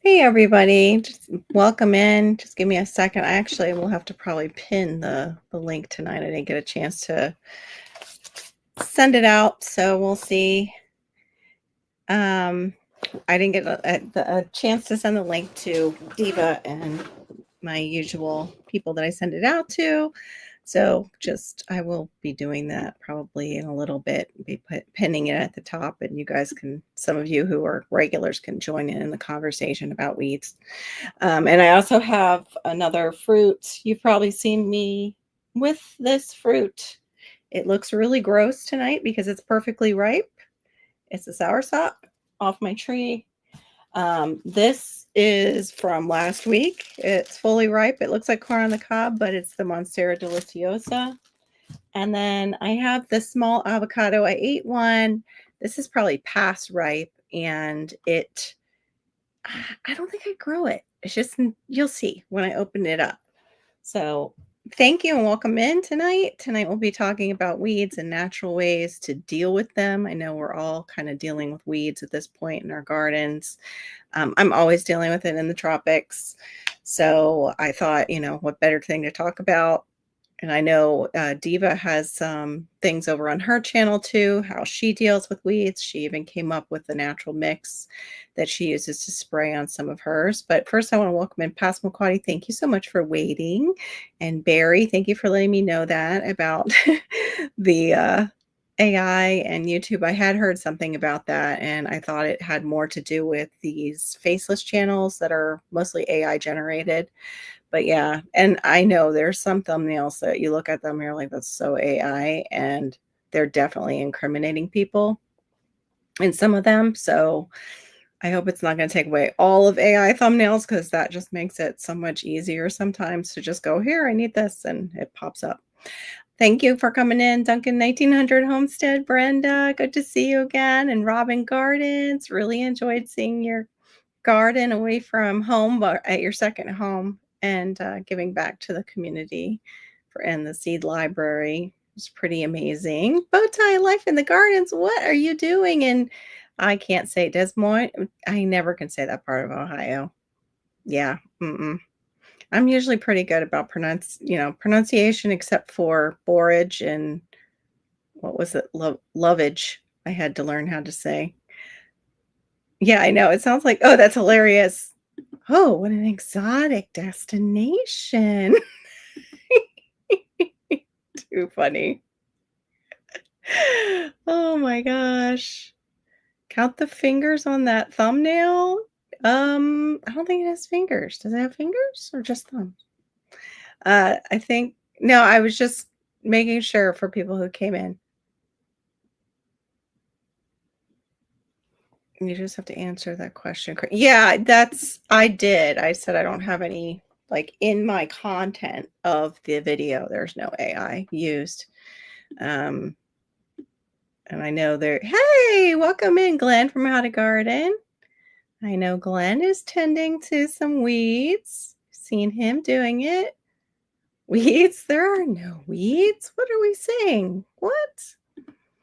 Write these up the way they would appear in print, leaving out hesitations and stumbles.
Hey everybody, just welcome in. Just give me a second. I actually will have to probably pin the link tonight. I didn't get a chance to send it out, so we'll see. Um, I didn't get a chance to send the link to Diva and my usual people that I send it out to. So I will be doing that probably in a little bit, pinning it at the top, and you guys some of you who are regulars can join in the conversation about weeds. And I also have another fruit. You've probably seen me with this fruit. It looks really gross tonight because it's perfectly ripe. It's a soursop off my tree. This is from last week. It's fully ripe. It looks like corn on the cob, but it's the Monstera deliciosa. And then I have this small avocado. I ate one. This is probably past ripe, and I don't think I grow it. It's just, you'll see when I open it up. So thank you and welcome in tonight. Tonight we'll be talking about weeds and natural ways to deal with them. I know we're all kind of dealing with weeds at this point in our gardens. I'm always dealing with it in the tropics. So I thought, what better thing to talk about? And I know Diva has some things over on her channel too, how she deals with weeds. She even came up with a natural mix that she uses to spray on some of hers. But first, I want to welcome in Passamaquoddy. Thank you so much for waiting. And Barry, thank you for letting me know that about the AI and YouTube. I had heard something about that, and I thought it had more to do with these faceless channels that are mostly AI generated. But yeah, and I know there's some thumbnails that you look at them and you're like, that's so AI, and they're definitely incriminating people in some of them. So I hope it's not going to take away all of AI thumbnails, because that just makes it so much easier sometimes to just go, here, I need this, and it pops up. Thank you for coming in, Duncan 1900 Homestead, Brenda. Good to see you again. And Robin Gardens. Really enjoyed seeing your garden away from home, but at your second home, and giving back to the community and the seed library. It's pretty amazing. Bowtie Life in the Gardens. What are you doing? And I can't say Des Moines. I never can say that part of Ohio. Yeah. I'm usually pretty good about pronunciation, except for borage and what was it? Lovage. I had to learn how to say. Yeah, I know. It sounds like, oh, that's hilarious. Oh, what an exotic destination. Too funny. Oh my gosh. Count the fingers on that thumbnail. I don't think it has fingers. Does it have fingers or just thumbs? I think, no, I was just making sure for people who came in. You just have to answer that question. Yeah, I did. I said I don't have any, like, in my content of the video, there's no AI used. And I know hey, welcome in, Glenn from How to Garden. I know Glenn is tending to some weeds. Seen him doing it. Weeds? There are no weeds. What are we saying? What?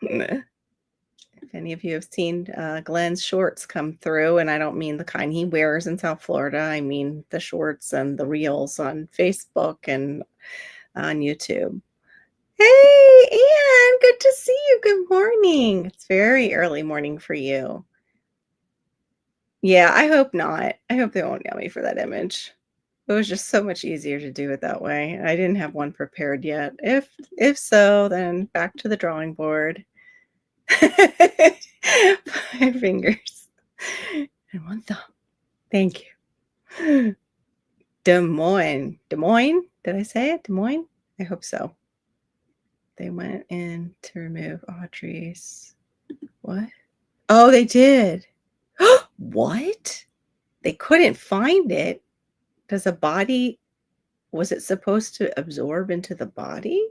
If any of you have seen Glenn's shorts come through, and I don't mean the kind he wears in South Florida, I mean the shorts and the reels on Facebook and on YouTube. Hey, Anne, good to see you. Good morning. It's very early morning for you. Yeah, I hope not. I hope they won't yell me for that image. It was just so much easier to do it that way. I didn't have one prepared yet. If so, then back to the drawing board. 5 fingers and 1 thumb. Thank you. Des Moines. Des Moines? Did I say it? Des Moines? I hope so. They went in to remove Audrey's. What? Oh, they did. What? They couldn't find it. Was it supposed to absorb into the body?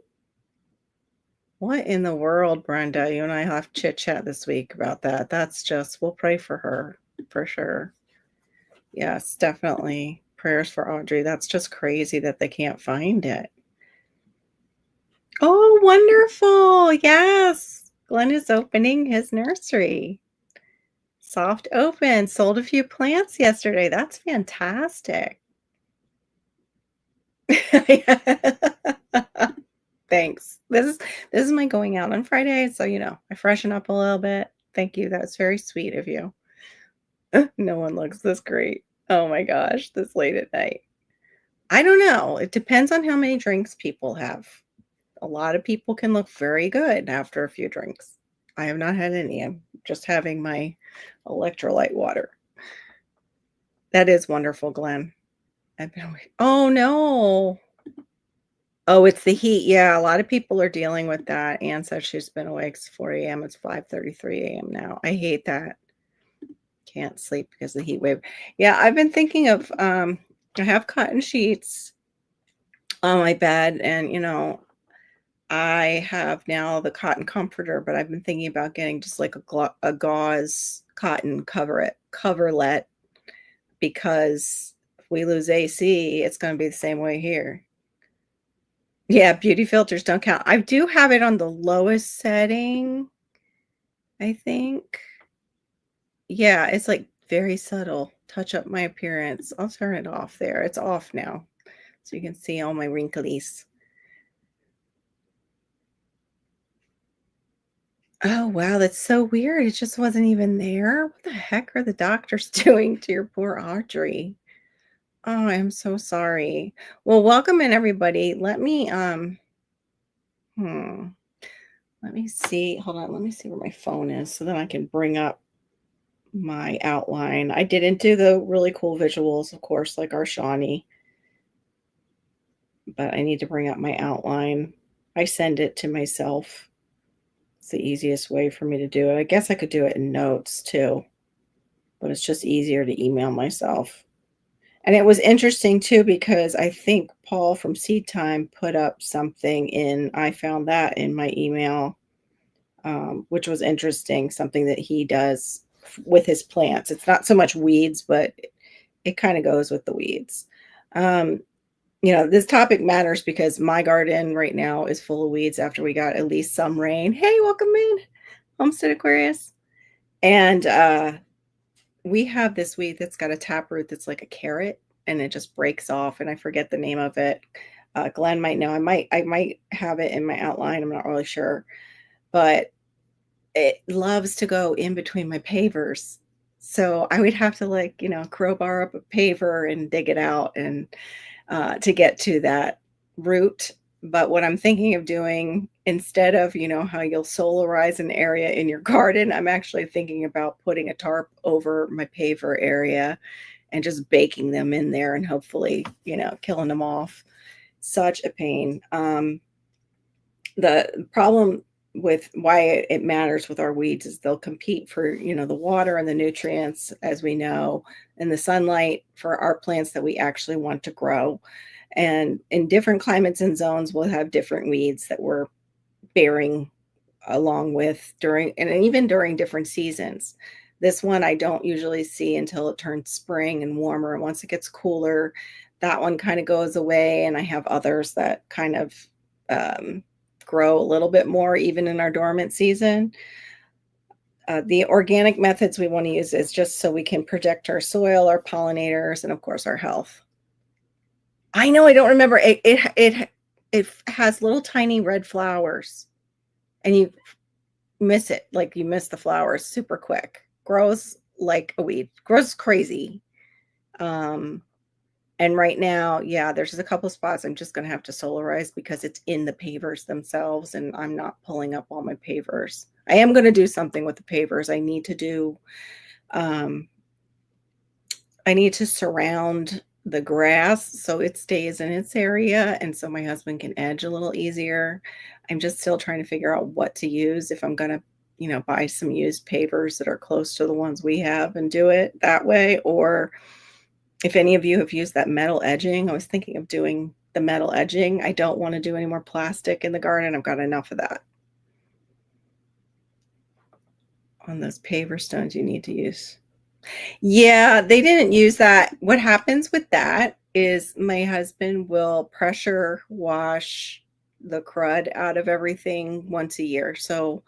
What in the world, Brenda? You and I have chit-chat this week about that. We'll pray for her, for sure. Yes, definitely. Prayers for Audrey. That's just crazy that they can't find it. Oh, wonderful. Yes. Glenn is opening his nursery. Soft open. Sold a few plants yesterday. That's fantastic. Thanks. This is my going out on Friday, so, I freshen up a little bit. Thank you. That's very sweet of you. No one looks this great. Oh my gosh, this late at night. I don't know. It depends on how many drinks people have. A lot of people can look very good after a few drinks. I have not had any. I'm just having my electrolyte water. That is wonderful, Glenn. I've been awake. Oh no. Oh, it's the heat. Yeah, a lot of people are dealing with that. Anne said she's been awake since 4 a.m. It's 5:33 a.m. now. I hate that. Can't sleep because of the heat wave. Yeah, I've been thinking of I have cotton sheets on my bed, and I have now the cotton comforter, but I've been thinking about getting just like a gauze cotton coverlet, because if we lose AC, it's going to be the same way here. Yeah, beauty filters don't count. I do have it on the lowest setting, I think. Yeah, it's like very subtle. Touch up my appearance. I'll turn it off there. It's off now, so you can see all my wrinkles. Oh, wow, that's so weird. It just wasn't even there. What the heck are the doctors doing to your poor Audrey? Oh, I'm so sorry. Well, welcome in everybody. Hmm, let me see. Hold on, let me see where my phone is so then I can bring up my outline. I didn't do the really cool visuals, of course, like our Shawnee, but I need to bring up my outline. I send it to myself. It's the easiest way for me to do it. I guess I could do it in notes too, but it's just easier to email myself. And it was interesting too, because I think Paul from Seed Time put up something I found that in my email, which was interesting, something that he does with his plants. It's not so much weeds, but it kind of goes with the weeds. This topic matters because my garden right now is full of weeds after we got at least some rain. Hey, welcome in, Homestead Aquarius. And we have this weed that's got a taproot that's like a carrot, and it just breaks off, and I forget the name of it. Glenn might know. I might have it in my outline. I'm not really sure, but it loves to go in between my pavers. So I would have to crowbar up a paver and dig it out and to get to that root. But what I'm thinking of doing, instead of, how you'll solarize an area in your garden, I'm actually thinking about putting a tarp over my paver area and just baking them in there and hopefully, killing them off. Such a pain. The problem with why it matters with our weeds is they'll compete for, the water and the nutrients, as we know, and the sunlight for our plants that we actually want to grow. And in different climates and zones, we'll have different weeds that we're bearing along with even during different seasons. This one I don't usually see until it turns spring and warmer. And once it gets cooler, that one kind of goes away. And I have others that kind of grow a little bit more even in our dormant season. The organic methods we want to use is just so we can protect our soil, our pollinators, and of course our health. I know, I don't remember. It has little tiny red flowers, and you miss it. Like you miss the flowers super quick. Grows like a weed. Grows crazy. And right now, yeah, there's a couple spots I'm just going to have to solarize because it's in the pavers themselves, and I'm not pulling up all my pavers. I am going to do something with the pavers. I need to surround the grass so it stays in its area, and so my husband can edge a little easier. I'm just still trying to figure out what to use, if I'm going to, buy some used pavers that are close to the ones we have and do it that way, or if any of you have used that metal edging. I was thinking of doing the metal edging. I don't want to do any more plastic in the garden. I've got enough of that. On those paver stones you need to use. Yeah, they didn't use that. What happens with that is my husband will pressure wash the crud out of everything once a year. So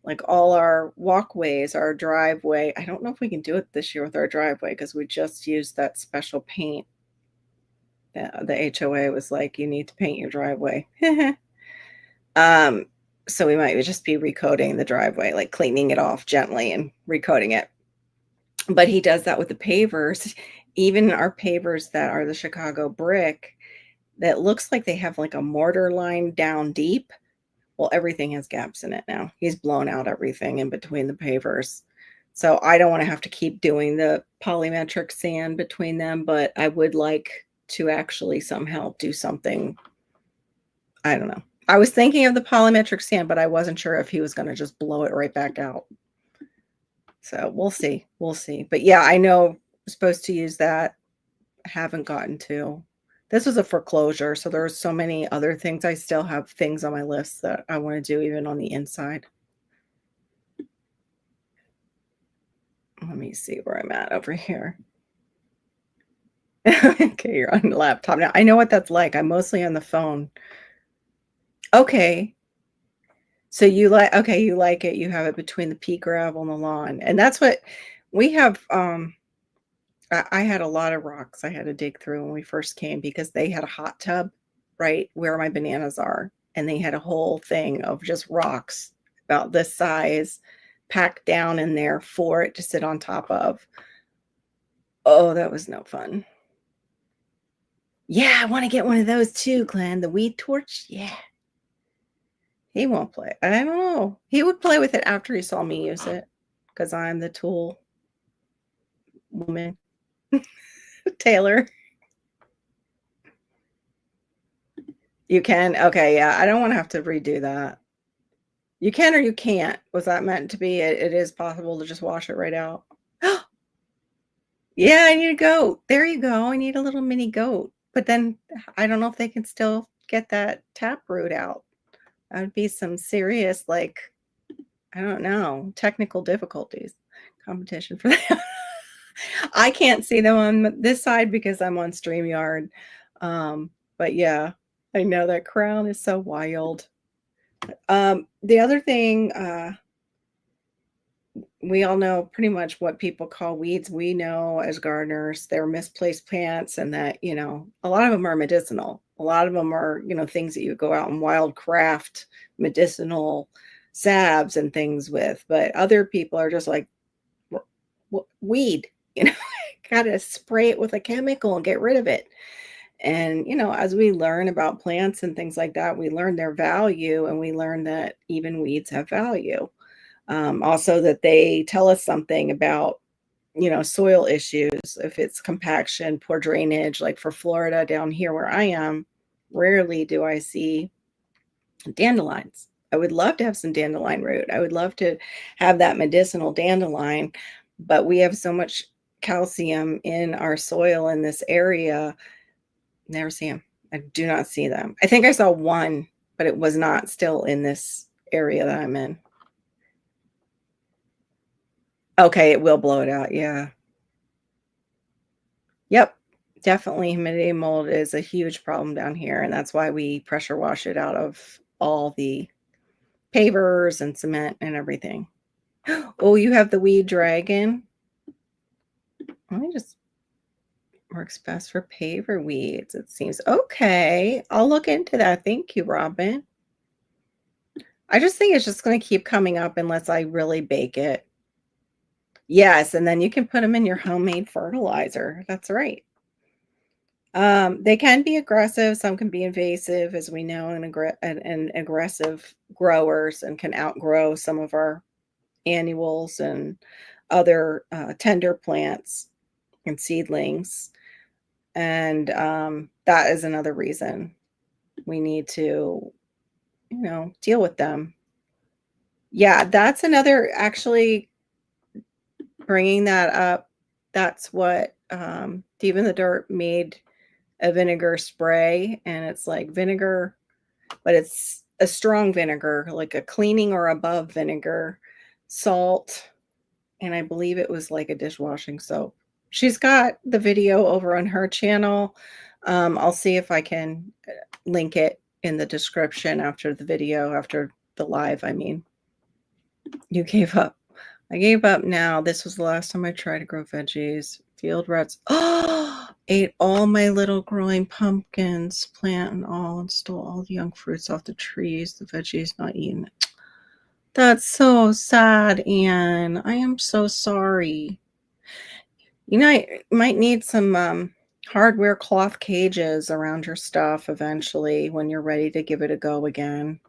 like all our walkways, our driveway. I don't know if we can do it this year with our driveway because we just used that special paint. The HOA was like, you need to paint your driveway. So we might just be recoating the driveway, like cleaning it off gently and recoating it. But he does that with the pavers. Even our pavers that are the Chicago brick, that looks like they have like a mortar line down deep. Well, everything has gaps in it now. He's blown out everything in between the pavers. So I don't want to have to keep doing the polymetric sand between them, but I would like to actually somehow do something. I don't know. I was thinking of the polymetric sand, but I wasn't sure if he was going to just blow it right back out. So we'll see. We'll see. But yeah, I know I'm supposed to use that. I haven't gotten to. This was a foreclosure, so there's so many other things. I still have things on my list that I want to do even on the inside. Let me see where I'm at over here. Okay, you're on the laptop now. I know what that's like. I'm mostly on the phone. Okay. So you like, okay, you like it. You have it between the pea gravel and the lawn. And that's what we have. I had a lot of rocks I had to dig through when we first came because they had a hot tub right where my bananas are. And they had a whole thing of just rocks about this size packed down in there for it to sit on top of. Oh, that was no fun. Yeah, I want to get one of those too, Glenn. The weed torch. Yeah. He won't play. I don't know. He would play with it after he saw me use it because I'm the tool woman. Taylor. You can? Okay, yeah. I don't want to have to redo that. You can or you can't. Was that meant to be? It is possible to just wash it right out. Yeah, I need a goat. There you go. I need a little mini goat. But then I don't know if they can still get that taproot out. That would be some serious, like, I don't know, technical difficulties. Competition for that. I can't see them on this side because I'm on StreamYard. But yeah, I know that crown is so wild. The other thing, we all know pretty much what people call weeds. We know as gardeners, they're misplaced plants and that, you know, a lot of them are medicinal. A lot of them are, you know, things that you go out and wild craft medicinal salves and things with. But other people are just like, weed, you know, got to spray it with a chemical and get rid of it. And, you know, as we learn about plants and things like that, we learn their value and we learn that even weeds have value. Also that they tell us something about, you know, soil issues, if it's compaction, poor drainage, like for Florida down here where I am, rarely do I see dandelions. I would love to have some dandelion root. I would love to have that medicinal dandelion, but we have so much calcium in our soil in this area. Never see them. I do not see them. I think I saw one, but it was not still in this area that I'm in. Okay, it will blow it out. Yeah. Yep. Definitely humidity and mold is a huge problem down here. And that's why we pressure wash it out of all the pavers and cement and everything. Oh, you have the weed dragon. Let me just works best for paver weeds. It seems okay. I'll look into that. Thank you, Robin. I just think it's just going to keep coming up unless I really bake it. Yes, and then you can put them in your homemade fertilizer. That's right. They can be aggressive. Some can be invasive, as we know, and aggressive growers and can outgrow some of our annuals and other tender plants and seedlings. And that is another reason we need to, you know, deal with them. Yeah, that's another, actually, bringing that up. That's what Deep in the Dirt made a vinegar spray, and it's like vinegar, but it's a strong vinegar, like a cleaning or above vinegar, salt, and I believe it was like a dishwashing soap. She's got the video over on her channel. I'll see if I can link it in the description after the video, after the live, I mean. You gave up. I gave up now. This was the last time I tried to grow veggies. Field rats. Oh, ate all my little growing pumpkins, plant and all, and stole all the young fruits off the trees. The veggies not eaten it. That's so sad, Anne. I am so sorry. You know, I might need some hardware cloth cages around your stuff eventually when you're ready to give it a go again.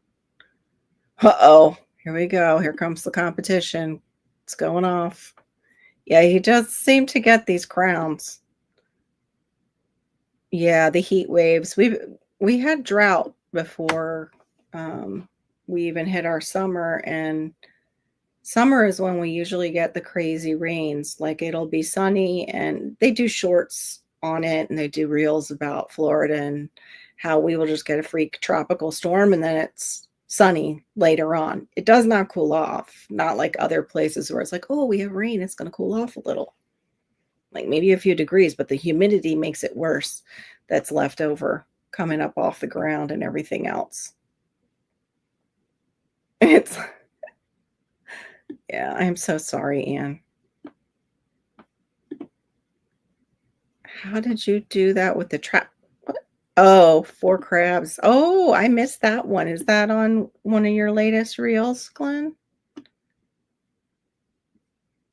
Uh-oh. Here we go. Here comes the competition. It's going off. Yeah, he does seem to get these crowns. Yeah, the heat waves. We had drought before we even hit our summer, and summer is when we usually get the crazy rains. Like it'll be sunny, and they do shorts on it and they do reels about Florida and how we will just get a freak tropical storm and then it's sunny later on. It does not cool off, not like other places where it's like, oh, we have rain, it's going to cool off a little. Like maybe a few degrees, but the humidity makes it worse that's left over coming up off the ground and everything else. It's yeah, I'm so sorry, Anne. How did you do that with the trap? Oh, 4 crabs. Oh, I missed that one. Is that on one of your latest reels, Glenn?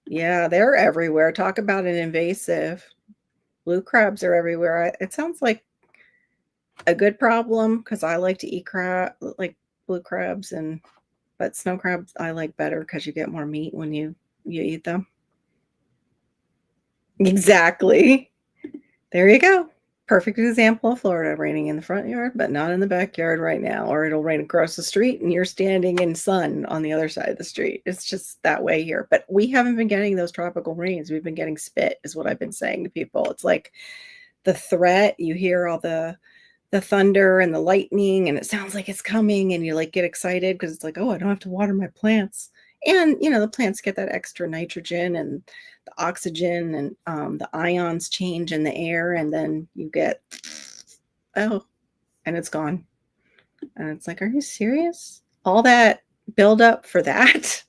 Yeah, they're everywhere. Talk about an invasive. Blue crabs are everywhere. It sounds like a good problem because I like to eat crab, like blue crabs, but snow crabs I like better because you get more meat when you eat them. Exactly. There you go. Perfect example of Florida raining in the front yard, but not in the backyard right now, or it'll rain across the street and you're standing in sun on the other side of the street. It's just that way here. But we haven't been getting those tropical rains. We've been getting spit, is what I've been saying to people. It's like the threat, you hear all the thunder and the lightning and it sounds like it's coming and you like get excited because it's like, oh, I don't have to water my plants. And you know, the plants get that extra nitrogen and the oxygen and the ions change in the air, and then you get oh, and it's gone. And it's like, are you serious? All that build up for that?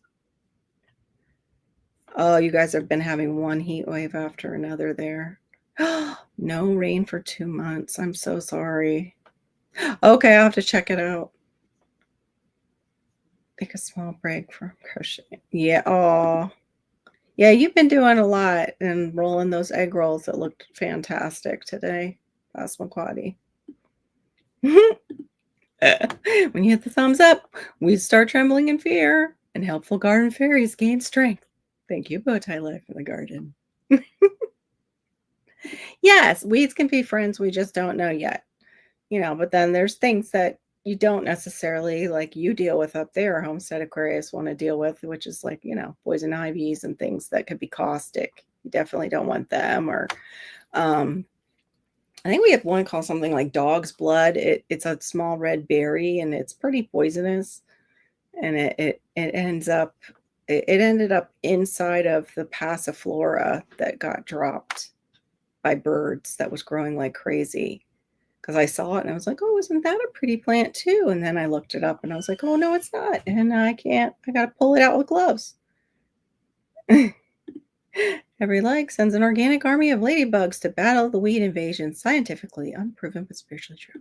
Oh, you guys have been having one heat wave after another there. No rain for 2 months. I'm so sorry. Okay, I'll have to check it out. Take a small break from crocheting. Yeah. Oh, yeah. You've been doing a lot and rolling those egg rolls that looked fantastic today, Passamaquoddy. When you hit the thumbs up, weeds start trembling in fear, and helpful garden fairies gain strength. Thank you, Bowtie Life in the Garden. Yes, weeds can be friends. We just don't know yet. You know, but then there's things that you don't necessarily like you deal with up there, Homestead Aquarius want to deal with, which is like, you know, poison ivies and things that could be caustic. You definitely don't want them. Or I think we have one called something like dog's blood. It's a small red berry and it's pretty poisonous. And it ended up inside of the passiflora that got dropped by birds that was growing like crazy. Because I saw it and I was like, oh, isn't that a pretty plant too? And then I looked it up and I was like, oh, no, it's not. And I got to pull it out with gloves. Every leg sends an organic army of ladybugs to battle the weed invasion. Scientifically unproven, but spiritually true.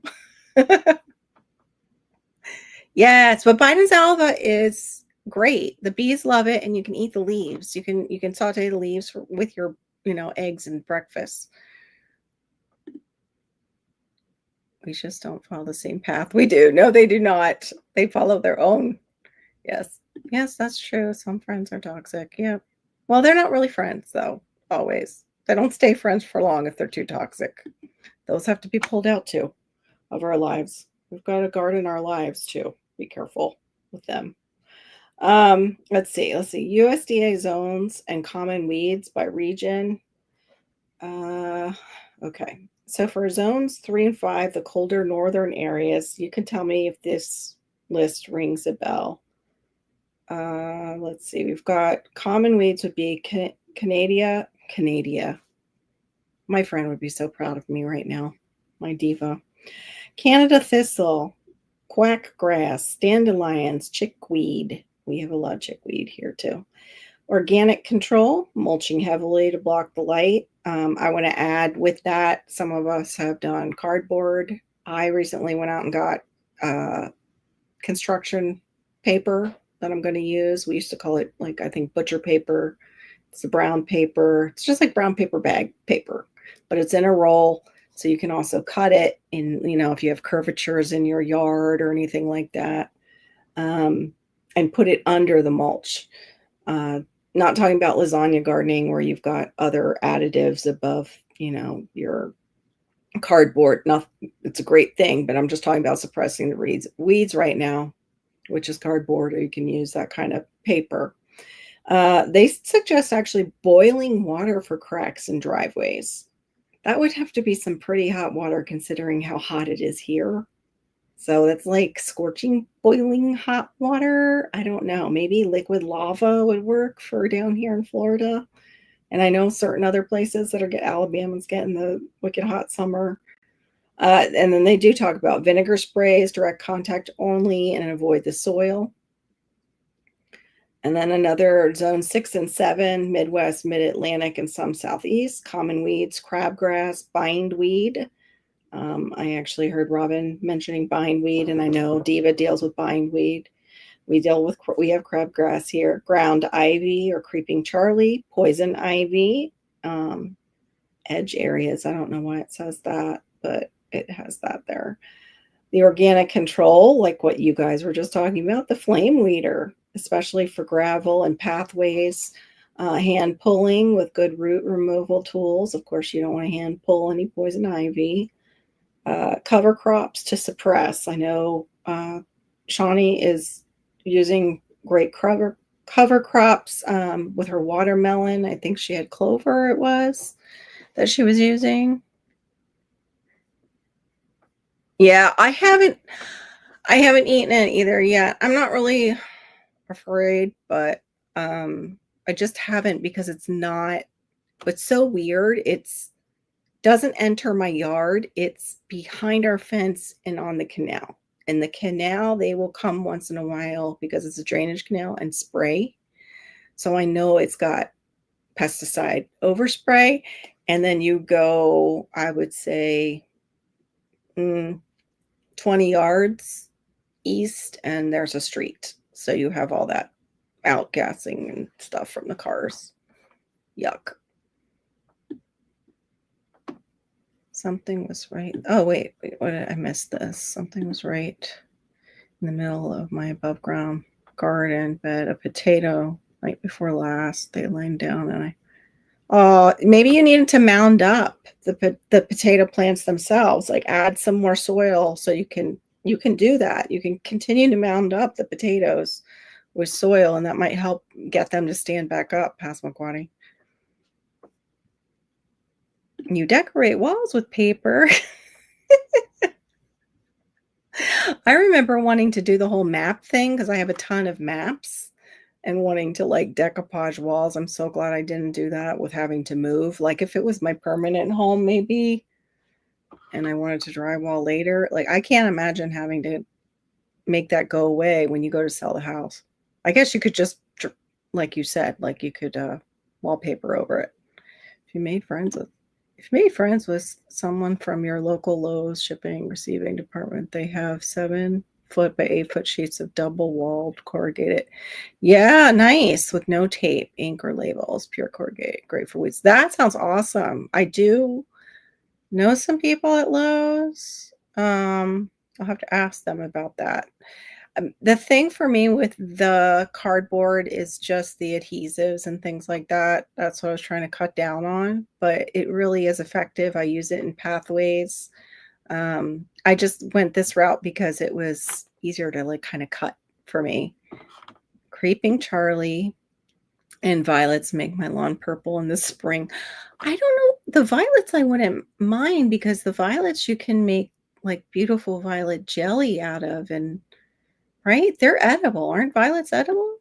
Yes, but Biden's alva is great. The bees love it, and you can eat the leaves. You can saute the leaves with your, you know, eggs and breakfast. We just don't follow the same path we do. No, they do not. They follow their own. Yes. Yes, that's true. Some friends are toxic. Yeah. Well, they're not really friends, though, always. They don't stay friends for long if they're too toxic. Those have to be pulled out, too, of our lives. We've got to guard in our lives, too. Be careful with them. Let's see. USDA zones and common weeds by region. Okay. So for zones 3 and 5, the colder northern areas, you can tell me if this list rings a bell. Let's see. We've got common weeds would be Canada. My friend would be so proud of me right now. My diva. Canada thistle, quack grass, dandelions, chickweed, We have a lot of chickweed here too. Organic control, mulching heavily to block the light. I want to add with that, some of us have done cardboard. I recently went out and got construction paper that I'm going to use. We used to call it, like, I think butcher paper. It's the brown paper. It's just like brown paper bag paper, but it's in a roll. So you can also cut it in, if you have curvatures in your yard or anything like that, and put it under the mulch. Not talking about lasagna gardening where you've got other additives above, your cardboard. It's a great thing, but I'm just talking about suppressing the weeds right now, which is cardboard, or you can use that kind of paper. They suggest actually boiling water for cracks in driveways. That would have to be some pretty hot water considering how hot it is here. So that's like scorching, boiling hot water. I don't know. Maybe liquid lava would work for down here in Florida. And I know certain other places that Alabama's getting the wicked hot summer. And then they do talk about vinegar sprays, direct contact only, and avoid the soil. And then another zone 6 and 7, Midwest, Mid-Atlantic, and some Southeast, common weeds, crabgrass, bindweed. I actually heard Robin mentioning bindweed, and I know Diva deals with bindweed. We have crabgrass here, ground ivy or creeping Charlie, poison ivy, edge areas. I don't know why it says that, but it has that there. The organic control, like what you guys were just talking about, the flame weeder, especially for gravel and pathways, hand pulling with good root removal tools. Of course, you don't want to hand pull any poison ivy. Cover crops to suppress. I know Shawnee is using great cover crops with her watermelon. I think she had clover, it was, that she was using. Yeah, I haven't eaten it either yet. I'm not really afraid, but I just haven't, because it's so weird. It's doesn't enter my yard. It's behind our fence and on the canal. And the canal, they will come once in a while because it's a drainage canal and spray. So I know it's got pesticide overspray. And then you go, I would say, 20 yards east, and there's a street. So you have all that outgassing and stuff from the cars. Yuck. Something was right. Oh, wait, what did I miss this? Something was right in the middle of my above ground garden bed. A potato night before last. They laid down, and maybe you needed to mound up the potato plants themselves. Like, add some more soil so you can do that. You can continue to mound up the potatoes with soil, and that might help get them to stand back up. Passamaquoddy. You decorate walls with paper. I remember wanting to do the whole map thing because I have a ton of maps and wanting to like decoupage walls. I'm so glad I didn't do that with having to move. Like, if it was my permanent home, maybe, and I wanted to drywall later, like, I can't imagine having to make that go away when you go to sell the house. I guess you could just, like you said, like you could wallpaper over it. If you made friends with someone from your local Lowe's shipping receiving department, they have 7-foot by 8-foot sheets of double-walled corrugated. Yeah, nice, with no tape, ink, or labels. Pure corrugated, great for weeds. That sounds awesome. I do know some people at Lowe's. I'll have to ask them about that. The thing for me with the cardboard is just the adhesives and things like that. That's what I was trying to cut down on, but it really is effective. I use it in pathways. I just went this route because it was easier to like kind of cut for me. Creeping Charlie and violets make my lawn purple in the spring. I don't know. The violets I wouldn't mind, because the violets you can make like beautiful violet jelly out of, and right? They're edible. Aren't violets edible?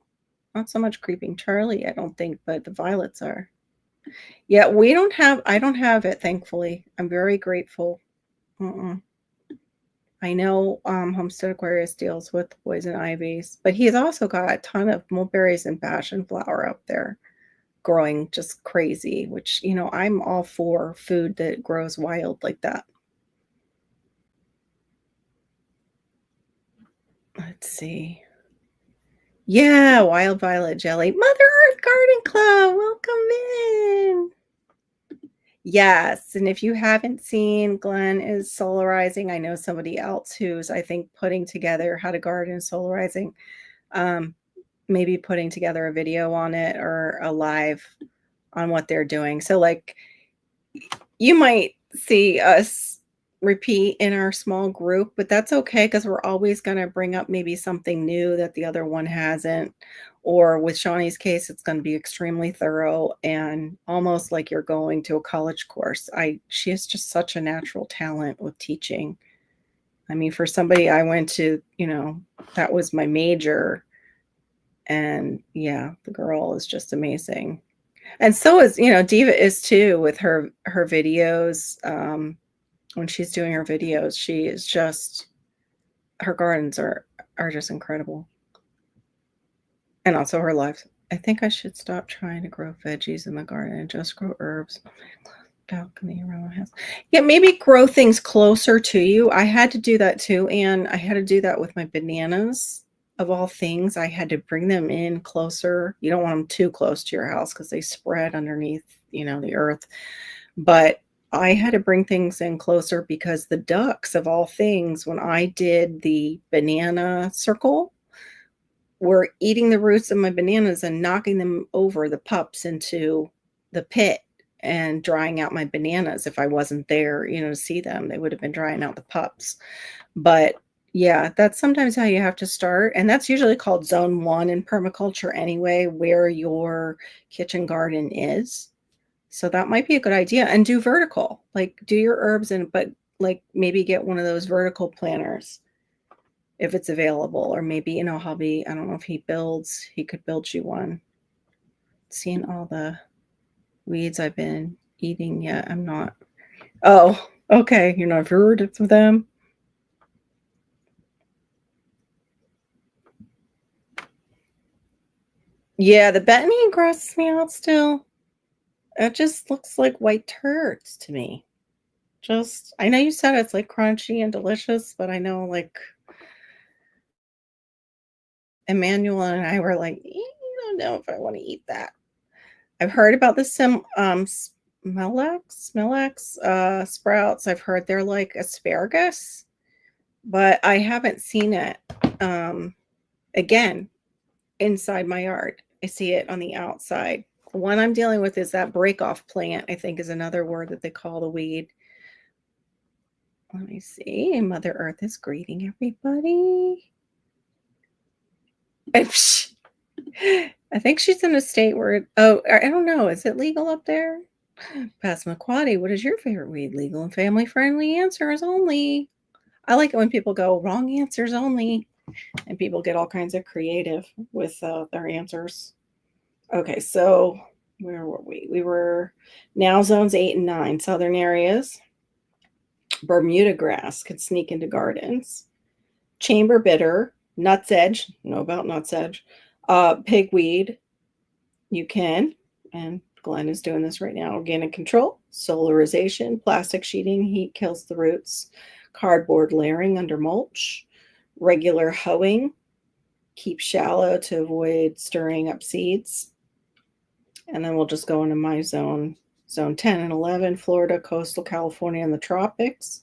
Not so much creeping Charlie, I don't think, but the violets are. Yeah, I don't have it, thankfully. I'm very grateful. I know Homestead Aquarius deals with poison ivies, but he's also got a ton of mulberries and passion flower up there growing just crazy, which, I'm all for food that grows wild like that. Let's see. Yeah, wild violet jelly. Mother Earth Garden Club, welcome in. Yes, and if you haven't seen, Glenn is solarizing. I know somebody else who's, I think, putting together how to garden solarizing. Um, maybe putting together a video on it or a live on what they're doing. So, like, you might see us repeat in our small group, but that's okay because we're always going to bring up maybe something new that the other one hasn't. Or with Shawnee's case, it's going to be extremely thorough and almost like you're going to a college course. She is just such a natural talent with teaching. I mean, for somebody I went to, that was my major. And yeah, the girl is just amazing. And so is, Diva is too with her videos. When she's doing her videos, she is just her gardens are just incredible. And also her lives. I think I should stop trying to grow veggies in the garden and just grow herbs on my balcony around my house. Yeah, maybe grow things closer to you. I had to do that too, and I had to do that with my bananas. Of all things, I had to bring them in closer. You don't want them too close to your house because they spread underneath, the earth. But I had to bring things in closer because the ducks, of all things, when I did the banana circle, were eating the roots of my bananas and knocking them over, the pups, into the pit and drying out my bananas. If I wasn't there, to see them, they would have been drying out the pups. But yeah, that's sometimes how you have to start. And that's usually called zone 1 in permaculture anyway, where your kitchen garden is. So that might be a good idea. And do vertical, like do your herbs but like maybe get one of those vertical planters if it's available, or maybe, hobby. I don't know if he could build you one. Seeing all the weeds I've been eating yet. I'm not. Oh, okay. You're not heard of them. Yeah, the betony grosses me out still. It just looks like white turds to me. I know you said it's like crunchy and delicious, but I know like Emmanuel and I were like, I don't know if I want to eat that. I've heard about the smilax sprouts. I've heard they're like asparagus, but I haven't seen it. Again, inside my yard, I see it on the outside. The one I'm dealing with is that break-off plant, I think is another word that they call the weed. Let me see. Mother Earth is greeting everybody. I think she's in a state where, I don't know. Is it legal up there? Passamaquoddy, what is your favorite weed? Legal and family friendly answers only. I like it when people go wrong answers only, and people get all kinds of creative with their answers. Okay, so where were we? We were now zones 8 and 9, southern areas. Bermuda grass could sneak into gardens. Chamber bitter, nutsedge, know about nutsedge. Pigweed, you can, and Glenn is doing this right now. Organic control, solarization, plastic sheeting, heat kills the roots, cardboard layering under mulch, regular hoeing, keep shallow to avoid stirring up seeds. And then we'll just go into my zone 10 and 11, Florida, coastal California, and the tropics.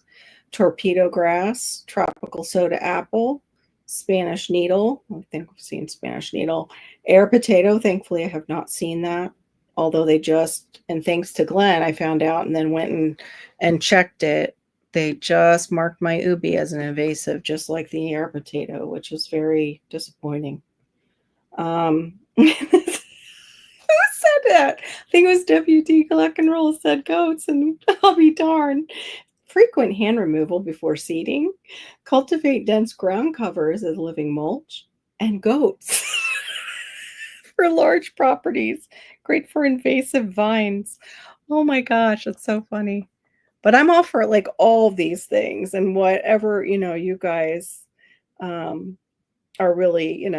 Torpedo grass, tropical soda apple, Spanish needle. I think we've seen Spanish needle. Air potato. Thankfully, I have not seen that. Although and thanks to Glenn, I found out and then went and checked it. They just marked my ubi as an invasive, just like the air potato, which is very disappointing. Who said that? I think it was WD Collect and Roll said goats, and I'll be darned. Frequent hand removal before seeding, cultivate dense ground covers as living mulch, and goats for large properties. Great for invasive vines. Oh my gosh, that's so funny. But I'm all for like all of these things and whatever, you guys um, are really,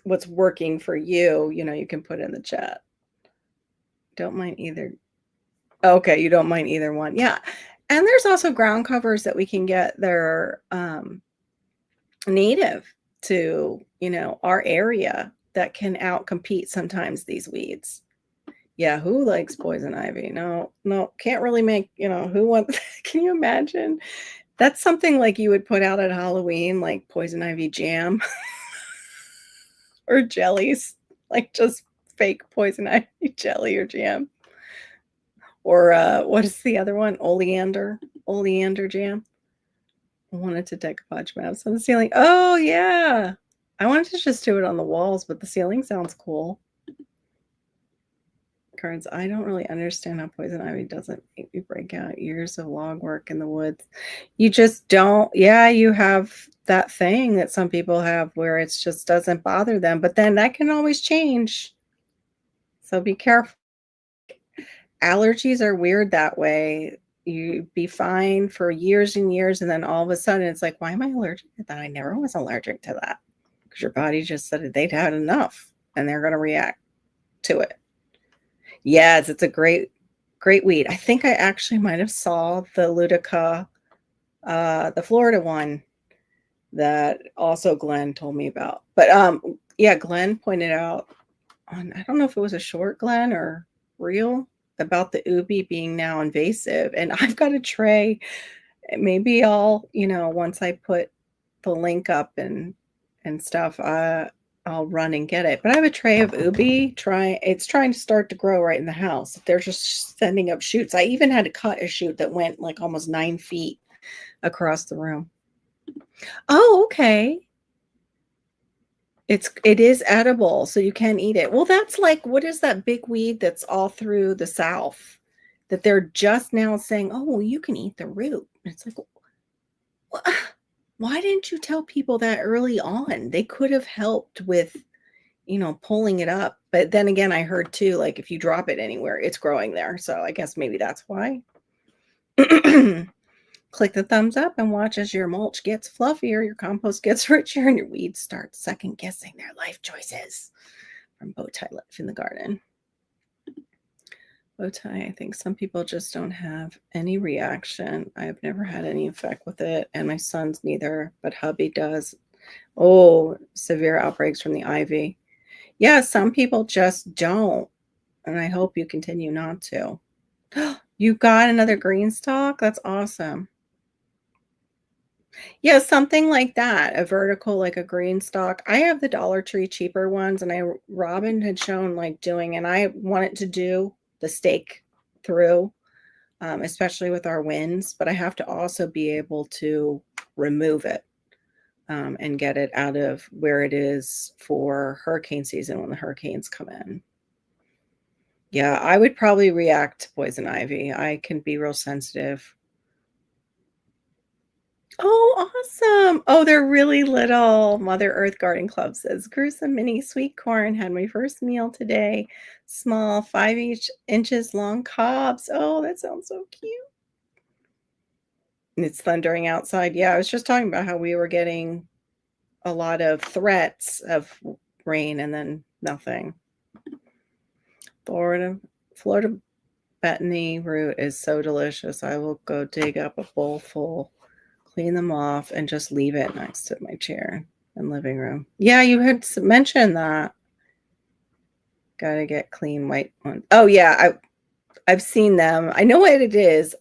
what's working for you, you can put in the chat. Don't mind either. Okay, you don't mind either one. Yeah. And there's also ground covers that we can get that are native to, our area that can outcompete sometimes these weeds. Yeah, who likes poison ivy? No, no, can't really make, who wants, can you imagine? That's something like you would put out at Halloween, like poison ivy jam or jellies, like just fake poison ivy jelly or jam. Or what is the other one? Oleander jam. I wanted to decoupage maps on the ceiling. Oh yeah. I wanted to just do it on the walls, but the ceiling sounds cool. Cards. I don't really understand how poison ivy doesn't make me break out. Years of log work in the woods. You just don't. Yeah, you have that thing that some people have where it just doesn't bother them, but then that can always change. So be careful. Allergies are weird that way. You'd be fine for years and years, and then all of a sudden it's like, why am I allergic to that? I never was allergic to that. Because your body just said they'd had enough and they're going to react to it. Yes, it's a great weed. I think I actually might have saw the Ludica, the Florida one that also Glenn told me about. But yeah, Glenn pointed out on, I don't know if it was a short Glenn or real, about the ubi being now invasive. And I've got a tray. Maybe I'll, once I put the link up and stuff, I'll run and get it. But I have a tray of ubi. It's trying to start to grow right in the house. They're just sending up shoots. I even had to cut a shoot that went like almost 9 feet across the room. Oh, okay. It is edible, so you can eat it. Well, that's like, what is that big weed that's all through the South that they're just now saying, oh, well, you can eat the root. It's like, why didn't you tell people that early on? They could have helped with, pulling it up. But then again, I heard too, like if you drop it anywhere, it's growing there. So I guess maybe that's why. Click the thumbs up and watch as your mulch gets fluffier, your compost gets richer, and your weeds start second guessing their life choices. From Bowtie Life in the Garden. Bowtie, I think some people just don't have any reaction. I've never had any effect with it, and my sons neither, but hubby does. Oh, severe outbreaks from the ivy. Yeah, some people just don't, and I hope you continue not to. You got another green stalk? That's awesome. Yeah, something like that, a vertical, like a green stalk. I have the Dollar Tree cheaper ones, and Robin had shown like doing, and I wanted to do the stake through, especially with our winds, but I have to also be able to remove it and get it out of where it is for hurricane season when the hurricanes come in. Yeah, I would probably react to poison ivy. I can be real sensitive. Oh, awesome. Oh, they're really little. Mother Earth Garden Club says, grew some mini sweet corn, had my first meal today. Small, 5 inches long cobs. Oh, that sounds so cute. And it's thundering outside. Yeah, I was just talking about how we were getting a lot of threats of rain and then nothing. Florida Bethany root is so delicious. I will go dig up a bowl full, clean them off, and just leave it next to my chair in living room. Yeah, you had mentioned that. Gotta get clean white ones. Oh yeah, I've seen them. I know what it is,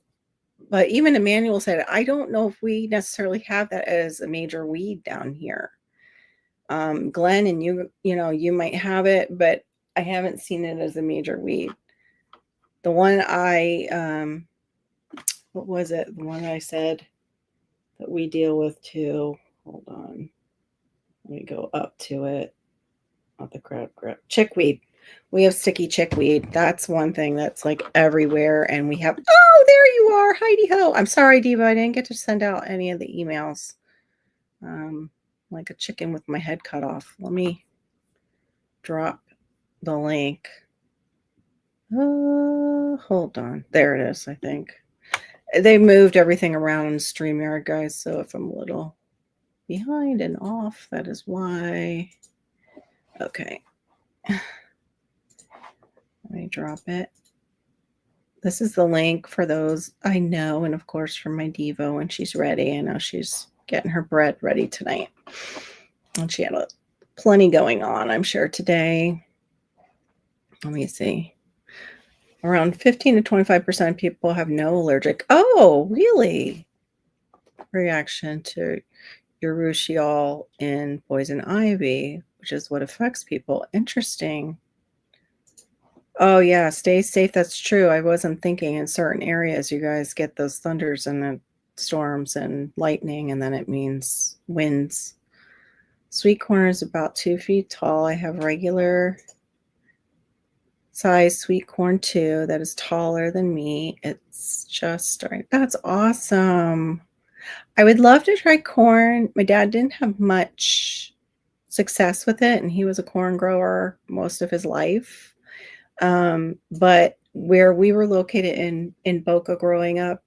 but even Emmanuel said, I don't know if we necessarily have that as a major weed down here. Glenn and you might have it, but I haven't seen it as a major weed. The one what was it? The one I said that we deal with too. Hold on. Let me go up to it. Not the crabgrass. Chickweed. We have sticky chickweed. That's one thing that's like everywhere. And we have, oh, there you are. Heidi ho. I'm sorry, Diva. I didn't get to send out any of the emails. Like a chicken with my head cut off. Let me drop the link. Hold on. There it is, I think. They moved everything around in StreamYard, guys, so if I'm a little behind and off, that is why. Okay. Let me drop it. This is the link for those I know, and of course for my Devo when she's ready. I know she's getting her bread ready tonight. And she had plenty going on, I'm sure, today. Let me see. Around 15 to 25% of people have no allergic. Oh, really? Reaction to urushiol in poison ivy, which is what affects people. Interesting. Oh, yeah, stay safe. That's true. I wasn't thinking in certain areas you guys get those thunders and the storms and lightning, and then it means winds. Sweet corn is about 2 feet tall. I have regular size sweet corn too that is taller than me. It's just starting. That's awesome. I would love to try corn. My dad didn't have much success with it, and he was a corn grower most of his life. But where we were located in Boca growing up,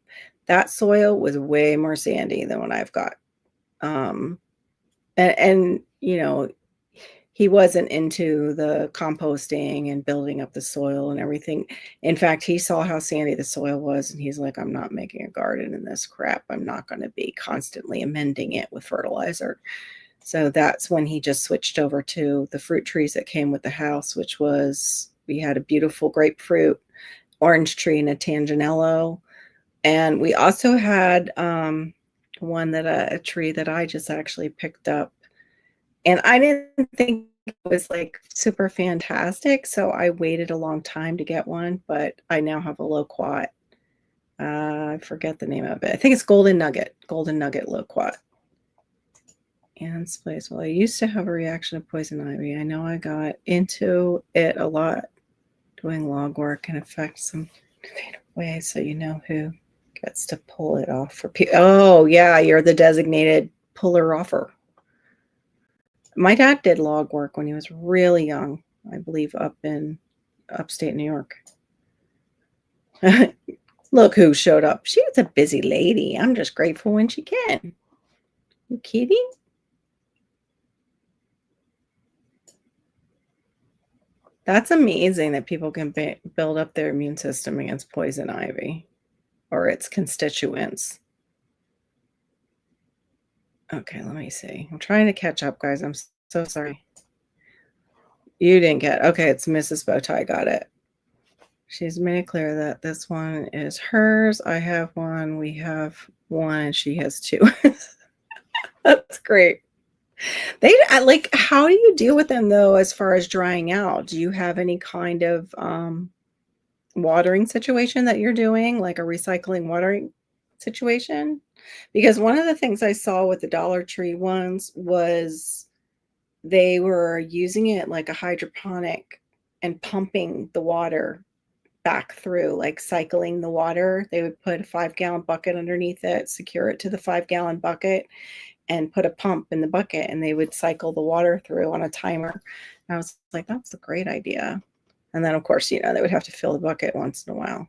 that soil was way more sandy than what I've got. And you know, he wasn't into the composting and building up the soil and everything. In fact, he saw how sandy the soil was, and he's like, I'm not making a garden in this crap. I'm not going to be constantly amending it with fertilizer. So that's when he just switched over to the fruit trees that came with the house, which was, we had a beautiful grapefruit, orange tree, and a tangerello. And we also had one that a tree that I just actually picked up. And I didn't think it was like super fantastic, so I waited a long time to get one, but I now have a loquat. I forget the name of it. I think it's golden nugget loquat. And spice. Well, I used to have a reaction to poison ivy. I know I got into it a lot doing log work and affect some ways, so you know who gets to pull it off for people. Oh, yeah, you're the designated puller-offer. My dad did log work when he was really young, I believe, up in upstate New York. Look who showed up. She was a busy lady. I'm just grateful when she can. You kidding? That's amazing that people can build up their immune system against poison ivy or its constituents. Okay, let me see. I'm trying to catch up, guys. I'm so sorry. You didn't get. Okay, it's Mrs. Bowtie. Got it. She's made it clear that this one is hers. I have one. We have one, and she has two. That's great. They like. How do you deal with them though, as far as drying out? Do you have any kind of watering situation that you're doing, like a recycling watering situation? Because one of the things I saw with the Dollar Tree ones was they were using it like a hydroponic and pumping the water back through, like cycling the water. They would put a 5-gallon bucket underneath it, secure it to the 5-gallon bucket, and put a pump in the bucket, and they would cycle the water through on a timer. And I was like, that's a great idea. And then, of course, you know, they would have to fill the bucket once in a while.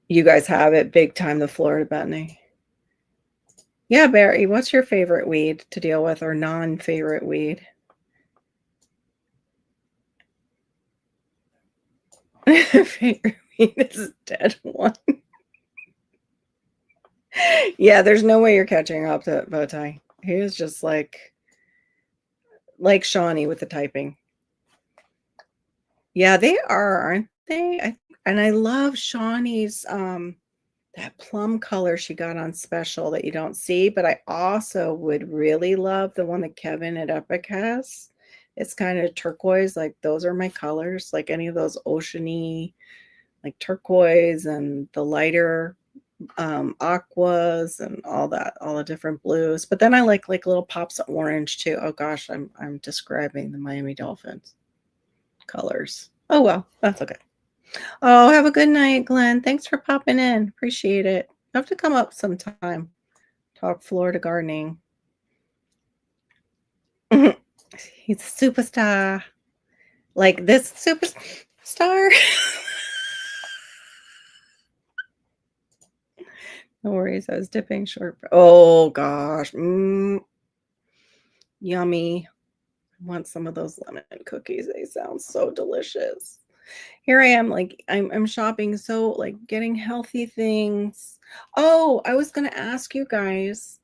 You guys have it big time, the Florida botany. Yeah, Barry, what's your favorite weed to deal with, or non-favorite weed? Favorite weed is a dead one. Yeah, there's no way you're catching up to Bowtie. He was just like Shawnee with the typing. Yeah, they are, aren't they? And I love Shawnee's that plum color she got on special that you don't see, but I also would really love the one that Kevin at Epic has. It's kind of turquoise, like those are my colors, like any of those oceany, like turquoise and the lighter aquas and all that, all the different blues. But then I like little pops of orange too. Oh gosh, I'm describing the Miami Dolphins colors. Oh well, that's okay. Oh, have a good night, Glenn. Thanks for popping in. Appreciate it. You have to come up sometime. Talk Florida gardening. He's a superstar. Like this superstar. No worries. I was dipping shortbread. Oh gosh. Yummy. I want some of those lemon cookies. They sound so delicious. Here I am, like I'm shopping, so like getting healthy things. Oh, I was gonna ask you guys,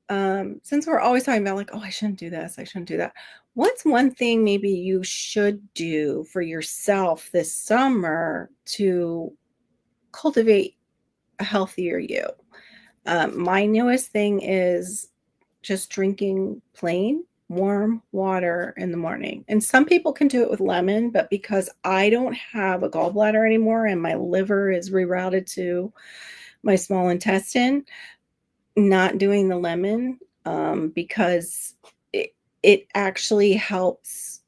since we're always talking about like, oh, I shouldn't do this, I shouldn't do that. What's one thing maybe you should do for yourself this summer to cultivate a healthier you? My newest thing is just drinking plain warm water in the morning. And some people can do it with lemon, but because I don't have a gallbladder anymore and my liver is rerouted to my small intestine, not doing the lemon because it actually helps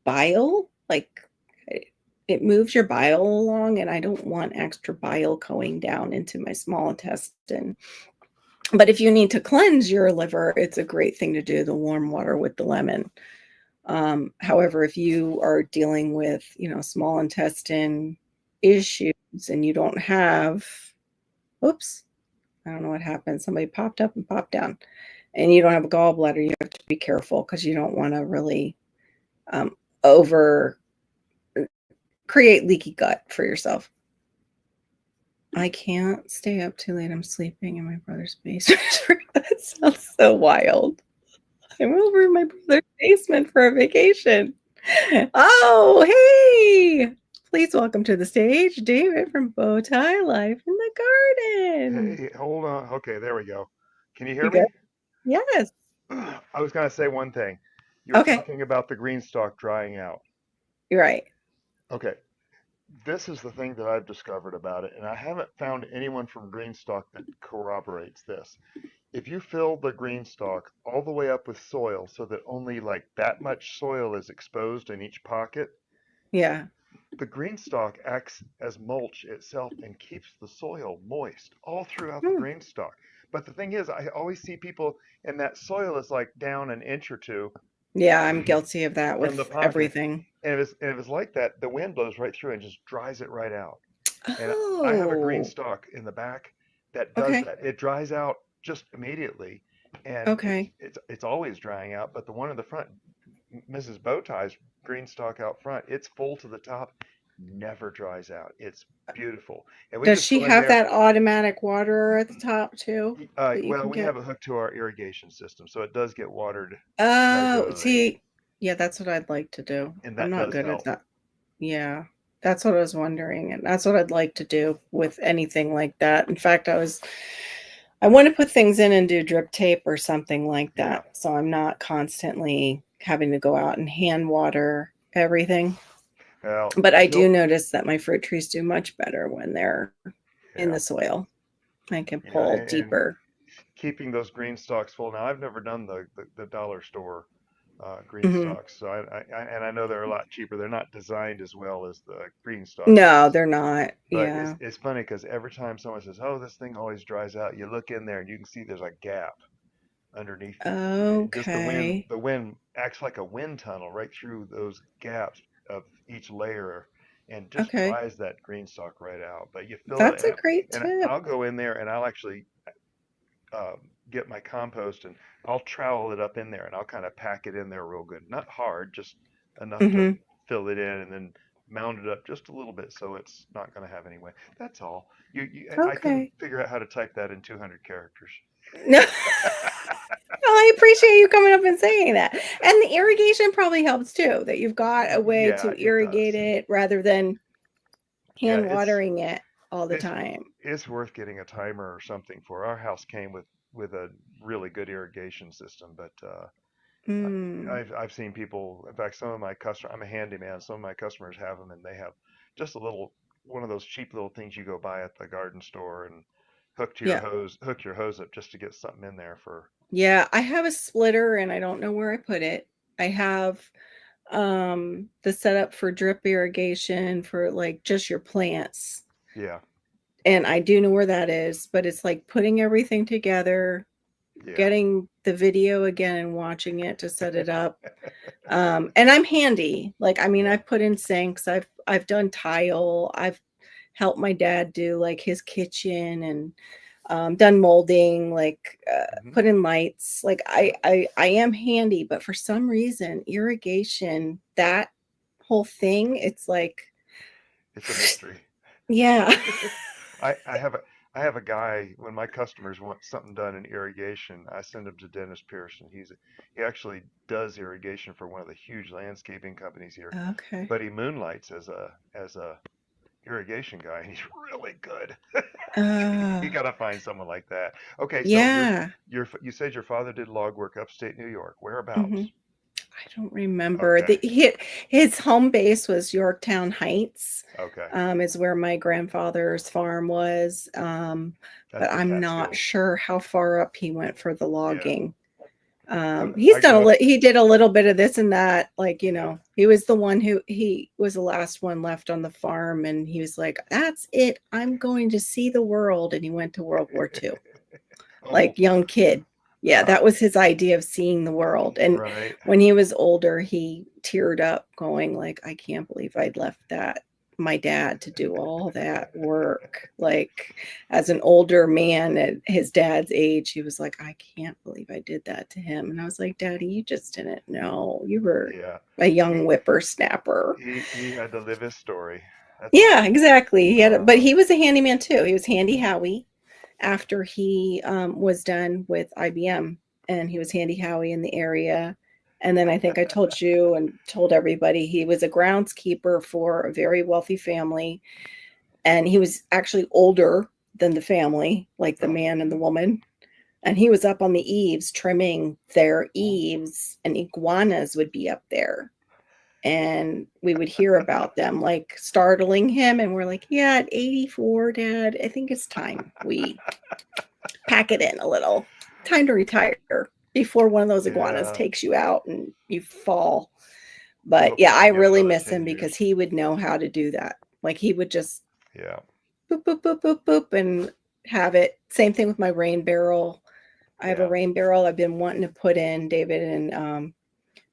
bile. Like it moves your bile along, and I don't want extra bile going down into my small intestine. But if you need to cleanse your liver, it's a great thing to do the warm water with the lemon. However, if you are dealing with, small intestine issues and you don't have, oops, I don't know what happened. Somebody popped up and popped down, and you don't have a gallbladder, you have to be careful because you don't want to really over create leaky gut for yourself. I can't stay up too late. I'm sleeping in my brother's basement. That sounds so wild. I'm over in my brother's basement for a vacation. Oh, hey! Please welcome to the stage, David from Bowtie Life in the Garden. Hey, hold on. Okay, there we go. Can you hear You good? me? Yes. I was going to say one thing. You were Okay. talking about the green stalk drying out. You're right. Okay, this is the thing that I've discovered about it, and I haven't found anyone from green stalk that corroborates this. If you fill the green stalk all the way up with soil so that only like that much soil is exposed in each pocket, Yeah. the green stalk acts as mulch itself and keeps the soil moist all throughout the Hmm. green stalk. But the thing is, I always see people, and that soil is like down an inch or two Yeah, I'm guilty of that from the with pocket. everything. And if it's like that, the wind blows right through and just dries it right out. And I have a green Oh, stalk in the back that does okay. that. It dries out just immediately, and it's Okay. it's it's always drying out. But the one in the front, Mrs. Bowtie's green stalk out front, it's full to the top, never dries out. It's beautiful, and we Does just she go in have there. that automatic water at the top too that you Well, can we have get? it hooked to our irrigation system, so it does get watered Oh, regularly, see, yeah, that's what I'd like to do. and I'm that not does good at help. that. Yeah, that's what I was wondering, and that's what I'd like to do with anything like that. In fact, I want to put things in and do drip tape or something like Yeah. that, so I'm not constantly having to go out and hand water everything. Well, But I do you'll. notice that my fruit trees do much better when they're in Yeah. the soil. I can Yeah, pull and deeper. keeping those green stalks full. Now, I've never done the dollar store green Mhm. stalks, so and I know they're a lot cheaper. They're not designed as well as the green stalk No, ones. they're not. But it's Yeah. it's funny because every time someone says, "Oh, this thing always dries out," you look in there and you can see there's a gap underneath it. And just Okay. the wind acts like a wind tunnel right through those gaps of each layer and just Okay. dries that green stalk right out. But you fill it, That's a great and tip. I'll go in there and I'll actually get my compost and I'll trowel it up in there and I'll kind of pack it in there real good. Not hard, just enough to Mhm. fill it in and then mound it up just a little bit so it's not going to have any weight. That's all. I couldn't Okay. figure out how to type that in 200 characters. No. Well, I appreciate you coming up and saying that. And the irrigation probably helps too, that you've got a way Yeah, to it does. irrigate it rather than Yeah, hand watering it all the it's time. it's worth getting a timer or something for. Our house came with a really good irrigation system, but Mm. I've seen people. In fact, some of my customers. I'm a handyman. Some of my customers have them, and they have just a little one of those cheap little things you go buy at the garden store and Yeah. hook your hose up just to get something in there for. Yeah, I have a splitter and I don't know where I put it. I have the setup for drip irrigation for like just your plants. Yeah, And I do know where that is, but it's like putting everything together, yeah, getting the video again and watching it to set it up. And I'm handy. Like, I mean, yeah, I've put in sinks, I've done tile, I've helped my dad do like his kitchen and done molding, like Hmm. put in lights. Like I am handy, but for some reason, irrigation, that whole thing, it's like, It's a mystery. yeah. I have a guy, when my customers want something done in irrigation, I send him to Dennis Pearson. He actually does irrigation for one of the huge landscaping companies here, Okay. but he moonlights as a irrigation guy, and he's really good. You Uh, gotta find someone like that. Okay, so yeah. you said your father did log work upstate New York. Hmm. Whereabouts? I don't remember. Okay, His home base was Yorktown Heights, okay, is where my grandfather's farm was. that's But the I'm not Catskills. sure how far up he went for the Yeah, logging. when He's I done grew up, he did a little bit of this and that. Like, yeah. he was the one he was the last one left on the farm. And he was like, that's it. I'm going to see the world. And he went to World War II, Oh, like young kid. Yeah, uh, that was his idea of seeing the world. And right. when he was older, he teared up going like, I can't believe I'd left my dad to do all that work. Like, as an older man at his dad's age, he was like, I can't believe I did that to him. And I was like, Daddy, you just didn't know. You were Yeah. a young He whippersnapper. he had to live his story. That's Yeah, awesome. exactly. But Uh-huh. he was a handyman too. He was Handy Howie after he was done with IBM, and he was Handy Howie in the area. And then I think I told you and told everybody he was a groundskeeper for a very wealthy family. And he was actually older than the family, like the Oh. man and the woman. And he was up on the eaves trimming their eaves, and iguanas would be up there. And we would hear about them, like startling him. And we're like, yeah, at 84, Dad, I think it's time we pack it in a little. Time to retire before one of those iguanas Yeah. takes you out and you fall. We But hope we yeah, I can get really another miss 10 him because years. he would know how to do that. Like, he would just Yeah. boop, boop, boop, boop, boop, and have it. Same thing with my rain barrel. I have a Yeah. rain barrel I've been wanting to put in, David, and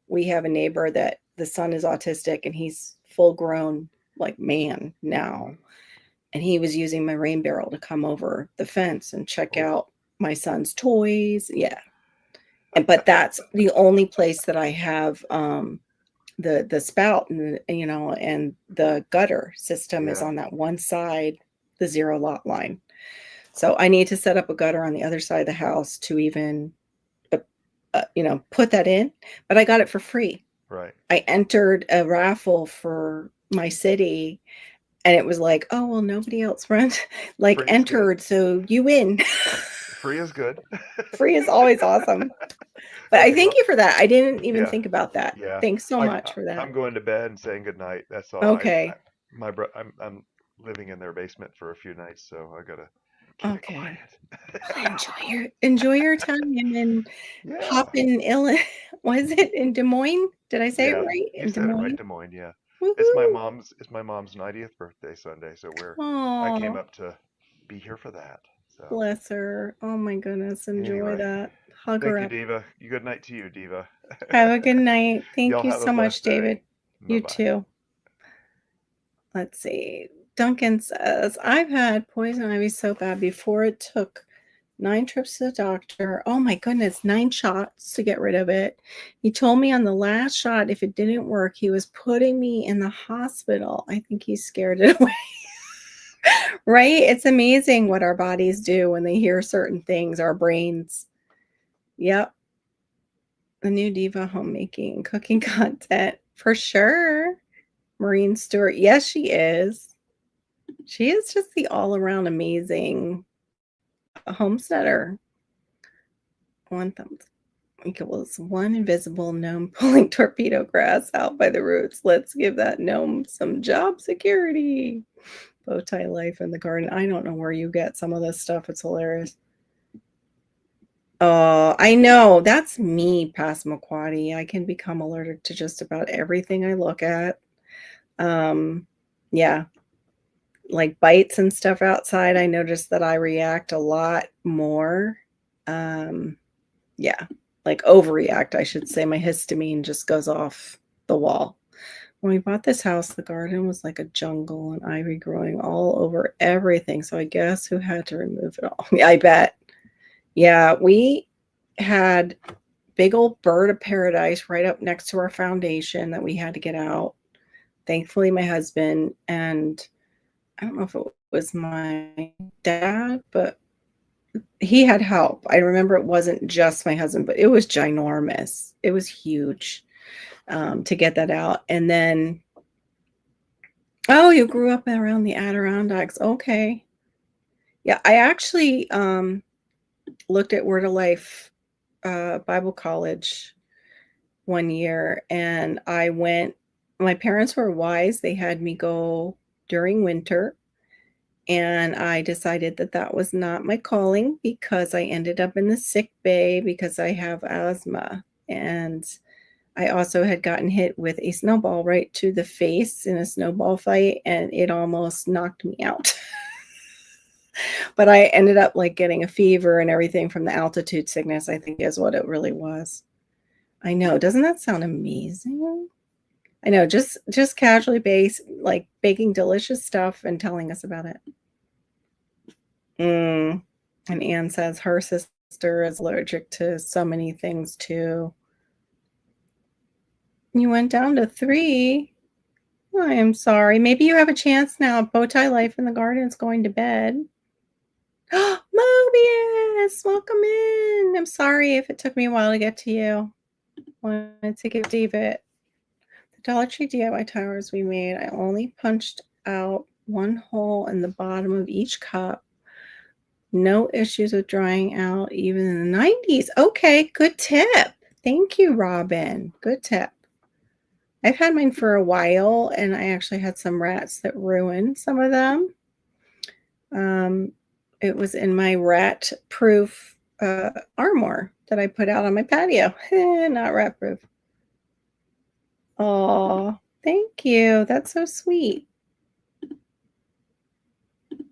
we have a neighbor that the son is autistic and he's full grown, like, man now. Hmm. And he was using my rain barrel to come over the fence and check Oh. out my son's toys. Yeah. But that's the only place that I have the spout, and and the gutter system is Yeah. on that one side, the zero lot line. So I need to set up a gutter on the other side of the house to even put that in. But I got it for free. Right. I entered a raffle for my city, and it was like, oh well, nobody else run like Free is good. entered, so you win. Free is good. Free is always awesome. But I Okay. thank Well, you for that. I didn't even yeah. think about that. Yeah. Thanks so I, much I for that. I'm going to bed and saying good night. That's all. I Okay. my bro I'm living in their basement for a few nights, so I gotta keep it Okay. quiet. Well, enjoy your time, and then Yeah. pop in Illinois. Was it in Des Moines? Did I say it Yeah. right? You In Des said it right, Moines? Des Moines. Yeah. Woohoo! It's my mom's 90th birthday Sunday, so I came Oh, up to be here for that. So bless her. Oh my goodness. Enjoy anyway, that. Hug her thank you, up. Diva. Good night to you, Diva. Have a good night. Thank Y'all you have a so much, blessed day. David. Bye You bye. too. Let's see. Duncan says, I've had poison ivy so bad before it took 9 trips to the doctor. Oh my goodness, 9 shots to get rid of it. He told me on the last shot, if it didn't work, he was putting me in the hospital. I think he scared it away. Right? It's amazing what our bodies do when they hear certain things, our brains. Yep. The new Diva homemaking and cooking content for sure. Maureen Stewart. Yes, she is. She is just the all around amazing homesteader. One thumb equals one invisible gnome pulling torpedo grass out by the roots. Let's give that gnome some job security. Bow tie life in the garden. I don't know where you get some of this stuff. It's hilarious. Oh, I know. That's me, Passamaquoddy. I can become allergic to just about everything I look at. Um, yeah, like bites and stuff outside. I noticed that I react a lot more. Um, yeah, like overreact, I should say. My histamine just goes off the wall. When we bought this house, the garden was like a jungle and ivy growing all over everything. So I guess who had to remove it all? I bet. Yeah, we had big old bird of paradise right up next to our foundation that we had to get out. Thankfully, my husband and I don't know if it was my dad, but he had help. I remember it wasn't just my husband, but it was ginormous. It was huge to get that out. And then, oh, you grew up around the Adirondacks. Okay. Yeah, I actually looked at Word of Life Bible College one year, and I went. My parents were wise. They had me go during winter, and I decided that that was not my calling because I ended up in the sick bay because I have asthma. And I also had gotten hit with a snowball right to the face in a snowball fight, and it almost knocked me out. But I ended up like getting a fever and everything from the altitude sickness, I think is what it really was. I know. Doesn't that sound amazing? I know, just casually like baking delicious stuff and telling us about it. Mm. And Anne says her sister is allergic to so many things too. You went down to 3. I am sorry. Maybe you have a chance now. Bowtie Life in the Garden is going to bed. Mobius, welcome in. I'm sorry if it took me a while to get to you. Wanted to give David the Dollar Tree DIY towers we made. I only punched out one hole in the bottom of each cup. No issues with drying out even in the 90s. Okay, good tip. Thank you, Robin. Good tip. I've had mine for a while, and I actually had some rats that ruined some of them. It was in my rat-proof armor that I put out on my patio. Not rat-proof. Oh, thank you. That's so sweet.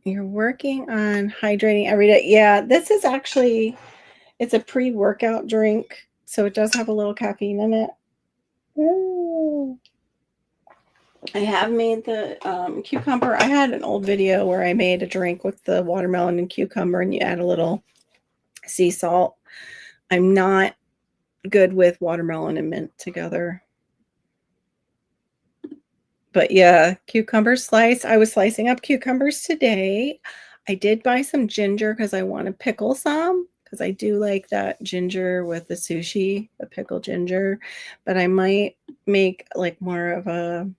You're working on hydrating every day. Yeah, this is actually, it's a pre-workout drink, so it does have a little caffeine in it. Ooh. I have made the cucumber. I had an old video where I made a drink with the watermelon and cucumber, and you add a little sea salt. I'm not good with watermelon and mint together. But yeah, cucumber slice. I was slicing up cucumbers today. I did buy some ginger because I want to pickle some because I do like that ginger with the sushi, the pickled ginger. But I might make like more of a,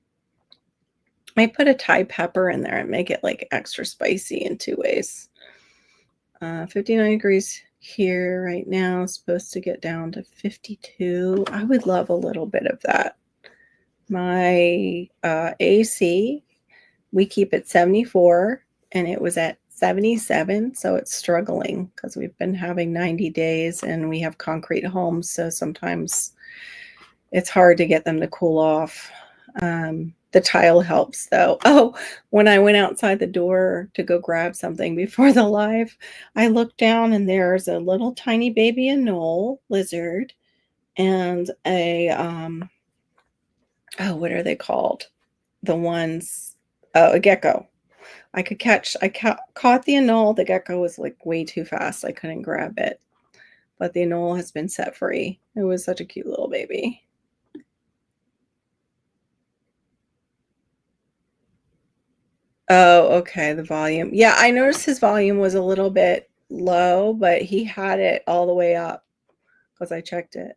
might put a Thai pepper in there and make it like extra spicy in 2 ways. 59 degrees here right now. Supposed to get down to 52. I would love a little bit of that. My AC, we keep it 74, and it was at 77, so it's struggling because we've been having 90 days and we have concrete homes, so sometimes it's hard to get them to cool off. The tile helps though. Oh, when I went outside the door to go grab something before the live, I looked down and there's a little tiny baby anole lizard and a oh, what are they called? The ones, oh, a gecko. I caught the anole. The gecko was like way too fast. I couldn't grab it, but the anole has been set free. It was such a cute little baby. Oh, okay. The volume. Yeah, I noticed his volume was a little bit low, but he had it all the way up because I checked it.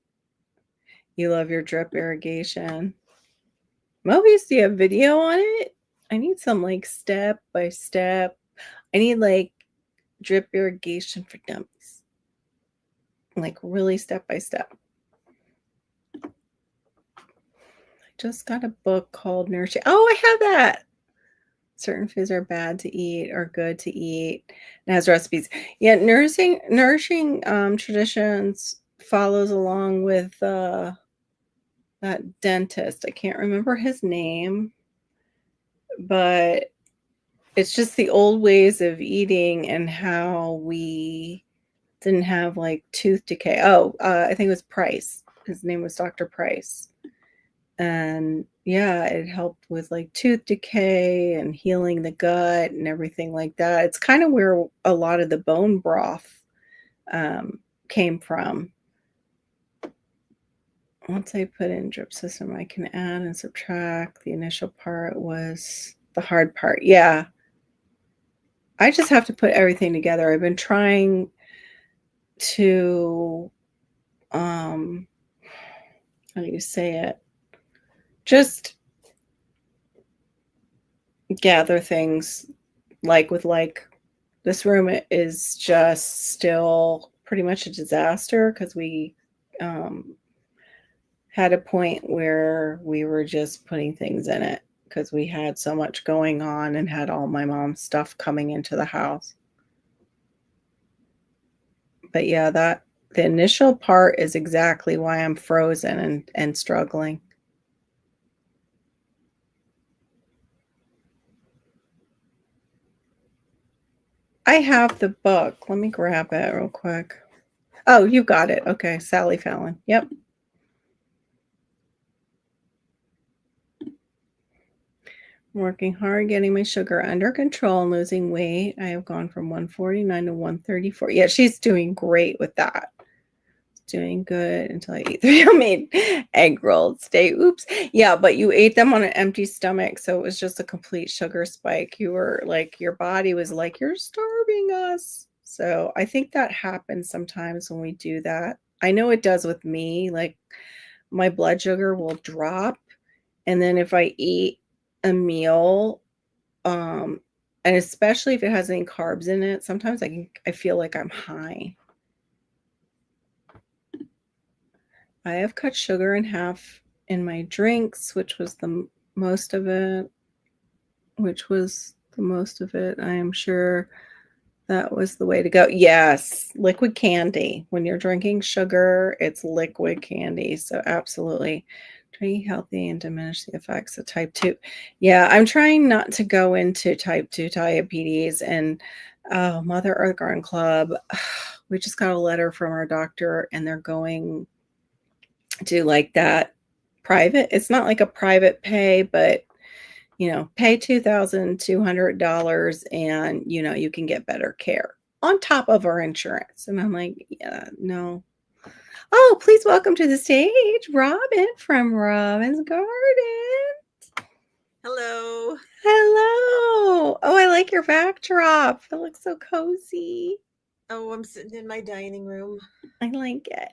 You love your drip irrigation. Mobius, do you have video on it? I need some like step by step. I need like drip irrigation for dummies. Like really step by step. I just got a book called Nourishing. Oh, I have that. Certain foods are bad to eat or good to eat. It has recipes. Yeah, nourishing traditions follows along with that dentist. I can't remember his name, but it's just the old ways of eating and how we didn't have like tooth decay. Oh, I think it was Price. His name was Dr. Price. And yeah, it helped with like tooth decay and healing the gut and everything like that. It's kind of where a lot of the bone broth came from. Once I put in drip system, I can add and subtract. The initial part was the hard part. Yeah. I just have to put everything together. I've been trying to, how do you say it? Just gather things like with like this room is just still pretty much a disaster because we had a point where we were just putting things in it because we had so much going on and had all my mom's stuff coming into the house. But yeah, that the initial part is exactly why I'm frozen and struggling. I have the book. Let me grab it real quick. Oh, you got it. Okay, Sally Fallon. Yep. I'm working hard getting my sugar under control and losing weight. I have gone from 149 to 134. Yeah, she's doing great with that. Doing good until I ate 3 homemade egg rolls today. Oops. Yeah, but you ate them on an empty stomach, so it was just a complete sugar spike. You were like, your body was like, you're starving us. So I think that happens sometimes when we do that. I know it does with me. Like my blood sugar will drop, and then if I eat a meal, and especially if it has any carbs in it, sometimes I feel like I'm high. I have cut sugar in half in my drinks, which was the most of it. I am sure that was the way to go. Yes, liquid candy. When you're drinking sugar, it's liquid candy. So absolutely. Try to eat healthy and diminish the effects of type 2. Yeah, I'm trying not to go into type 2 diabetes. And Mother Earth Garden Club, we just got a letter from our doctor and they're going do like that private. It's not like a private pay, but pay $2,200 and you can get better care on top of our insurance. And I'm like, yeah, no. Oh, please welcome to the stage, Robin from Robin's Garden. Hello. Hello. Oh, I like your backdrop. It looks so cozy. Oh, I'm sitting in my dining room. I like it.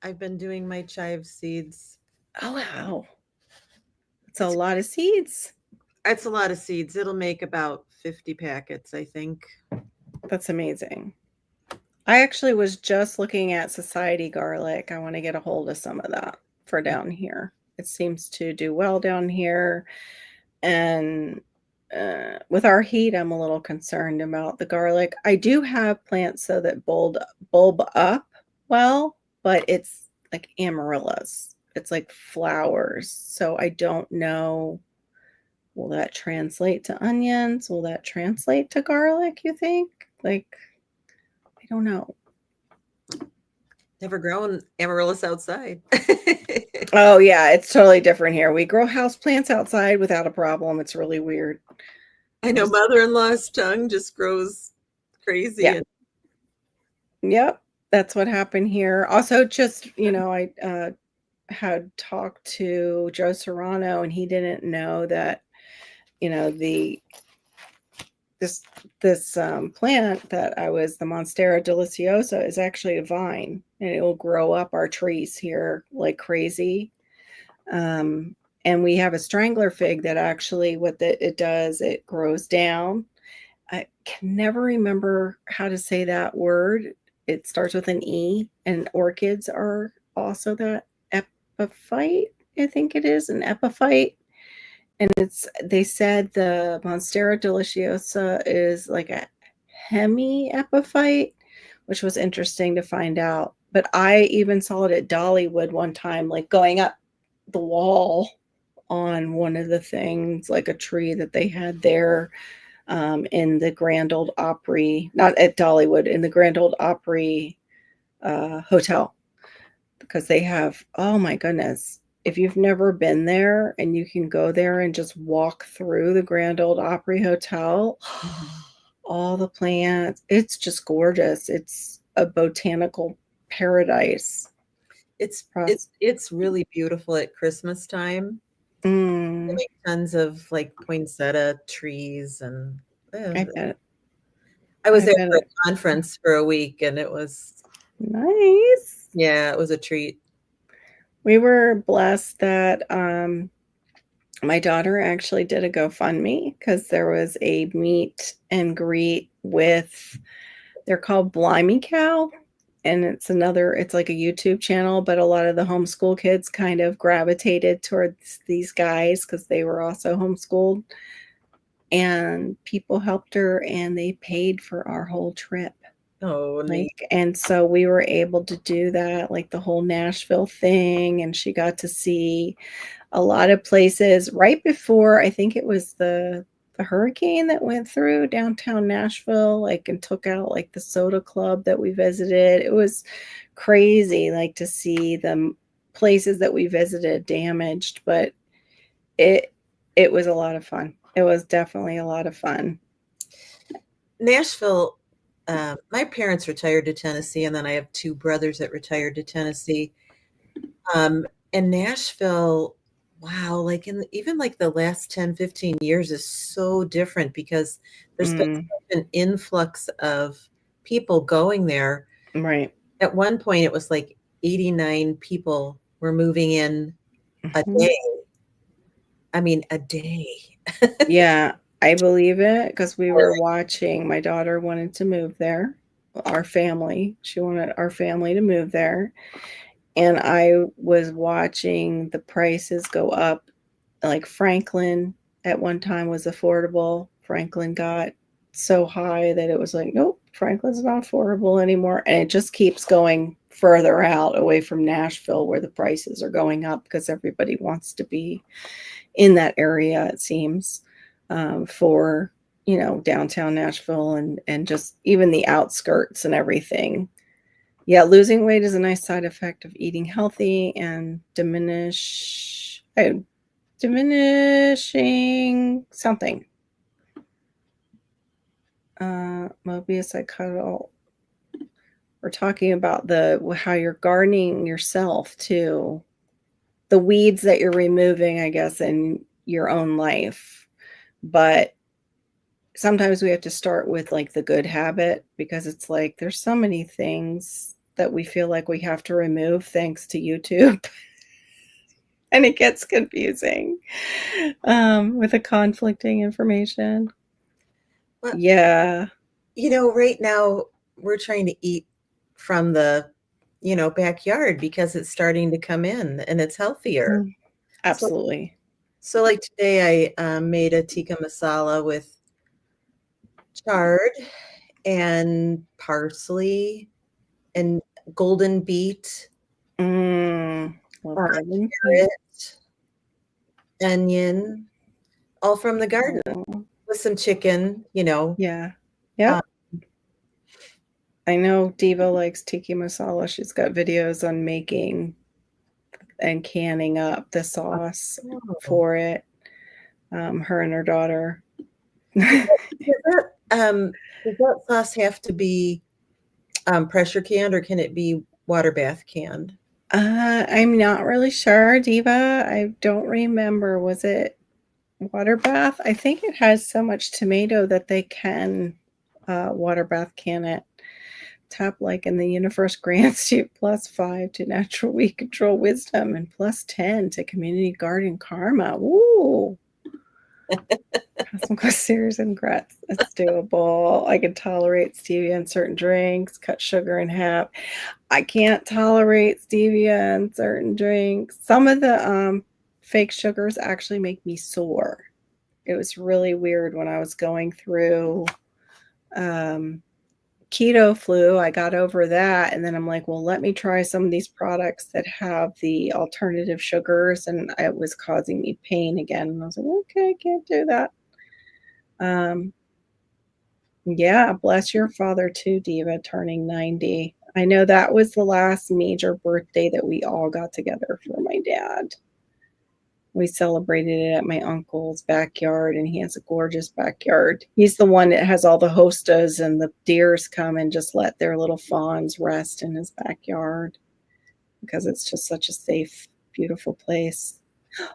I've been doing my chive seeds. Oh, wow. It's a lot of seeds. It's a lot of seeds. It'll make about 50 packets, I think. That's amazing. I actually was just looking at society garlic. I want to get a hold of some of that for down here. It seems to do well down here. And with our heat, I'm a little concerned about the garlic. I do have plants so that bulb up well, but it's like amaryllis. It's like flowers. So I don't know. Will that translate to onions? Will that translate to garlic, you think? Like, I don't know. Never grown amaryllis outside. Oh, yeah, it's totally different here. We grow house plants outside without a problem. It's really weird. I know mother-in-law's tongue just grows crazy. Yeah. Yep, that's what happened here. Also, just, I had talked to Joe Serrano, and he didn't know that, this plant that the Monstera deliciosa, is actually a vine, and it will grow up our trees here like crazy. And we have a strangler fig that actually it does, it grows down. I can never remember how to say that word. It starts with an E, and orchids are also that epiphyte. I think it is an epiphyte. And they said the Monstera deliciosa is like a hemi-epiphyte, which was interesting to find out. But I even saw it at Dollywood one time, like going up the wall on one of the things, like a tree that they had there in the Grand Ole Opry, not at Dollywood, in the Grand Ole Opry hotel, because they have, oh my goodness, if you've never been there and you can go there and just walk through the Grand Ole Opry Hotel, Mhm. all the plants, it's just gorgeous. It's a botanical paradise. It's really beautiful at Christmas time. They Mm, make tons of like poinsettia trees and I uh, bet. I was I there bet for a it. conference for a week and it was Nice. yeah, it was a treat. We were blessed that my daughter actually did a GoFundMe because there was a meet and greet with, they're called Blimey Cow. And it's like a YouTube channel, but a lot of the homeschool kids kind of gravitated towards these guys because they were also homeschooled. And people helped her and they paid for our whole trip. Oh, neat. And so we were able to do that, like the whole Nashville thing. And she got to see a lot of places right before, I think it was the hurricane that went through downtown Nashville, like, and took out like the soda club that we visited. It was crazy, like, to see the places that we visited damaged, but it it was a lot of fun. It was definitely a lot of fun. Nashville, my parents retired to Tennessee, and then I have two brothers that retired to Tennessee. Um, and Nashville, wow, like even like the last 10, 15 years is so different because there's been Mm, such an influx of people going there. right. At one point, it was like 89 people were moving in a Mhm. day. I mean, a day. Yeah, I believe it because we were Really? watching. My daughter wanted to move there. Our family, she wanted our family to move there. And I was watching the prices go up. Like Franklin at one time was affordable. Franklin got so high that it was like, nope, Franklin's not affordable anymore. And it just keeps going further out away from Nashville where the prices are going up because everybody wants to be in that area, it seems, for, downtown Nashville and just even the outskirts and everything. Yeah, losing weight is a nice side effect of eating healthy and diminishing something. Mobius, I cut it all. We're talking about how you're gardening yourself too. The weeds that you're removing, I guess, in your own life. But sometimes we have to start with like the good habit because it's like there's so many things that we feel like we have to remove thanks to YouTube. And it gets confusing with the conflicting information. Well, Yeah. right now we're trying to eat from the, backyard because it's starting to come in and it's healthier. Mm, So, absolutely. so like today I made a tikka masala with chard and parsley and golden beet, Love golden beet. carrot, onion, all from the garden Oh, with some chicken. yeah. Um, Yep. I know Diva likes tiki masala. She's got videos on making and canning up the sauce oh. for it. Her and her daughter. Does that sauce have to be pressure canned or can it be water bath canned? I'm not really sure, Diva. I don't remember. Was it water bath? I think it has so much tomato that they can water bath can it. Tap like in the universe grants you +5 to natural weed control wisdom and +10 to community garden karma. Woo! Custom quest series and regrets. It's doable. I can tolerate stevia in certain drinks, cut sugar in half. I can't tolerate stevia in certain drinks. Some of the fake sugars actually make me sore. It was really weird when I was going through keto flu. I got over that. And then I'm like, well, let me try some of these products that have the alternative sugars. And it was causing me pain again. And I was like, okay, I can't do that. Um, yeah, bless your father too, Diva, turning 90. I know that was the last major birthday that we all got together for my dad. We celebrated it at my uncle's backyard, and he has a gorgeous backyard. He's the one that has all the hostas, and the deers come and just let their little fawns rest in his backyard because it's just such a safe, beautiful place.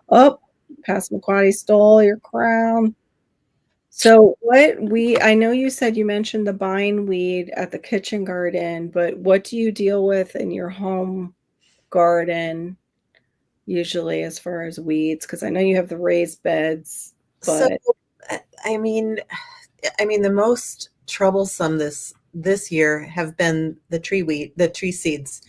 Oh, Passamaquoddy stole your crown. So I know you said you mentioned the bindweed at the kitchen garden, but what do you deal with in your home garden usually as far as weeds? Because I know you have the raised beds, So, but I mean, the most troublesome this year have been the tree seeds,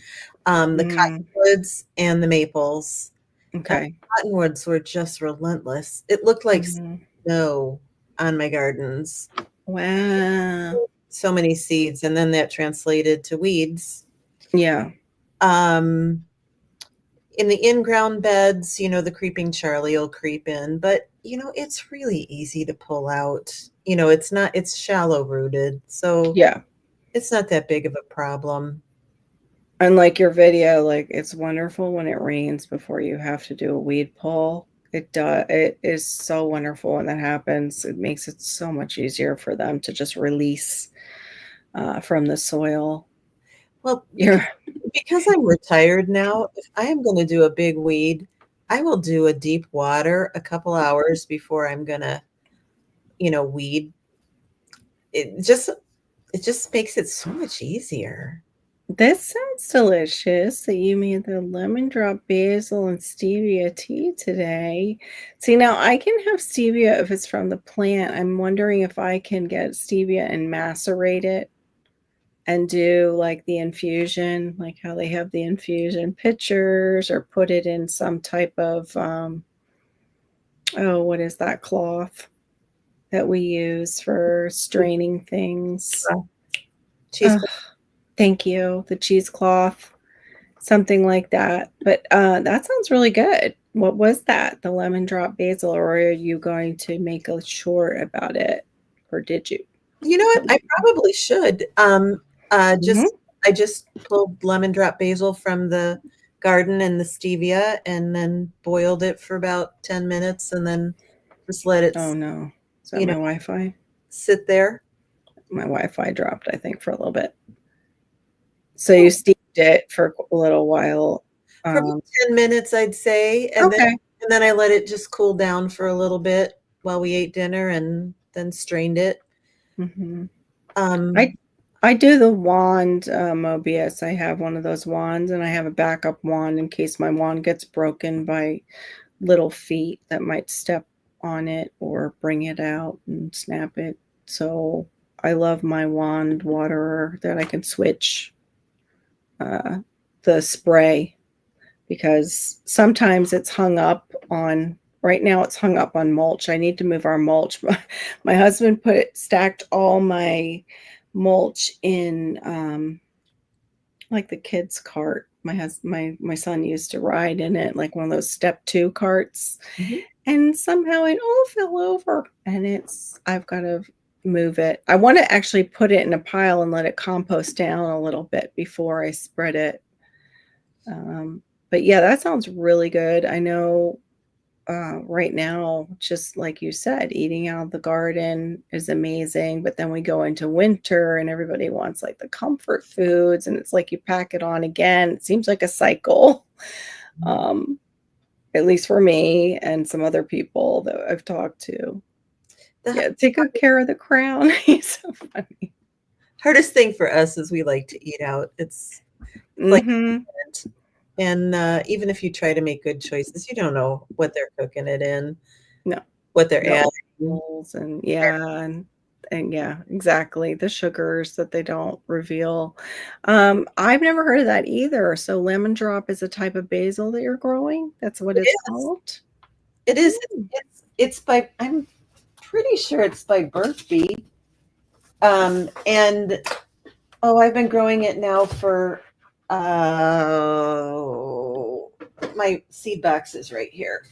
the mm, cottonwoods and the maples. And okay. the cottonwoods were just relentless. It looked like Mhm. snow on my gardens. Wow. So many seeds, and then that translated to weeds. Yeah. Um, in the in-ground beds, the creeping Charlie will creep in, but it's really easy to pull out. It's shallow rooted, so Yeah. it's not that big of a problem. And like your video, like it's wonderful when it rains before you have to do a weed pull. It is so wonderful when that happens. It makes it so much easier for them to just release from the soil. Well, You're because I'm retired now, if I am going to do a big weed, I will do a deep water a couple hours before I'm going to, weed. It just makes it so much easier. This sounds delicious that you made the lemon drop basil and stevia tea today. See, now I can have stevia if it's from the plant. I'm wondering if I can get stevia and macerate it and do like the infusion, like how they have the infusion pitchers, or put it in some type of, oh, what is that cloth that we use for straining things? Cheese. Oh, thank you. The cheesecloth. Something like that. But that sounds really good. What was that? The lemon drop basil, or are you going to make a short about it? Or did you? You know what? I probably should. Mhm. I just pulled lemon drop basil from the garden and the stevia, and then boiled it for about 10 minutes, and then just let it, Oh no. Is that you my know, Wi-Fi? sit there. My Wi-Fi dropped, I think, for a little bit. So you steamed it for a little while. For about 10 minutes, I'd say, Okay. and then I let it just cool down for a little bit while we ate dinner, and then strained it. hmm Um, I do the wand, Mobius. I have one of those wands, and I have a backup wand in case my wand gets broken by little feet that might step on it or bring it out and snap it. So I love my wand waterer that I can switch uh, the spray, because sometimes it's hung up on, right now it's hung up on mulch. I need to move our mulch. My husband stacked all my mulch in like the kids cart. My son used to ride in it, like one of those step 2 carts, mhm. and somehow it all fell over, and I've got to move it. I want to actually put it in a pile and let it compost down a little bit before I spread it. But yeah, that sounds really good. I know right now, just like you said, eating out of the garden is amazing. But then we go into winter and everybody wants like the comfort foods, and it's like you pack it on again. It seems like a cycle, um, at least for me and some other people that I've talked to. The Yeah, take good care of the crown. He's so funny. hardest thing for us is we like to eat out. It's like, Mm-hmm. and even if you try to make good choices, you don't know what they're cooking it in, No, what they're the adding. oils and yeah, and yeah, exactly. The sugars that they don't reveal. I've never heard of that either. So lemon drop is a type of basil that you're growing? That's what It it's is. called? It is. Mm. It's by. I'm pretty sure it's by Burtby. And I've been growing it now for. My seed box is right here.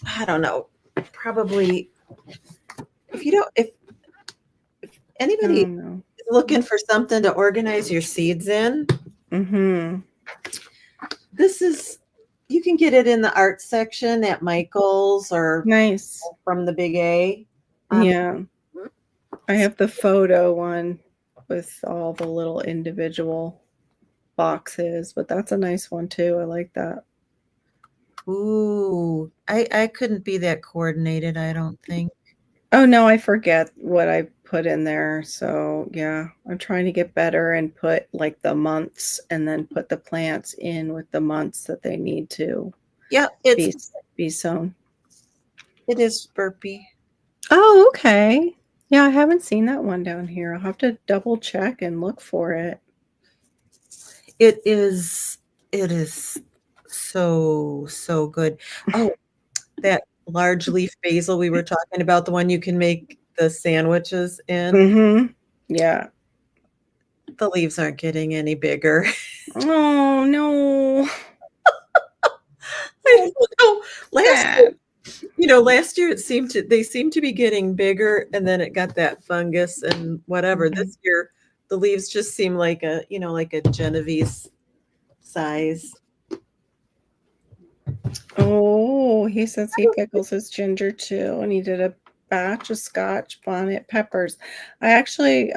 I don't know. Probably. If anybody Oh is no. looking for something to organize your seeds in, Mm-hmm. this is, You can get it in the art section at Michael's or Nice. from the Big A. Yeah. I have the photo one with all the little individual boxes, but that's a nice one too. I like that. Ooh, I couldn't be that coordinated, I don't think. Oh no, I forget what I put in there. So yeah, I'm trying to get better and put like the months and then put the plants in with the months that they need to Yeah, be sown. it is burpee. Oh, okay. Yeah, I haven't seen that one down here. I'll have to double check and look for it. It is so good. Oh, that large leaf basil we were talking about, the one you can make the sandwiches in. Mm-hmm. Yeah. The leaves aren't getting any bigger. Oh no. I know. Sad. Last year they seemed to be getting bigger and then it got that fungus and whatever. Mhm. This year the leaves just seem like like a Genovese size. Oh, he says he pickles his ginger too, and he did a batch of Scotch bonnet peppers. I actually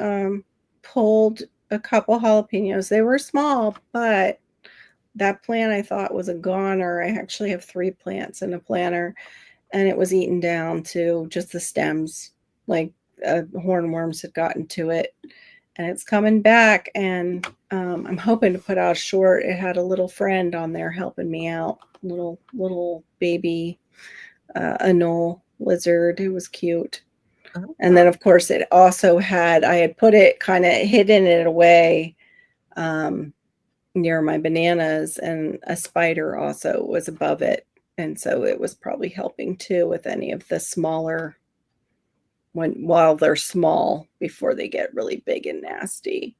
pulled a couple jalapenos. They were small, but that plant I thought was a goner. I actually have 3 plants in a planter, and it was eaten down to just the stems. Like hornworms had gotten to it, and it's coming back. And I'm hoping to put out a short. It had a little friend on there helping me out, little baby anole lizard who was cute. And then of course it also had, I had put it kind of hidden it away near my bananas, and a spider also was above it, and so it was probably helping too with any of the smaller while they're small before they get really big and nasty.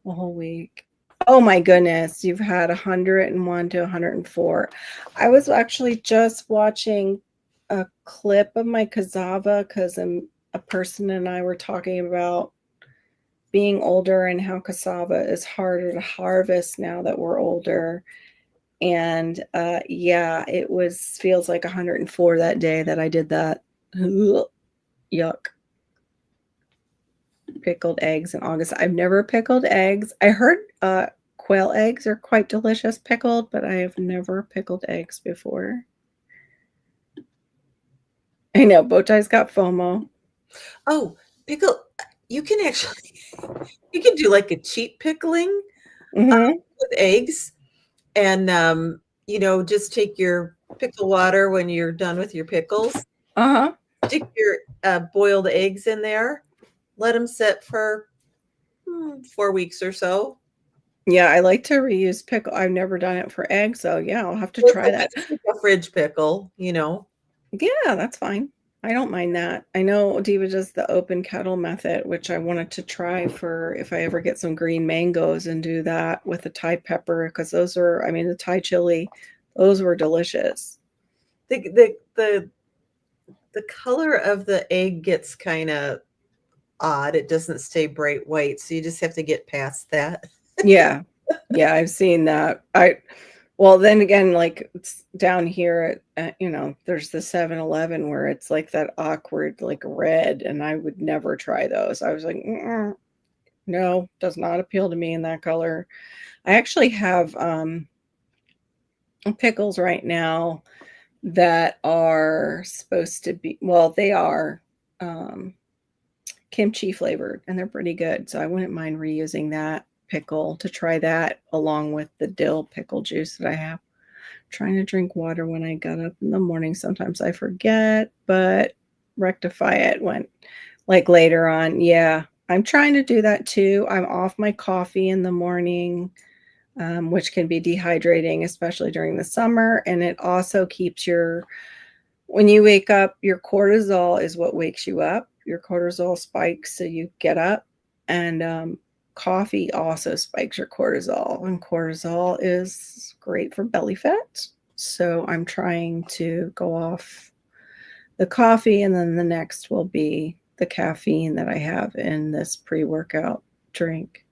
A whole week. Oh my goodness, you've had 101 to 104. I was actually just watching a clip of my cassava because a person and I were talking about being older and how cassava is harder to harvest now that we're older. And yeah, it feels like 104 that day that I did that. Yuck. Pickled eggs in August. I've never pickled eggs. I heard quail eggs are quite delicious pickled, but I have never pickled eggs before. I know, Bowtie's got FOMO. Oh, pickle. You can do like a cheap pickling Mm-hmm. with eggs, and just take your pickle water when you're done with your pickles. Uh-huh. Stick your boiled eggs in there. Let them sit for 4 weeks or so. Yeah, I like to reuse pickle. I've never done it for eggs, so yeah, I'll have to try that. It's like a fridge pickle. Yeah, that's fine. I don't mind that. I know Diva does the open kettle method, which I wanted to try for if I ever get some green mangoes and do that with the Thai pepper, because those are, I mean, the Thai chili, those were delicious. The color of the egg gets kind of odd. It doesn't stay bright white, so you just have to get past that. Yeah. Yeah, I've seen that. Well, then again, like it's down here at, there's the 7-Eleven where it's like that awkward, like red, and I would never try those. I was like, no, does not appeal to me in that color. I actually have pickles right now that are supposed to be, well, they are kimchi flavored, and they're pretty good. So I wouldn't mind reusing that pickle to try that along with the dill pickle juice that I have. Trying to drink water when I got up in the morning. Sometimes I forget, but rectify it when like later on. Yeah, I'm trying to do that too. I'm off my coffee in the morning, which can be dehydrating, especially during the summer. And it also keeps when you wake up, your cortisol is what wakes you up. Your cortisol spikes, so you get up. And coffee also spikes your cortisol, and cortisol is great for belly fat. So I'm trying to go off the coffee, and then the next will be the caffeine that I have in this pre-workout drink.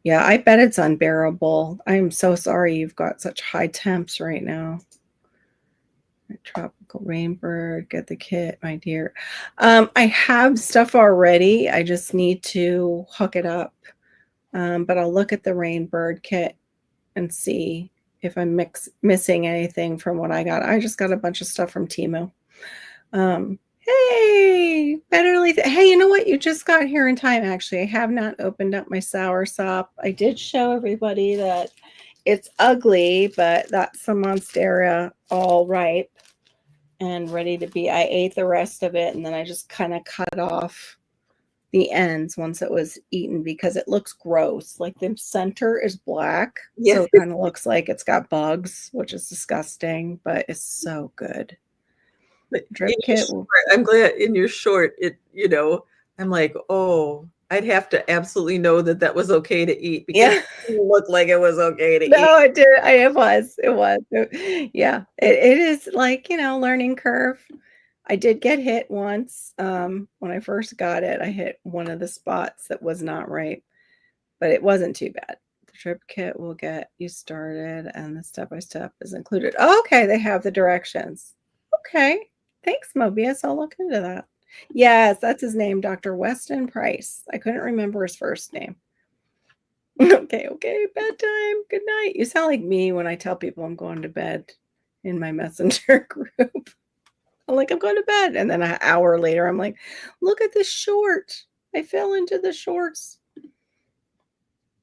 Yeah, I bet it's unbearable. I'm so sorry you've got such high temps right now. Tropical rainbird, get the kit, my dear. I have stuff already. I just need to hook it up. But I'll look at the rainbird kit and see if I'm missing anything from what I got. I just got a bunch of stuff from Temu. Hey, hey, you know what? You just got here in time, actually. I have not opened up my soursop. I did show everybody that it's ugly, but that's the Monstera all ripe and ready to be. I ate the rest of it, and then I just kind of cut off the ends once it was eaten because it looks gross. Like the center is black, so it kind of looks like it's got bugs, which is disgusting, but it's so good. Drip kit. I'm glad in your short, I'm like, oh, I'd have to absolutely know that was okay to eat because it didn't look like it was okay to eat. No, it did. It was. Yeah, it is like, learning curve. I did get hit once. When I first got it, I hit one of the spots that was not right, but it wasn't too bad. The drip kit will get you started and the step-by-step is included. Oh, okay, they have the directions. Okay, thanks, Mobius. I'll look into that. Yes, that's his name, Dr. Weston Price. I couldn't remember his first name. Okay, bedtime. Good night. You sound like me when I tell people I'm going to bed in my messenger group. I'm like, I'm going to bed. And then an hour later, I'm like, look at this short. I fell into the shorts.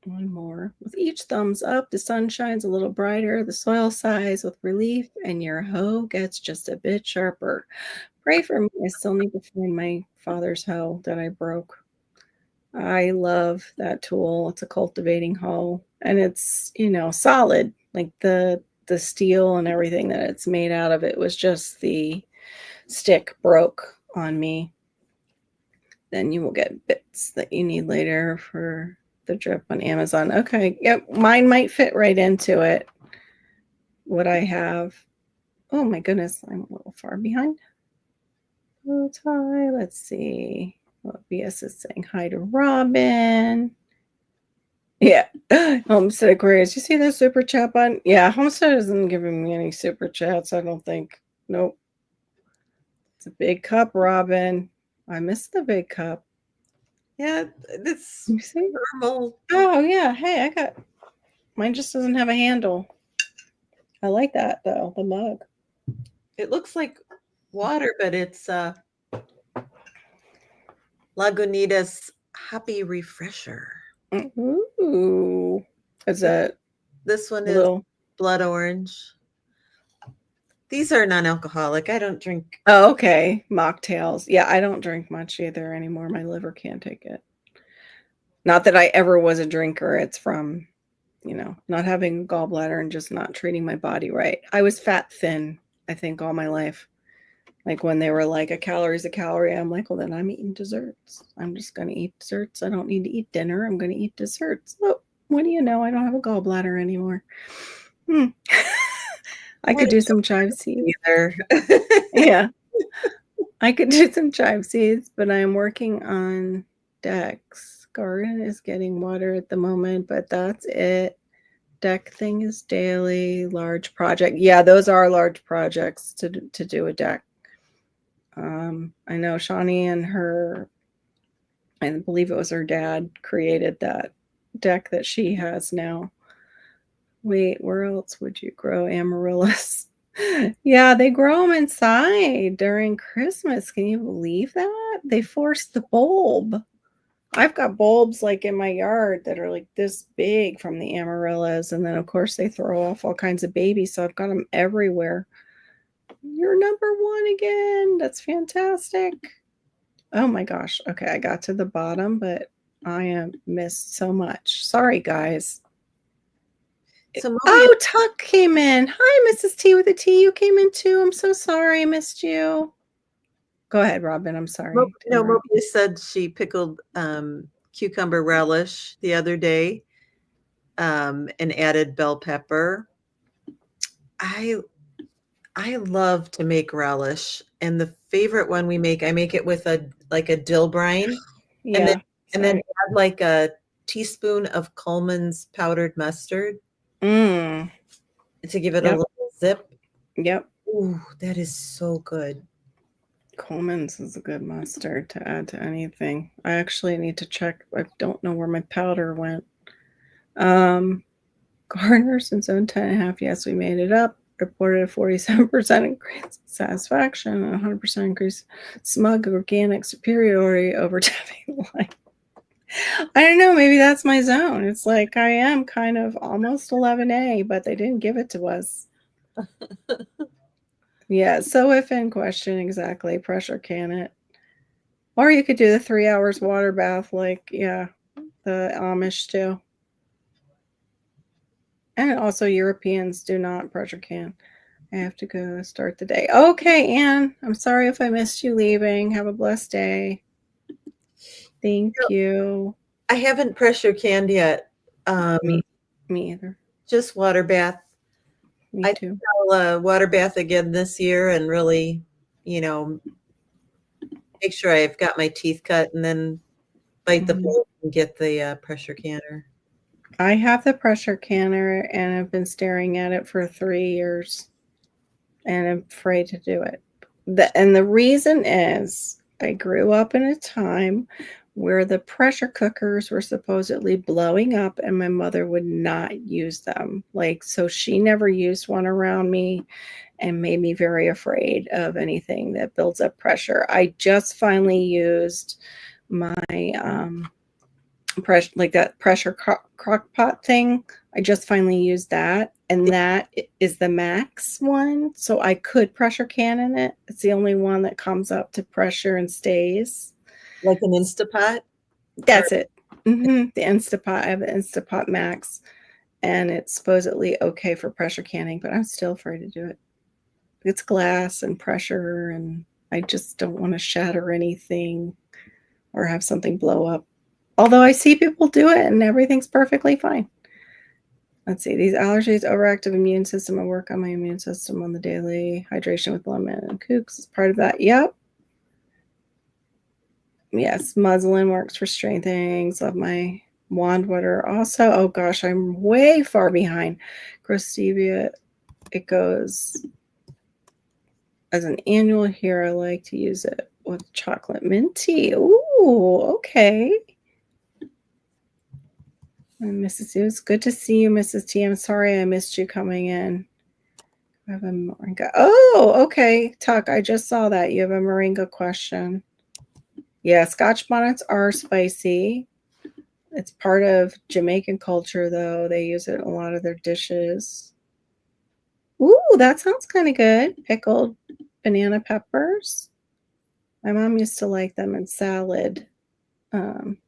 One more. With each thumbs up, the sun shines a little brighter, the soil sighs with relief, and your hoe gets just a bit sharper. Pray for me. I still need to find my father's hoe that I broke. I love that tool. It's a cultivating hoe. And it's, solid. Like the steel and everything that it's made out of. It was just the stick broke on me. Then you will get bits that you need later for the drip on Amazon. Okay, yep, mine might fit right into it. What I have. Oh my goodness, I'm a little far behind. Bow tie. Let's see. What BS is saying hi to Robin. Yeah, Homestead Aquarius. You see that super chat button? Yeah, Homestead isn't giving me any super chats, I don't think. Nope. It's a big cup, Robin. I missed the big cup. Yeah, that's normal. Oh, yeah. Hey, mine just doesn't have a handle. I like that, though, the mug. It looks like water, but it's Lagunitas Happy Refresher. Ooh. This one is blood orange. These are non-alcoholic. I don't drink. Oh, okay. Mocktails. Yeah, I don't drink much either anymore. My liver can't take it. Not that I ever was a drinker. It's from, not having a gallbladder and just not treating my body right. I was fat thin, I think, all my life. Like when they were like, a calorie is a calorie, I'm like, well, then I'm eating desserts. I'm just going to eat desserts. I don't need to eat dinner. I'm going to eat desserts. Oh, what do you know? I don't have a gallbladder anymore. I could do some chive seeds. Either. Yeah. I could do some chive seeds, but I'm working on decks. Garden is getting water at the moment, but that's it. Deck thing is daily. Large project. Yeah, those are large projects to do a deck. I know Shawnee and I believe it was her dad, created that deck that she has now. Wait, where else would you grow amaryllis? Yeah, they grow them inside during Christmas. Can you believe that? They forced the bulb. I've got bulbs like in my yard that are like this big from the amaryllis. And then, of course, they throw off all kinds of babies. So I've got them everywhere. You're number one again. That's fantastic. Oh my gosh. Okay, I got to the bottom, but I am missed so much. Sorry, guys. So Tuck came in. Hi, Mrs. T with a T. You came in too. I'm so sorry I missed you. Go ahead, Robin. I'm sorry. No, Mobius said she pickled cucumber relish the other day and added bell pepper. I love to make relish, and the favorite one I make it with a dill brine, yeah, and then add like a teaspoon of Coleman's powdered mustard Mm. to give it a Yep. little zip. Yep. Ooh, that is so good. Coleman's is a good mustard to add to anything. I actually need to check. I don't know where my powder went. Gardeners in zone 10.5. Yes, we made it up. Reported a 47% increase in satisfaction and 100% increase smug organic superiority over tapping light. I don't know. Maybe that's my zone. It's like I am kind of almost 11A, but they didn't give it to us. Yeah. So if in question, exactly, pressure can it. Or you could do the 3 hours water bath like, yeah, the Amish do. And also Europeans do not pressure can. I have to go start the day. Okay, Anne, I'm sorry if I missed you leaving. Have a blessed day. Thank you. I haven't pressure canned yet. Me either. Just water bath. Me too. I'll water bath again this year and really, make sure I've got my teeth cut and then bite the bullet and get the pressure canner. I have the pressure canner and I've been staring at it for 3 years and I'm afraid to do it. And the reason is I grew up in a time where the pressure cookers were supposedly blowing up and my mother would not use them. So she never used one around me and made me very afraid of anything that builds up pressure. I just finally used my pressure, like that pressure crock pot thing. I just finally used that, and that is the max one. So I could pressure can in it. It's the only one that comes up to pressure and stays. Like an Instapot? That's it. The Instapot. I have the Instapot Max, and it's supposedly okay for pressure canning, but I'm still afraid to do it. It's glass and pressure, and I just don't want to shatter anything or have something blow up. Although I see people do it and everything's perfectly fine. Let's see. These allergies, overactive immune system. I work on my immune system on the daily. Hydration with lemon and kooks is part of that. Yep. Yes, muslin works for strengthening. Love my wand water also. Oh gosh, I'm way far behind. Gross stevia. It goes as an annual here. I like to use it with chocolate mint tea. Ooh, okay. And Mrs. It was good to see you, Mrs. T. I'm sorry I missed you coming in. I have a moringa. Oh, okay. Tuck, I just saw that. You have a moringa question. Yeah, Scotch bonnets are spicy. It's part of Jamaican culture, though. They use it in a lot of their dishes. Ooh, that sounds kind of good. Pickled banana peppers. My mom used to like them in salad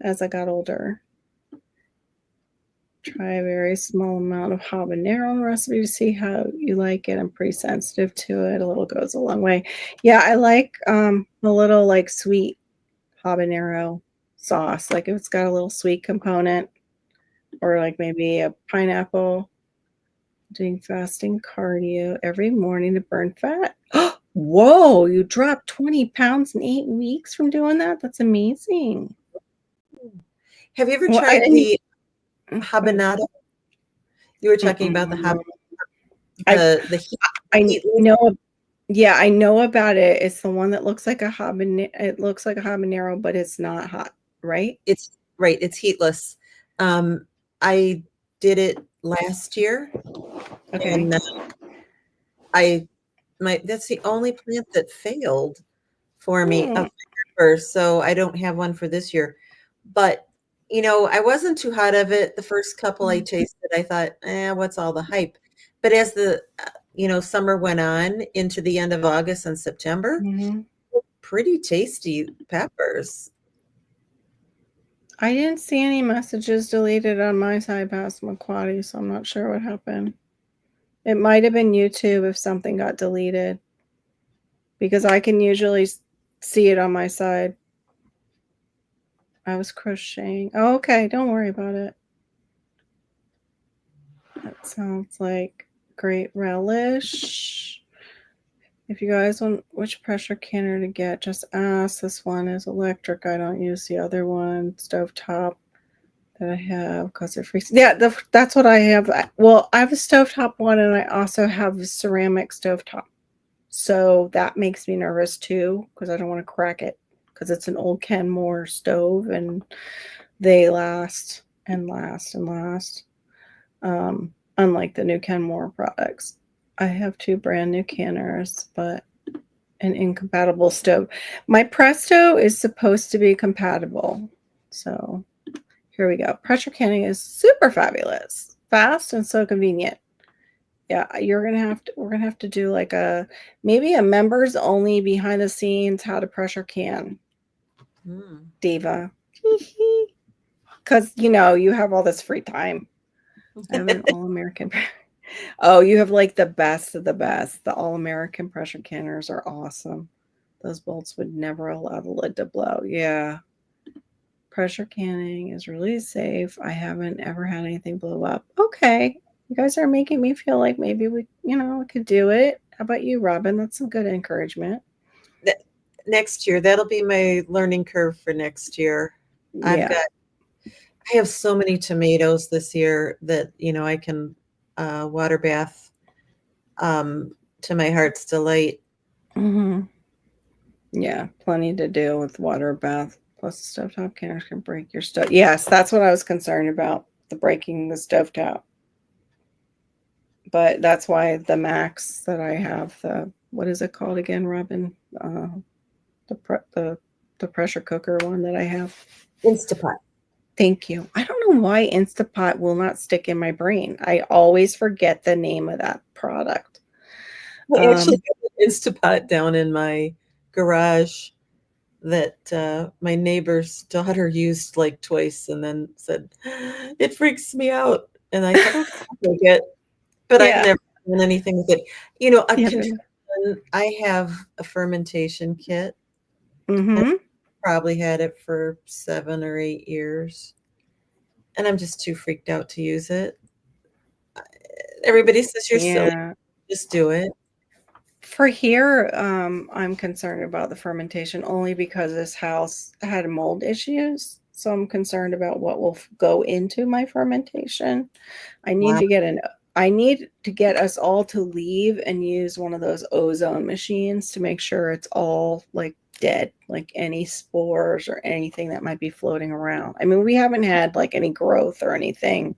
as I got older. Try a very small amount of habanero in the recipe to see how you like it. I'm pretty sensitive to it. A little goes a long way. Yeah, I like a little like sweet habanero sauce. Like if it's got a little sweet component or like maybe a pineapple. Doing fasting cardio every morning to burn fat. Whoa, you dropped 20 pounds in 8 weeks from doing that? That's amazing. Have you ever tried the habanado? You were talking about the I know. Yeah, I know about it. It's the one that looks like a habanero. It looks like a habanero, but it's not hot, right? It's right. It's heatless. I did it last year. Okay. And that's the only plant that failed for me of peppers, so I don't have one for this year. But I wasn't too hot of it. The first couple I tasted, I thought, what's all the hype? But as the summer went on into the end of August and September, pretty tasty peppers. I didn't see any messages deleted on my side past McQuaddy, so I'm not sure what happened. It might have been YouTube if something got deleted, because I can usually see it on my side. I was crocheting. Oh, okay, don't worry about it. That sounds like great relish. If you guys want which pressure canner to get, just ask. This one is electric. I don't use the other one, stovetop. that I have because they're freezing. Yeah, that's what I have. Well, I have a stovetop one, and I also have a ceramic stovetop. So that makes me nervous too because I don't want to crack it because it's an old Kenmore stove, and they last and last and last. Unlike the new Kenmore products. I have 2 brand new canners, but an incompatible stove. My Presto is supposed to be compatible. So here we go. Pressure canning is super fabulous, fast and so convenient. Yeah, we're gonna have to do like maybe a members only behind the scenes how to pressure can, Diva. Because you have all this free time. I have an all-American. Oh, you have like the best of the best. The all-American pressure canners are awesome. Those bolts would never allow the lid to blow. Yeah. Pressure canning is really safe. I haven't ever had anything blow up. Okay. You guys are making me feel like maybe we could do it. How about you, Robin? That's some good encouragement. Next year, that'll be my learning curve for next year. Yeah. I have so many tomatoes this year that, I can water bath to my heart's delight. Mm-hmm. Yeah, plenty to do with water bath. Plus, the stovetop canners can break your stove. Yes, that's what I was concerned about, the breaking the stovetop. But that's why the Max that I have, what is it called again, Robin? The pressure cooker one that I have. Instapot. Thank you. I don't know why Instapot will not stick in my brain. I always forget the name of that product. I actually got an Instapot down in my garage that my neighbor's daughter used like twice and then said, it freaks me out. And I thought, okay, I'll take it. But Yeah. I've never done anything with it. I have a fermentation kit. Mm-hmm. Probably had it for 7 or 8 years. And I'm just too freaked out to use it. Everybody says you're silly. Just do it. For here, I'm concerned about the fermentation only because this house had mold issues. So I'm concerned about what will go into my fermentation. I need to get us all to leave and use one of those ozone machines to make sure it's all like dead, like any spores or anything that might be floating around. I mean, we haven't had like any growth or anything,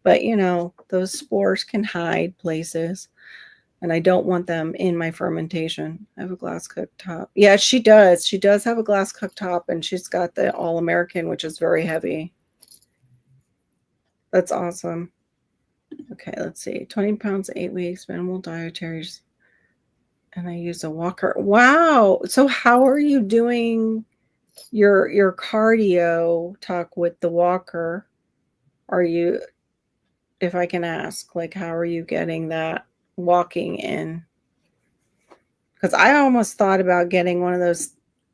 but those spores can hide places. And I don't want them in my fermentation. I have a glass cooktop. Yeah, she does. She does have a glass cooktop, and she's got the All-American, which is very heavy. That's awesome. Okay, let's see. 20 pounds, 8 weeks, minimal dietaries. And I use a walker. Wow. So how are you doing your cardio talk with the walker? If I can ask, like, how are you getting that walking in? Because I almost thought about getting one of those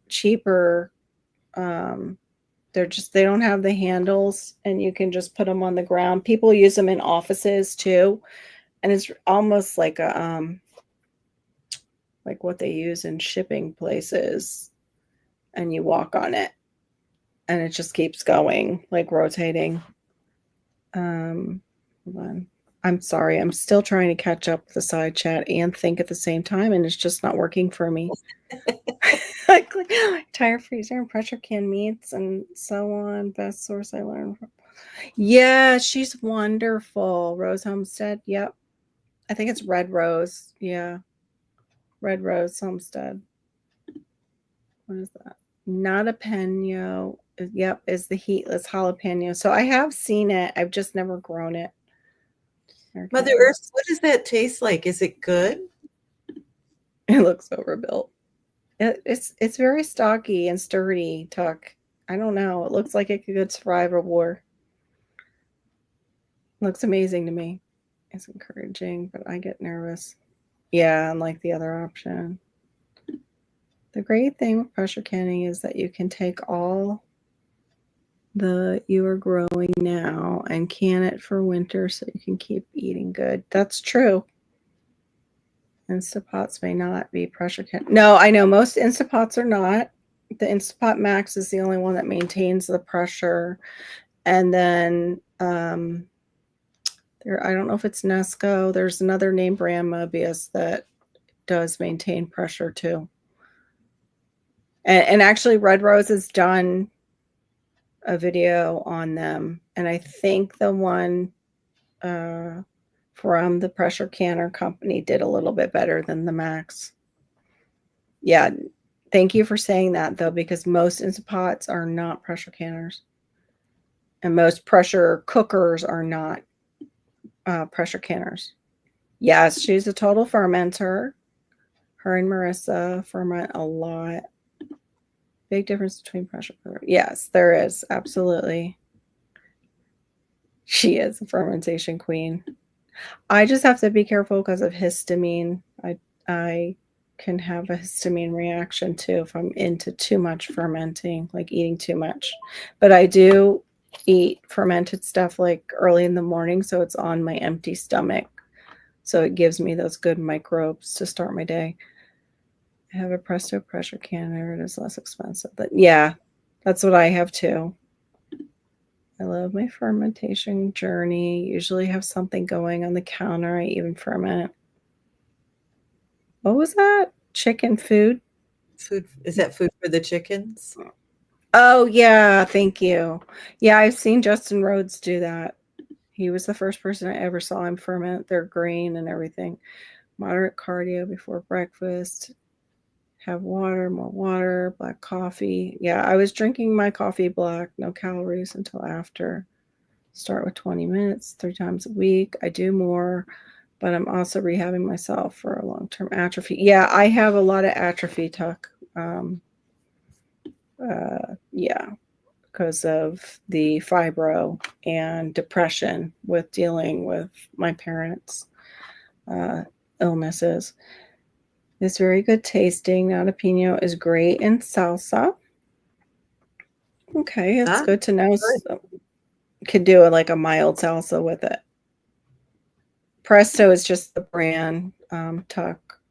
cheaper. They don't have the handles, and you can just put them on the ground. People use them in offices too, and it's almost like like what they use in shipping places. And you walk on it, and it just keeps going, like rotating. Hold on. I'm sorry. I'm still trying to catch up with the side chat and think at the same time, and it's just not working for me. Like tire freezer and pressure can meats and so on. Best source I learned from. Yeah, she's wonderful. Rose Homestead. Yep. I think it's Red Rose. Yeah. Red Rose Homestead. What is that? Not a jalapeno. Yep, is the heatless jalapeno. So I have seen it. I've just never grown it. Mother Earth, what does that taste like? Is it good? It looks overbuilt. It's very stocky and sturdy, Tuck. I don't know. It looks like it could survive a war. Looks amazing to me. It's encouraging, but I get nervous. Yeah, unlike the other option. The great thing with pressure canning is that you can take all you are growing now and can it for winter so you can keep eating good. That's true. Instapots may not be pressure can. No, I know most Instapots are not. The Instapot Max is the only one that maintains the pressure, And then there, I don't know if it's Nesco. There's another name brand Mobius that does maintain pressure too. And actually Red Rose has done a video on them. And I think the one from the pressure canner company did a little bit better than the Max. Yeah. Thank you for saying that though, because most Instant Pots are not pressure canners. And most pressure cookers are not pressure canners. Yes, she's a total fermenter. Her and Marissa ferment a lot. Big difference between pressure cooker. Yes, there is. Absolutely. She is a fermentation queen. I just have to be careful because of histamine. I can have a histamine reaction too if I'm into too much fermenting, like eating too much. But I do eat fermented stuff like early in the morning, so it's on my empty stomach. So it gives me those good microbes to start my day. I have a Presto pressure canner. It is less expensive. But yeah, that's what I have too. I love my fermentation journey. Usually have something going on the counter. I even ferment. What was that? Chicken food? Food, is that food for the chickens? Oh, yeah. Thank you. Yeah, I've seen Justin Rhodes do that. He was the first person I ever saw him ferment their grain and everything. Moderate cardio before breakfast. Have water, more water, black coffee. Yeah, I was drinking my coffee black, no calories until after. Start with 20 minutes, 3 times a week. I do more, but I'm also rehabbing myself for a long-term atrophy. Yeah, I have a lot of atrophy, Tuck. Yeah, because of the fibro and depression with dealing with my parents' illnesses. It's very good tasting. Jalapeno is great in salsa. Okay, it's good to know. So, could do it like a mild salsa with it. Presto is just the brand, Tuck.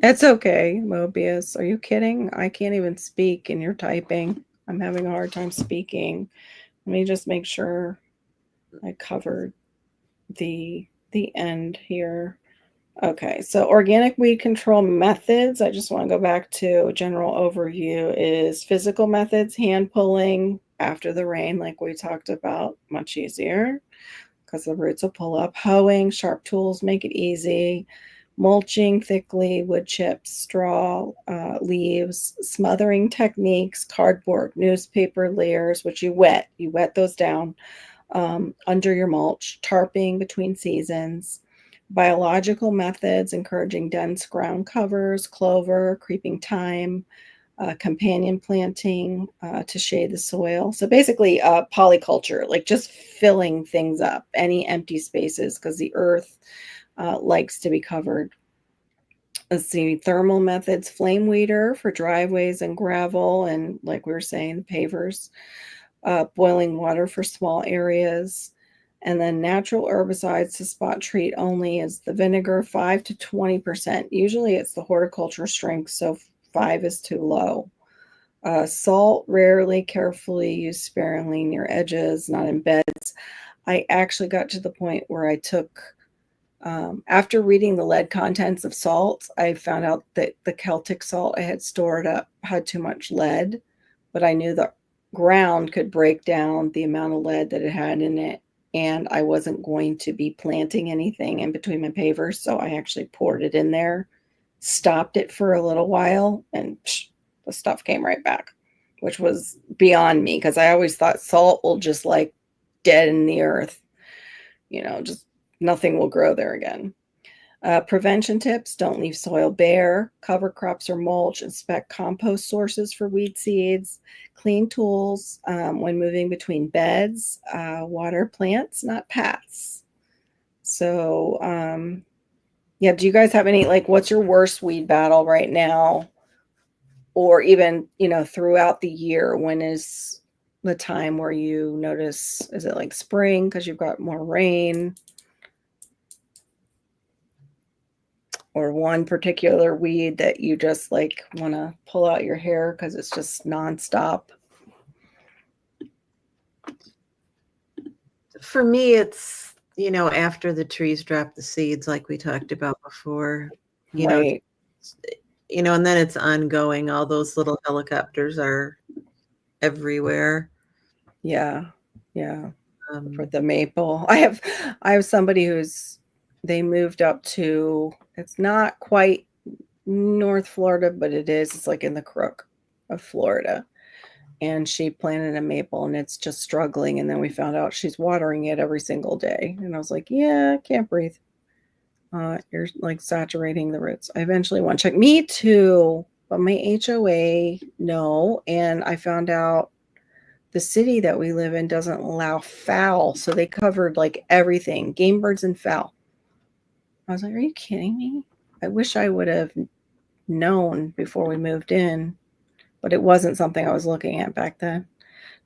It's okay, Mobius. Are you kidding? I can't even speak and you're typing. I'm having a hard time speaking. Let me just make sure I covered the end here. Okay, so organic weed control methods. I just want to go back to a general overview is physical methods, hand pulling after the rain, like we talked about, much easier because the roots will pull up. Hoeing, sharp tools make it easy. Mulching thickly, wood chips, straw, leaves, smothering techniques, cardboard, newspaper layers, which you wet those down under your mulch, tarping between seasons. Biological methods, encouraging dense ground covers, clover, creeping thyme, companion planting to shade the soil. So basically polyculture, like just filling things up, any empty spaces, because the earth likes to be covered. Let's see, thermal methods, flame weeder for driveways and gravel, and like we were saying, the pavers, boiling water for small areas. And then natural herbicides to spot treat only is the vinegar, 5 to 20%. Usually it's the horticulture strength, so 5 is too low. Salt, rarely, carefully, used sparingly near edges, not in beds. I actually got to the point where I took, after reading the lead contents of salt, I found out that the Celtic salt I had stored up had too much lead, but I knew the ground could break down the amount of lead that it had in it. And I wasn't going to be planting anything in between my pavers. So I actually poured it in there, stopped it for a little while, and the stuff came right back, which was beyond me because I always thought salt will just like dead in the earth, just nothing will grow there again. Prevention tips, don't leave soil bare, cover crops or mulch, inspect compost sources for weed seeds, clean tools when moving between beds, water plants, not paths. So, yeah, do you guys have any, like, what's your worst weed battle right now? Or even, throughout the year, when is the time where you notice, is it like spring because you've got more rain? Or one particular weed that you just like want to pull out your hair because it's just nonstop? For me, it's, after the trees drop the seeds, like we talked about before, you know, Right. and then it's ongoing. All those little helicopters are everywhere. Yeah. Yeah. For Um, the maple. I have somebody they moved up to, it's not quite North Florida, but it is. It's like in the crook of Florida. And she planted a maple and it's just struggling. And then we found out she's watering it every single day. And I was like, yeah, I can't breathe. You're like saturating the roots. I eventually want to check. Me too. But my HOA, no. And I found out the city that we live in doesn't allow fowl. So they covered like everything, game birds and fowl. I was like, are you kidding me? I wish I would have known before we moved in, but it wasn't something I was looking at back then.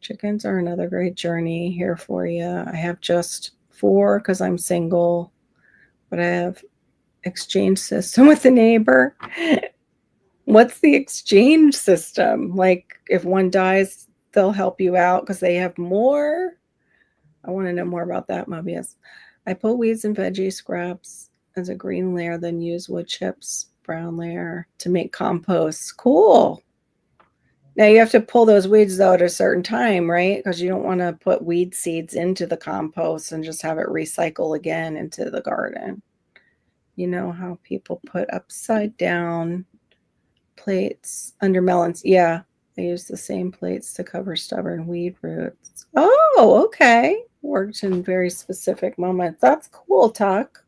Chickens are another great journey here for you. I have just 4 because I'm single, but I have exchange system with the neighbor. What's the exchange system? Like if one dies, they'll help you out because they have more. I want to know more about that, Mobius. I put weeds and veggie scraps as a green layer, then use wood chips, brown layer to make compost. Cool. Now you have to pull those weeds though at a certain time, right? Because you don't want to put weed seeds into the compost and just have it recycle again into the garden. You know how people put upside down plates under melons. Yeah, I use the same plates to cover stubborn weed roots. Oh, okay. Worked in very specific moments. That's cool, Tuck.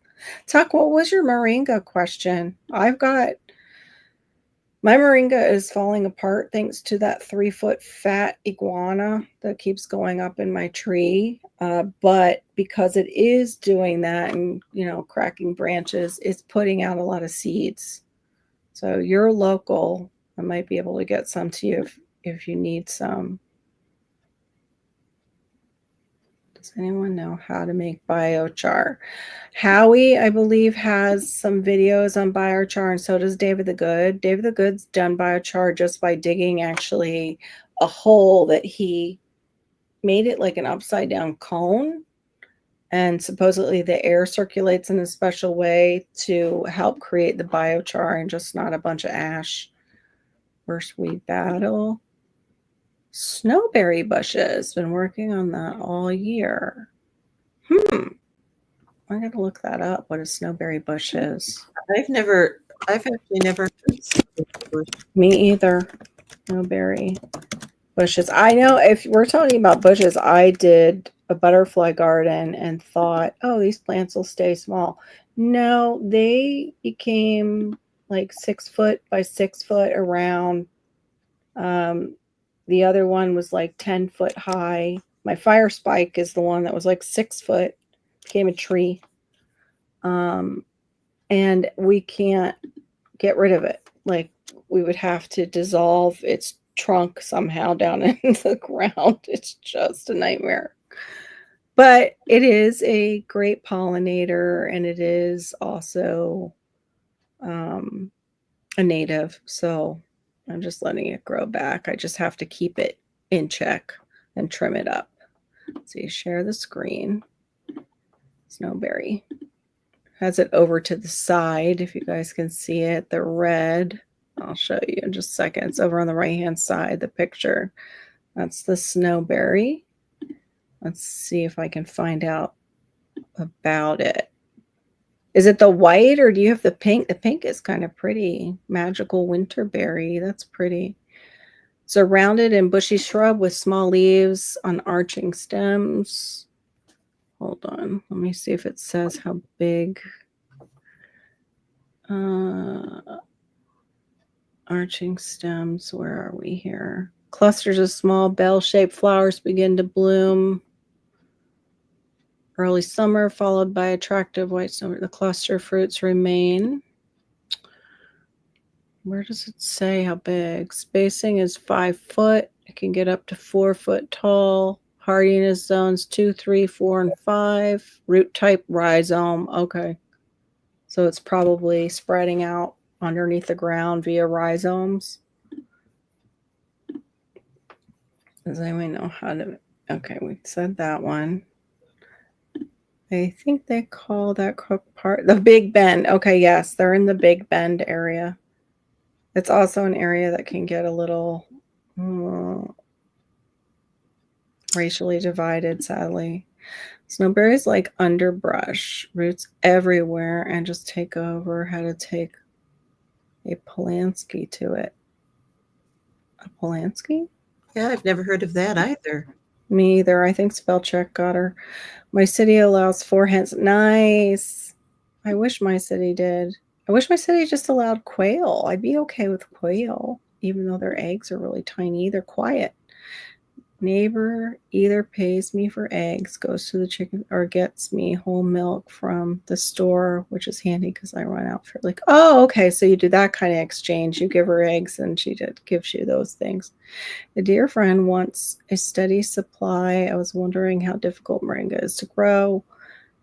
Tuck, what was your moringa question? My moringa is falling apart thanks to that 3-foot fat iguana that keeps going up in my tree. But because it is doing that and, cracking branches, it's putting out a lot of seeds. So you're local. I might be able to get some to you if you need some. Does anyone know how to make biochar? Howie, I believe, has some videos on biochar, and so does David the Good. David the Good's done biochar just by digging actually a hole that he made it like an upside down cone. And supposedly the air circulates in a special way to help create the biochar and just not a bunch of ash. Worst weed battle. Snowberry bushes. Been working on that all year. I gotta look that up. What a snowberry bush is. I've actually never heard snowberry. Me either. Snowberry bushes. I know if we're talking about bushes, I did a butterfly garden and thought, oh, these plants will stay small. No, they became like 6 foot by 6 foot around. The other one was like 10 foot high. My fire spike is the one that was like 6 foot, became a tree. And we can't get rid of it. Like we would have to dissolve its trunk somehow down in the ground. It's just a nightmare. But it is a great pollinator and it is also a native. So I'm just letting it grow back. I just have to keep it in check and trim it up. Let's see, share the screen. Snowberry. Has it over to the side, if you guys can see it, the red. I'll show you in just a second. It's over on the right-hand side, the picture. That's the snowberry. Let's see if I can find out about it. Is it the white or do you have the pink? The pink is kind of pretty. Magical winterberry. That's pretty. It's a rounded and bushy shrub with small leaves on arching stems. Hold on. Let me see if it says how big. Arching stems. Where are we here? Clusters of small bell-shaped flowers begin to bloom. Early summer, followed by attractive white summer. The cluster fruits remain. Where does it say how big? Spacing is 5 foot. It can get up to 4 foot tall. Hardiness zones 2, 3, 4, and 5. Root type rhizome. Okay. So it's probably spreading out underneath the ground via rhizomes. Does anyone know how to? Okay, we said that one. I think they call that part the Big Bend. Okay, yes, they're in the Big Bend area. It's also an area that can get a little racially divided, sadly. Snowberries like underbrush, roots everywhere, and just take over. How to take a Polanski to it. A Polanski? Yeah, I've never heard of that either. Me either. I think spell check got her. My city allows 4 hens. Nice. I wish my city did. I wish my city just allowed quail. I'd be okay with quail, even though their eggs are really tiny. They're quiet. Neighbor either pays me for eggs, goes to the chicken, or gets me whole milk from the store, which is handy because I run out for like, oh, okay. So you do that kind of exchange. You give her eggs and she gives you those things. A dear friend wants a steady supply. I was wondering how difficult moringa is to grow,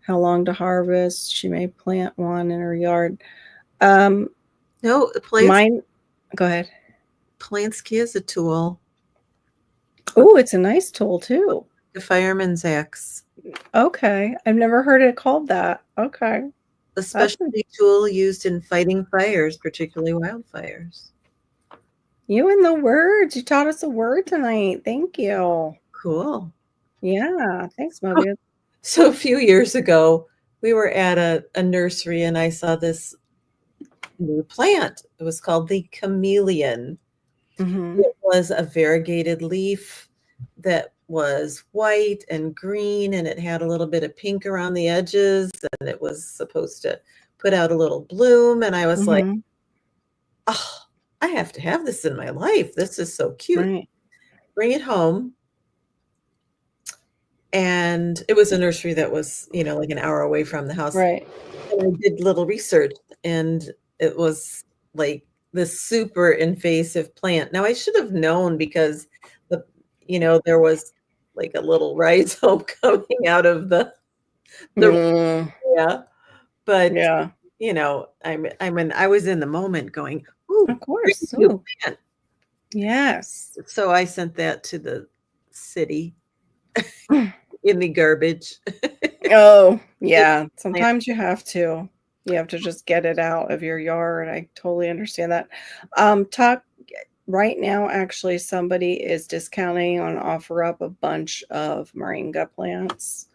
how long to harvest. She may plant one in her yard. No, Mine, go ahead. Polanski is a tool. Oh, it's a nice tool too. The fireman's axe. Okay. I've never heard it called that. Okay. A specialty tool used in fighting fires, particularly wildfires. You and the words. You taught us a word tonight. Thank you. Cool. Yeah. Thanks, Mobius. So a few years ago, we were at a nursery and I saw this new plant. It was called the chameleon. Mm-hmm. It was a variegated leaf that was white and green, and it had a little bit of pink around the edges, and it was supposed to put out a little bloom. And I was like, oh, I have to have this in my life. This is so cute. Right. Bring it home. And it was a nursery that was, like an hour away from the house. Right. And I did little research, and it was like this super invasive plant. Now I should have known because there was like a little rhizome coming out of the yeah. But yeah. I was in the moment going, ooh, of course. Plant. Yes. So I sent that to the city in the garbage. Oh, yeah. Sometimes you have to. You have to just get it out of your yard. I totally understand that. Right now, actually, somebody is discounting on OfferUp a bunch of moringa plants.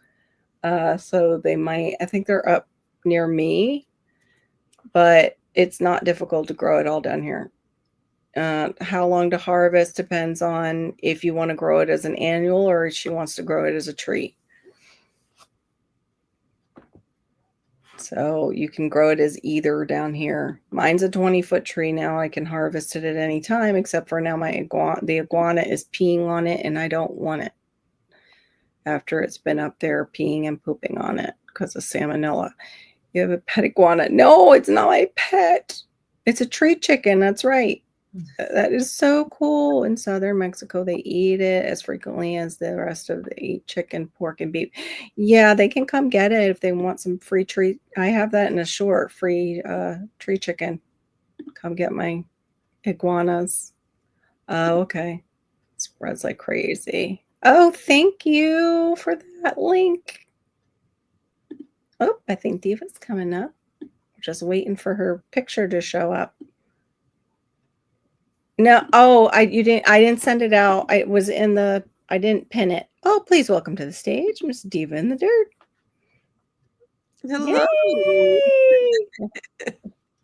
So they might, I think they're up near me, but it's not difficult to grow it all down here. How long to harvest depends on if you want to grow it as an annual or if she wants to grow it as a tree. So you can grow it as either down here. Mine's a 20-foot tree now. I can harvest it at any time, except for now the iguana is peeing on it, and I don't want it after it's been up there peeing and pooping on it because of salmonella. You have a pet iguana. No, it's not my pet. It's a tree chicken. That's right. That is so cool. In southern Mexico, they eat it as frequently as the rest of the eat chicken, pork, and beef. Yeah, they can come get it if they want some free tree. I have that in a short, free tree chicken. Come get my iguanas. Oh, okay. Spreads like crazy. Oh, thank you for that link. Oh, I think Diva's coming up. We're just waiting for her picture to show up. No, I didn't send it out. I didn't pin it. Oh, please welcome to the stage, Miss Diva in the Dirt. Hello. Yay!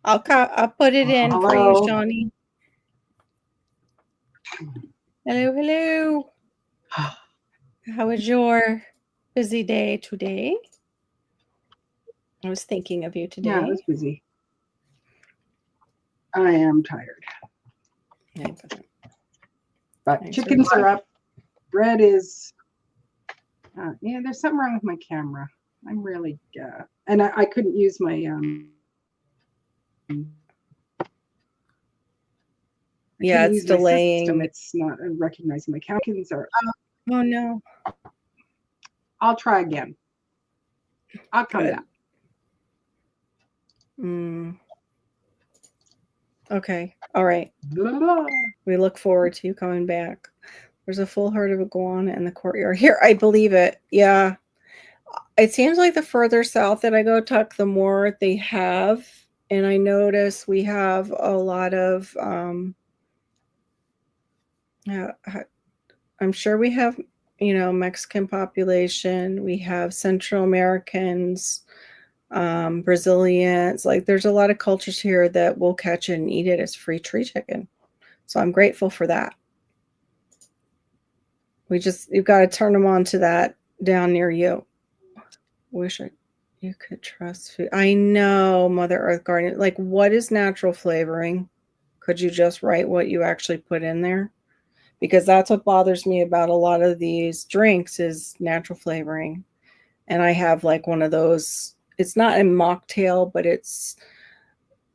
I'll put it in for you, Shawnee. Hello. How was your busy day today? I was thinking of you today. Yeah, it was busy. I am tired. But Thanks chickens are up. Bread is, there's something wrong with my camera. I'm really, and I couldn't use my, yeah, it's delaying. It's not recognizing my chickens are up. Oh no. I'll try again. I'll come back. Okay. All right. We look forward to you coming back. There's a full herd of iguana in the courtyard here. I believe it. Yeah. It seems like the further south that I go, Tuck, the more they have. And I notice we have a lot of, I'm sure we have, Mexican population. We have Central Americans, Brazilians. Like there's a lot of cultures here that will catch it and eat it as free tree chicken. So I'm grateful for that. You've got to turn them on to that down near you. Wish you could trust food. I know, Mother Earth Garden. Like, what is natural flavoring? Could you just write what you actually put in there? Because that's what bothers me about a lot of these drinks is natural flavoring. And I have like one of those. It's not a mocktail, but it's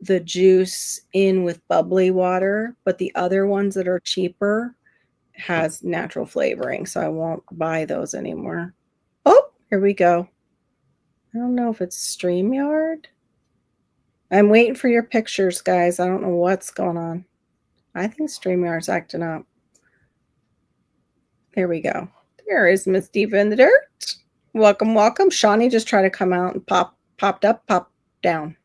the juice in with bubbly water. But the other ones that are cheaper has natural flavoring. So I won't buy those anymore. Oh, here we go. I don't know if it's StreamYard. I'm waiting for your pictures, guys. I don't know what's going on. I think StreamYard's acting up. There we go. There is Miss Diva in the dirt. Welcome, welcome. Shawnee just tried to come out and popped up, popped down.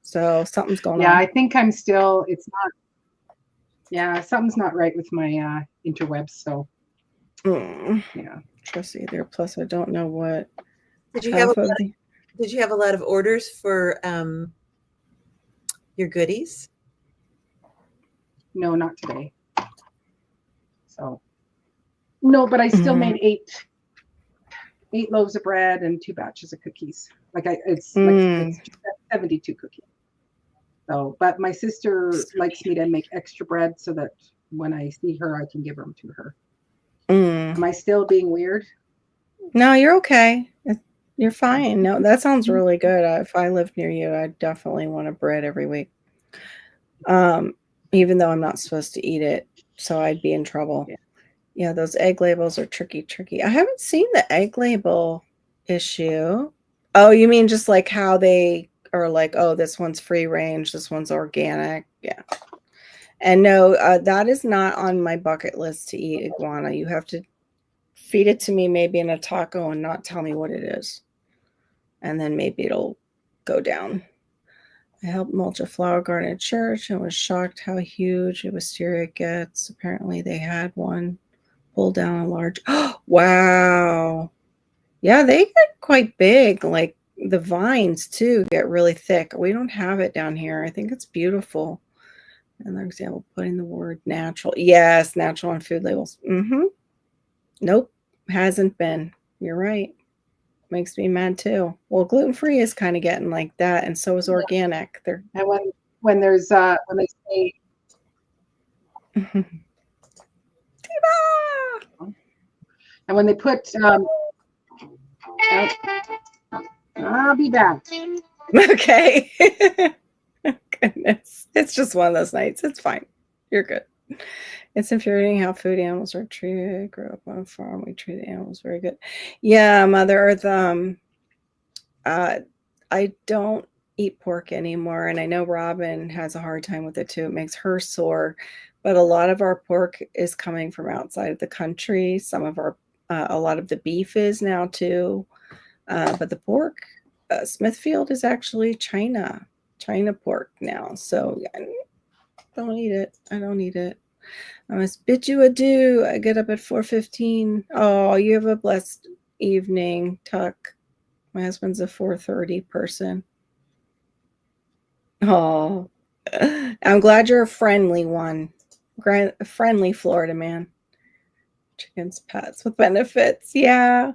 So something's going on. Yeah, I think I'm still, it's not, yeah, something's not right with my interwebs. So, yeah. Trust either. Plus, I don't know what. Did you have a lot of orders for your goodies? No, not today. So, no, but I still made eight loaves of bread and 2 batches of cookies. It's 72 cookies. So, but my sister likes me to make extra bread so that when I see her, I can give them to her. Am I still being weird? No, you're okay. You're fine. No, that sounds really good. If I lived near you, I'd definitely want a bread every week. Even though I'm not supposed to eat it, so I'd be in trouble. Yeah, those egg labels are tricky. I haven't seen the egg label issue. Oh, you mean just like how they are like, oh, this one's free range, this one's organic. Yeah. And no, that is not on my bucket list to eat iguana. You have to feed it to me maybe in a taco and not tell me what it is. And then maybe it'll go down. I helped mulch a flower garden at church and was shocked how huge a wisteria gets. Apparently they had one pull down a large. Wow. Yeah, they get quite big. Like the vines too get really thick. We don't have it down here. I think it's beautiful. Another example, putting the word natural. Yes, natural on food labels. Nope, hasn't been. You're right. Makes me mad too. Well, gluten-free is kind of getting like that, and so is organic. They're And when there's when they say and when they put I'll be back. Okay. Goodness. It's just one of those nights. It's fine. You're good. It's infuriating how food animals are treated. I grew up on a farm. We treat animals very good. Yeah, Mother Earth. I don't eat pork anymore, and I know Robin has a hard time with it too. It makes her sore, but a lot of our pork is coming from outside of the country. Some of our, a lot of the beef is now too, but the pork, Smithfield is actually China pork now. So I don't eat it. I don't eat it. I must bid you adieu. I get up at 4:15. Oh, you have a blessed evening, Tuck. My husband's a 4:30 person. Oh, I'm glad you're a friendly one. A friendly Florida man. Chickens, pets with benefits. Yeah.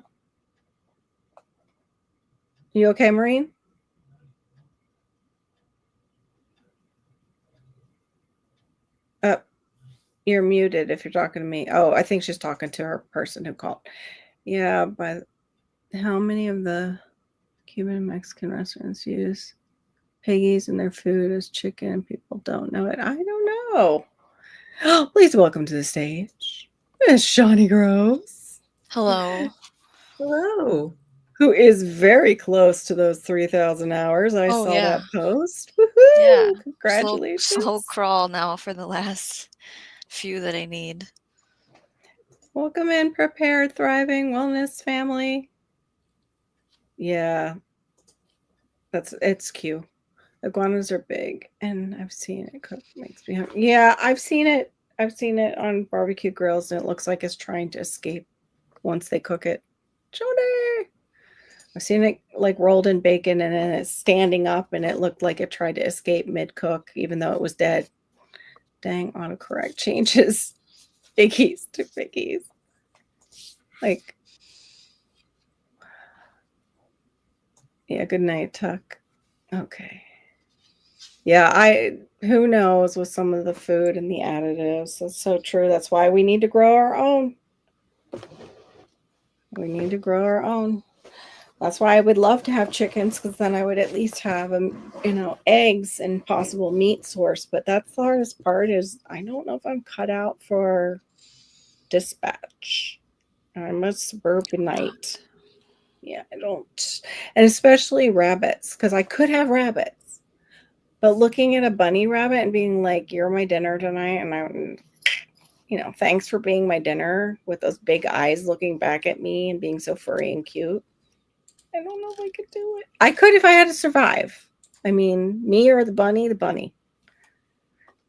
You okay, Maureen? You're muted if you're talking to me. Oh, I think she's talking to her person who called. Yeah, but how many of the Cuban and Mexican restaurants use piggies in their food as chicken? People don't know it. I don't know. Please welcome to the stage, Miss Shawnee Gross. Hello. Hello. Who is very close to those 3,000 hours. I saw that post. Woohoo! Yeah. Congratulations. Slow crawl now for the last few that I need. Welcome in, prepared, thriving wellness family. Yeah, it's cute. Iguanas are big, and I've seen it cook. Makes me hungry. Yeah, I've seen it. I've seen it on barbecue grills, and it looks like it's trying to escape once they cook it. Jody! I've seen it like rolled in bacon, and then it's standing up, and it looked like it tried to escape mid cook, even though it was dead. Dang, autocorrect changes biggies to biggies. Like, yeah, good night, Tuck. Okay. Yeah, who knows with some of the food and the additives. That's so true. That's why we need to grow our own. We need to grow our own. That's why I would love to have chickens, because then I would at least have eggs and possible meat source. But that's the hardest part, is I don't know if I'm cut out for dispatch. I'm a suburbanite. Yeah, I don't. And especially rabbits, because I could have rabbits. But looking at a bunny rabbit and being like, you're my dinner tonight, and thanks for being my dinner, with those big eyes looking back at me and being so furry and cute. I don't know if I could do it. I could if I had to survive. I mean, me or the bunny.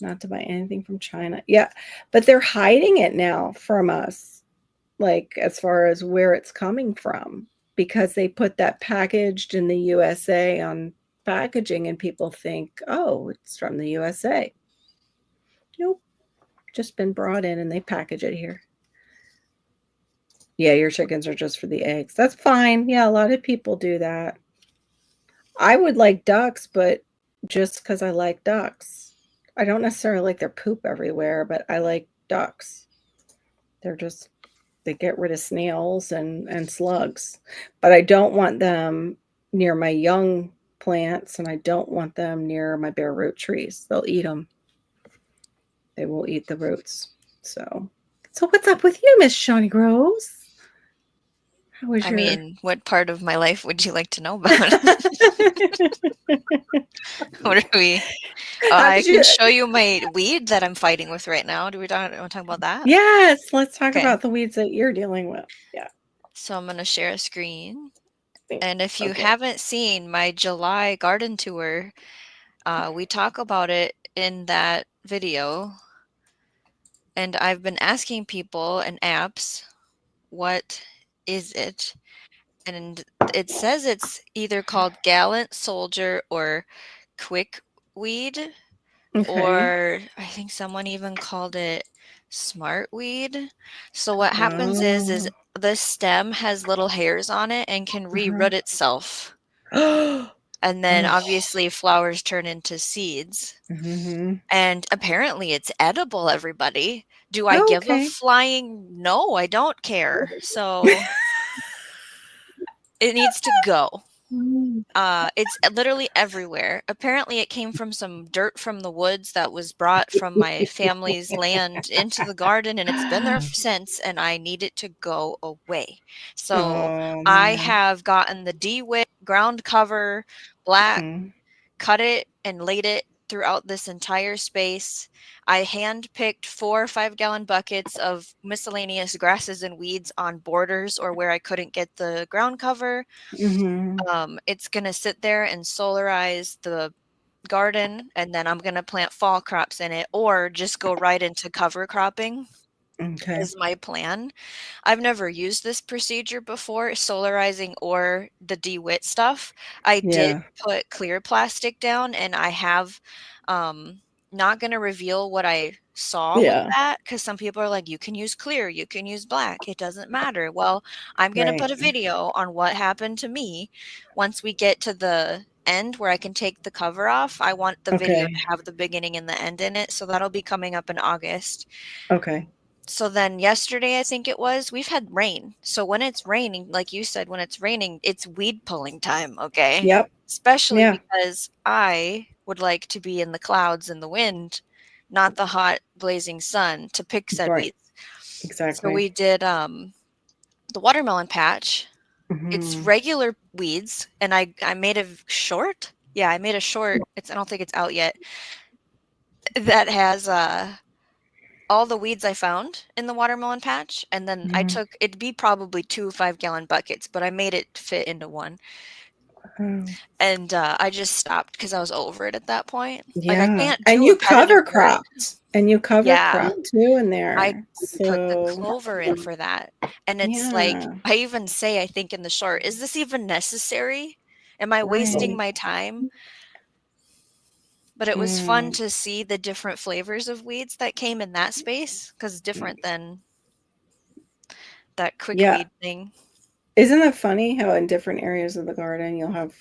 Not to buy anything from China. Yeah, but they're hiding it now from us, like as far as where it's coming from, because they put that packaged in the USA on packaging, and people think, oh, it's from the USA. Nope. Just been brought in, and they package it here. Yeah, your chickens are just for the eggs. That's fine. Yeah, a lot of people do that. I would like ducks, but just because I like ducks. I don't necessarily like their poop everywhere, but I like ducks. They get rid of snails and slugs. But I don't want them near my young plants, and I don't want them near my bare root trees. They'll eat them. They will eat the roots. So what's up with you, Miss Shawnee Groves? How was I your... mean, what part of my life would you like to know about? What are we? I can show you my weed that I'm fighting with right now. Do we want to talk about that? Yes, let's talk Okay. about the weeds that you're dealing with. Yeah. So I'm going to share a screen. And if you Okay. haven't seen my July garden tour, we talk about it in that video. And I've been asking people and apps, what is it? And it says it's either called Gallant Soldier or Quick Weed, Okay. or I think someone even called it Smart Weed. So what happens is the stem has little hairs on it and can reroot itself. And then obviously flowers turn into seeds. Mm-hmm. And apparently it's edible, everybody. Do I give a flying no? I don't care. So it needs to go. It's literally everywhere. Apparently it came from some dirt from the woods that was brought from my family's land into the garden, and it's been there since, and I need it to go away. So I have gotten the DeWitt ground cover black, cut it and laid it throughout this entire space. I hand-picked 4 or 5-gallon buckets of miscellaneous grasses and weeds on borders or where I couldn't get the ground cover. It's going to sit there and solarize the garden, and then I'm going to plant fall crops in it, or just go right into cover cropping. Okay. Is my plan. I've never used this procedure before, solarizing or the DeWitt stuff. I did put clear plastic down, and I have not going to reveal what I saw with that, because some people are like, you can use clear, you can use black, it doesn't matter. Well, I'm going to put a video on what happened to me once we get to the end where I can take the cover off. I want the video to have the beginning and the end in it, so that'll be coming up in August. Okay. So then yesterday, I think it was, we've had rain. So when it's raining, like you said, when it's raining, it's weed pulling time, okay? Yep. Especially because I would like to be in the clouds and the wind, not the hot blazing sun, to pick said weeds. Exactly. So we did the watermelon patch. It's regular weeds, and I made a short. Yeah, I made a short. I don't think it's out yet. That has all the weeds I found in the watermelon patch, and then I Mhm. took, it'd be probably 2 5-gallon buckets, but I made it fit into one. Oh, And I just stopped because I was over it at that point. Like, I yeah. can't And do you repetitive cover work. cropped. And you cover Yeah, crop too in I there. put the So clover in for that. And it's like, yeah, I even say, I think in the short, is this even necessary? Am I wasting right. my time? But it was fun Mm, to see the different flavors of weeds that came in that space, because different than that quick yeah. weed thing. Isn't it funny how in different areas of the garden you'll have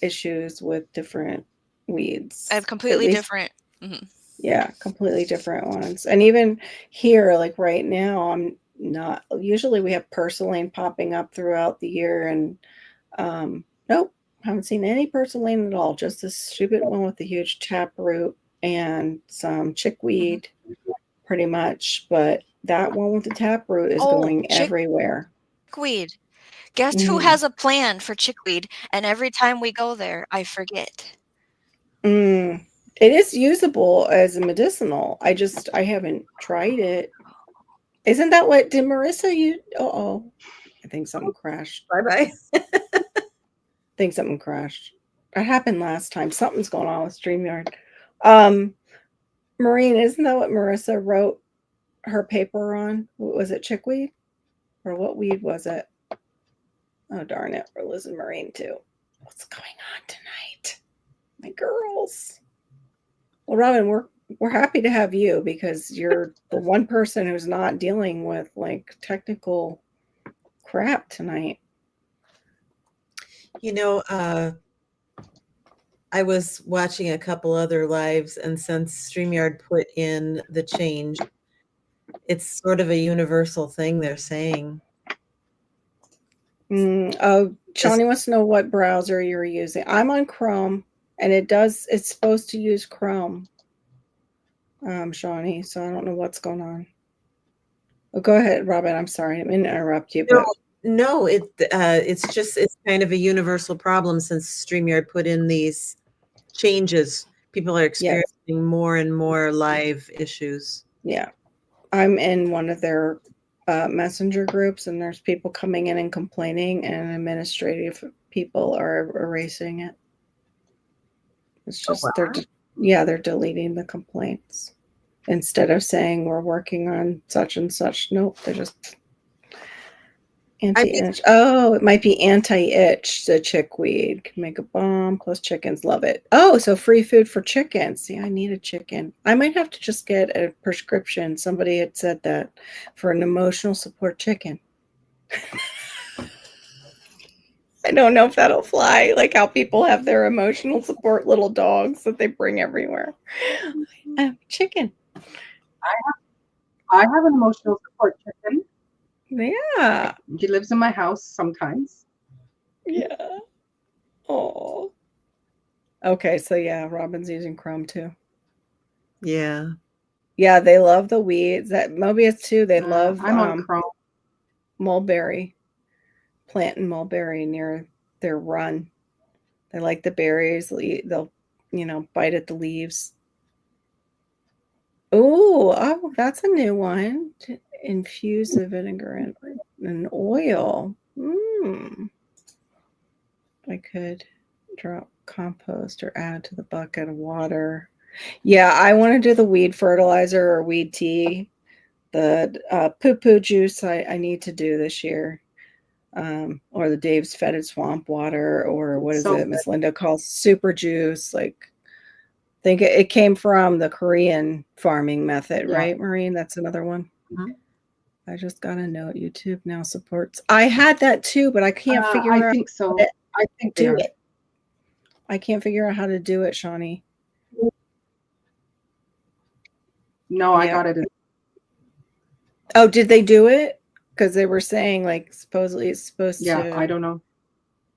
issues with different I have weeds? At completely least, different. Mhm. yeah, completely different ones. And even here, like right now, I'm not, usually we have purslane popping up throughout the year, and nope, haven't seen any purslane at all. Just this stupid one with the huge taproot and some Mhm. chickweed, pretty much. But that one with the taproot is Oh, going everywhere. chickweed. Guess who Mm. has a plan for chickweed? And every time we go there, I forget. Mm. It is usable as a medicinal. I haven't tried it. Isn't that what did Marissa you oh I think something crashed. Bye-bye. I think something crashed. That happened last time. Something's going on with StreamYard. Maureen, isn't that what Marissa wrote her paper on? Was it chickweed? Or what weed was it? Oh darn it. We're losing Maureen too. What's going on tonight? My girls. Well, Robin, we're happy to have you because you're the one person who's not dealing with like technical crap tonight. You know, I was watching a couple other lives, and since StreamYard put in the change, it's sort of a universal thing they're saying. Oh, Just Shawnee wants to know what browser you're using. I'm on Chrome, and it's supposed to use Chrome, Shawnee, so I don't know what's going on. Oh, go ahead, Robin. I'm sorry. I didn't mean to interrupt you, no, but no, it's kind of a universal problem since StreamYard put in these changes. People are yes, experiencing more and more live issues. yeah. I'm in one of their messenger groups, and there's people coming in and complaining, and administrative people are erasing it. It's Oh, just wow. they're deleting the complaints instead of saying we're working on such and such. Nope, they're just I mean, anti-itch. Oh, it might be anti-itch. The chickweed can make a bomb. Plus, chickens love it. Oh, so free food for chickens. See, I need a chicken. I might have to just get a prescription. Somebody had said that for an emotional support chicken. I don't know if that'll fly. Like how people have their emotional support little dogs that they bring everywhere. Chicken. I have an emotional support chicken. Yeah. He lives in my house sometimes. Yeah. Oh. Okay, so yeah, Robin's using Chrome too. yeah. Yeah, they love the weeds. That Mobius too. They love I'm on Chrome. mulberry, planting mulberry near their run. They like the berries. They'll bite at the leaves. Oh, that's a new one. To infuse the vinegar in oil. I could drop compost or add to the bucket of water. Yeah, I want to do the weed fertilizer or weed tea. The poo-poo juice I need to do this year. Or the Dave's Fetid Swamp Water, or what is So it Miss Linda calls super juice. Like, I think it came from the Korean farming method, Yeah. right, Maureen? That's another one. Mhm. I just got a note. YouTube now supports. I had that too, but I can't figure I out think so. how to I think they do are. it. I can't figure out how to do it, Shawnee. No, I Yeah. got it. Oh, did they do it? Because they were saying like supposedly it's supposed Yeah, to I don't know.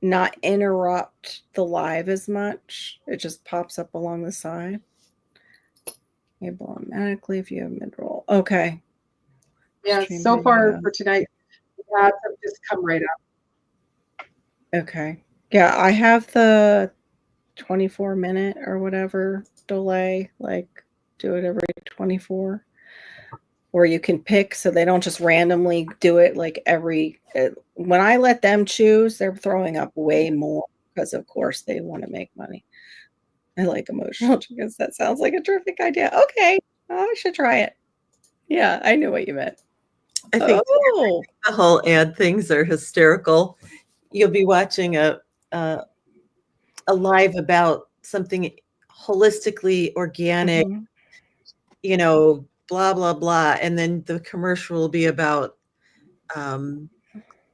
not interrupt the live as much. It just pops up along the side. Able automatically if you have mid-roll. Okay. Yeah, Stream so far video. for tonight, the ads have just come right up. Okay. Yeah, I have the 24-minute or whatever delay, like do it every 24. where you can pick, so they don't just randomly do it like when I let them choose, they're throwing up way more because of course they want to make money. I like emotional chickens. That sounds like a terrific idea. Okay, I should try it. Yeah, I knew what you meant. I think Oh, the whole ad things are hysterical. You'll be watching a live about something holistically organic, mhm. blah blah blah, and then the commercial will be about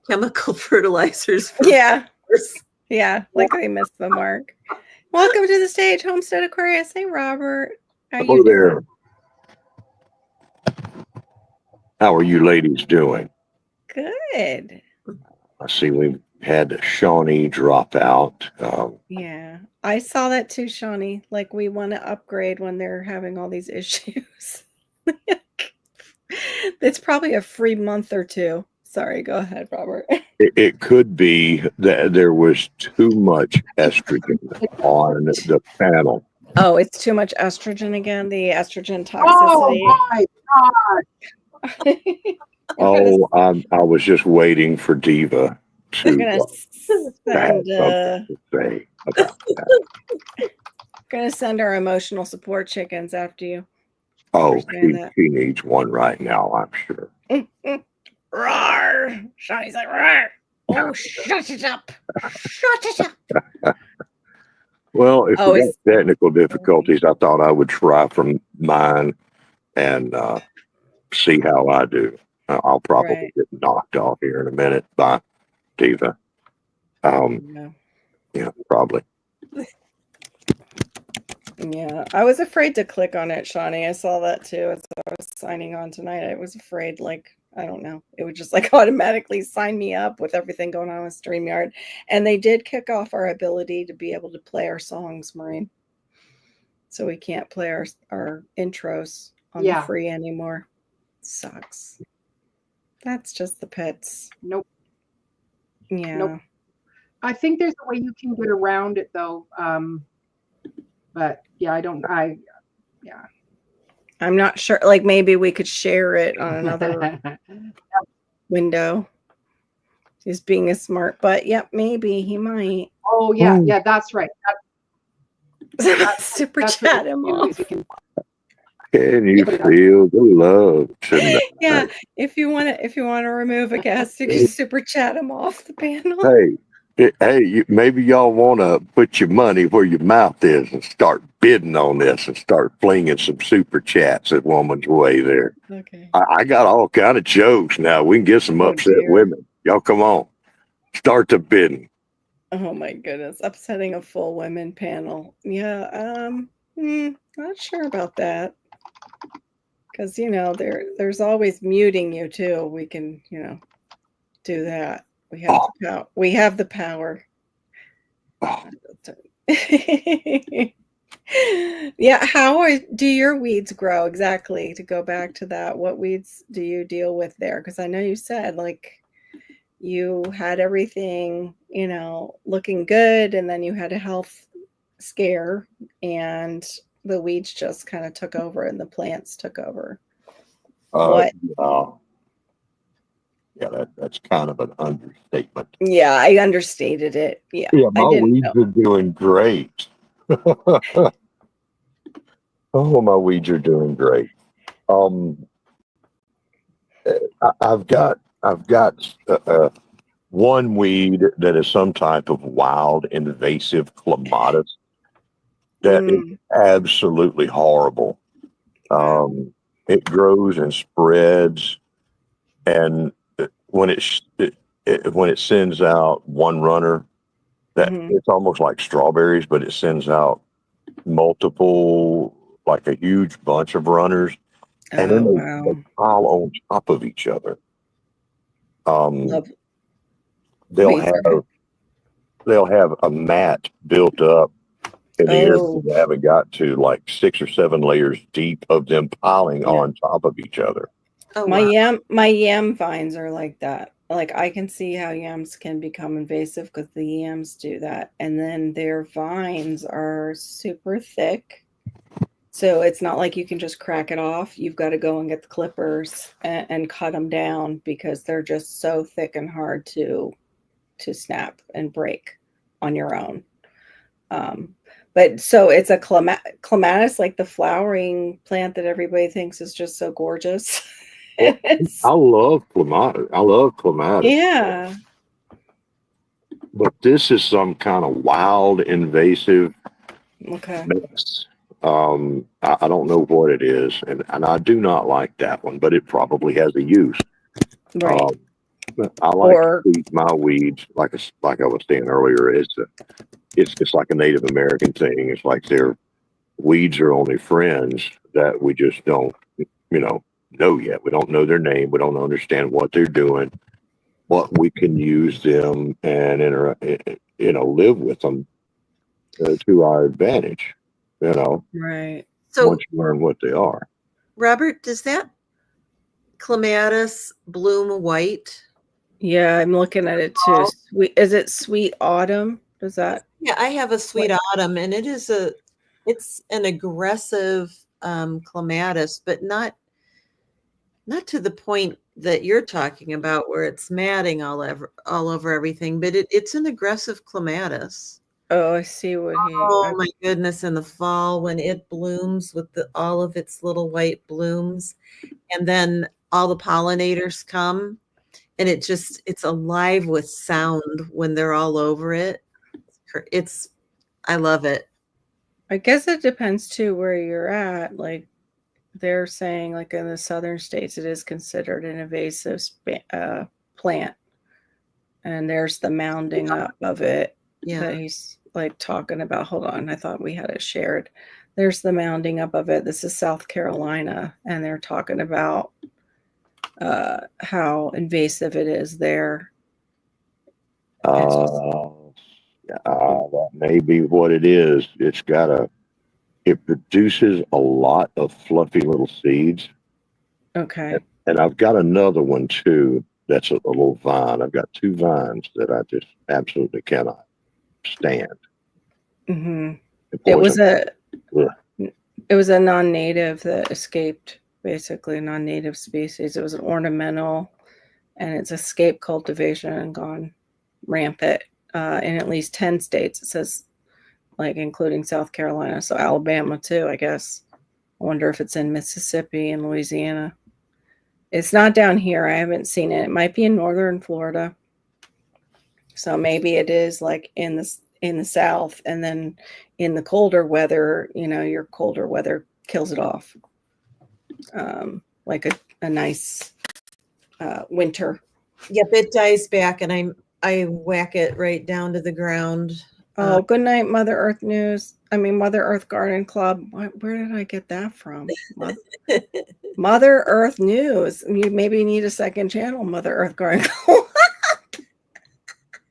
chemical fertilizers for Yeah, farmers. yeah, like they missed the mark. Welcome to the stage, Homestead Aquarius. Hey, Robert. How Hello you doing? there. How are you ladies doing? Good. I see we've had Shawnee drop out. Yeah, I saw that too, Shawnee. Like we want to upgrade when they're having all these issues. It's probably a free month or two. Sorry, go ahead, Robert. It could be that there was too much estrogen on the panel. Oh, it's too much estrogen again. The estrogen Oh toxicity. my God. Oh, I was just waiting for Diva I'm to gonna have send something to say about that. gonna send our emotional support chickens after you. Oh, saying that. she needs one right now, I'm sure. Roar! Shawnee's like, roar! Oh, shut it up! Shut it up! Well, if Oh, we it's got technical difficulties, I thought I would try from mine and see how I do. I'll probably right. get knocked off here in a minute by Diva. Yeah. Yeah, probably. Yeah, I was afraid to click on it, Shawnee. I saw that too as I was signing on tonight. I was afraid, like, I don't know, it would just like automatically sign me up with everything going on with StreamYard. And they did kick off our ability to be able to play our songs, Maureen. So we can't play our intros on the Yeah. free anymore. Sucks. That's just the pits. Nope. Yeah. Nope. I think there's a way you can get around it though. But yeah, yeah. I'm not sure. Like maybe we could share it on another window. He's being a smart butt. Yep, maybe he might. Oh yeah, yeah, that's right. Super That's chat what him we do, off. is we can Can you feel the love tonight? Yeah, if you want to remove a guest, you can super chat him off the panel. Hey, maybe y'all want to put your money where your mouth is and start bidding on this and start flinging some super chats at woman's way there. Okay. I got all kind of jokes now. We can get some Oh, upset dear. women. Y'all come on. Start the bidding. Oh my goodness, upsetting a full women panel. Yeah, not sure about that. Because there's always muting you too. We can, do that. We have the power. We have the power. Oh, Yeah, do your weeds grow exactly? To go back to that, what weeds do you deal with there? Because I know you said like you had everything, looking good, and then you had a health scare, and the weeds just kind of took over, and the plants took over. What? Yeah, that's kind of an understatement. Yeah, I understated it. Yeah, my weeds are doing great. Oh, my weeds are doing great. I've got one weed that is some type of wild invasive clematis that is absolutely horrible. It grows and spreads, and when it sends out one runner, that it's almost like strawberries, but it sends out multiple, like a huge bunch of runners, and then they pile on top of each other. They'll have a mat built up in the area they haven't got to, like 6 or 7 layers deep of them piling on top of each other. My yam vines are like that. Like I can see how yams can become invasive because the yams do that, and then their vines are super thick, So it's not like you can just crack it off. You've got to go and get the clippers and cut them down because they're just so thick and hard to snap and break on your own. But so it's a clematis, like the flowering plant that everybody thinks is just so gorgeous. Well, I love clematis. Yeah. But this is some kind of wild invasive Okay. mess. I don't know what it is, and I do not like that one, but it probably has a use. Right. But I like Or to feed my weeds like I was saying earlier. It's like a Native American thing. It's like their weeds are only friends that we just don't know yet. We don't know their name. We don't understand what they're doing, but we can use them and live with them to our advantage. right. So, Once you learn what they are. Robert, does that clematis bloom white? Yeah, I'm looking at it too. Sweet, is it sweet autumn? Does that? Yeah, I have a sweet autumn, and it's an aggressive clematis, but not to the point that you're talking about where it's matting all over everything, but it's an aggressive clematis. Oh, I see what Oh my goodness, in the fall when it blooms with all of its little white blooms, and then all the pollinators come, and it's alive with sound when they're all over it. I love it. I guess it depends too where you're at. Like they're saying, like in the southern states, it is considered an invasive plant, and there's the mounding up of it that he's like talking about. Hold on, I thought we had it shared. There's the mounding up of it. This is South Carolina, and they're talking about how invasive it is there. That may be what it is. It produces a lot of fluffy little seeds. Okay. And I've got another one too. That's a little vine. I've got two vines that I just absolutely cannot stand. Mm-hmm. It was a non-native that escaped, basically a non-native species. It was an ornamental, and it's escaped cultivation and gone rampant in at least 10 states. It says, like, including South Carolina, so Alabama too, I guess. I wonder if it's in Mississippi and Louisiana. It's not down here. I haven't seen it. It might be in northern Florida. So maybe it is like in the south, and then in the colder weather, your colder weather kills it off. Like a nice winter. Yep, it dies back, and I whack it right down to the ground. Oh, good night, Mother Earth News. Mother Earth Garden Club. Where did I get that from? Mother Earth News. You maybe need a second channel, Mother Earth Garden Club.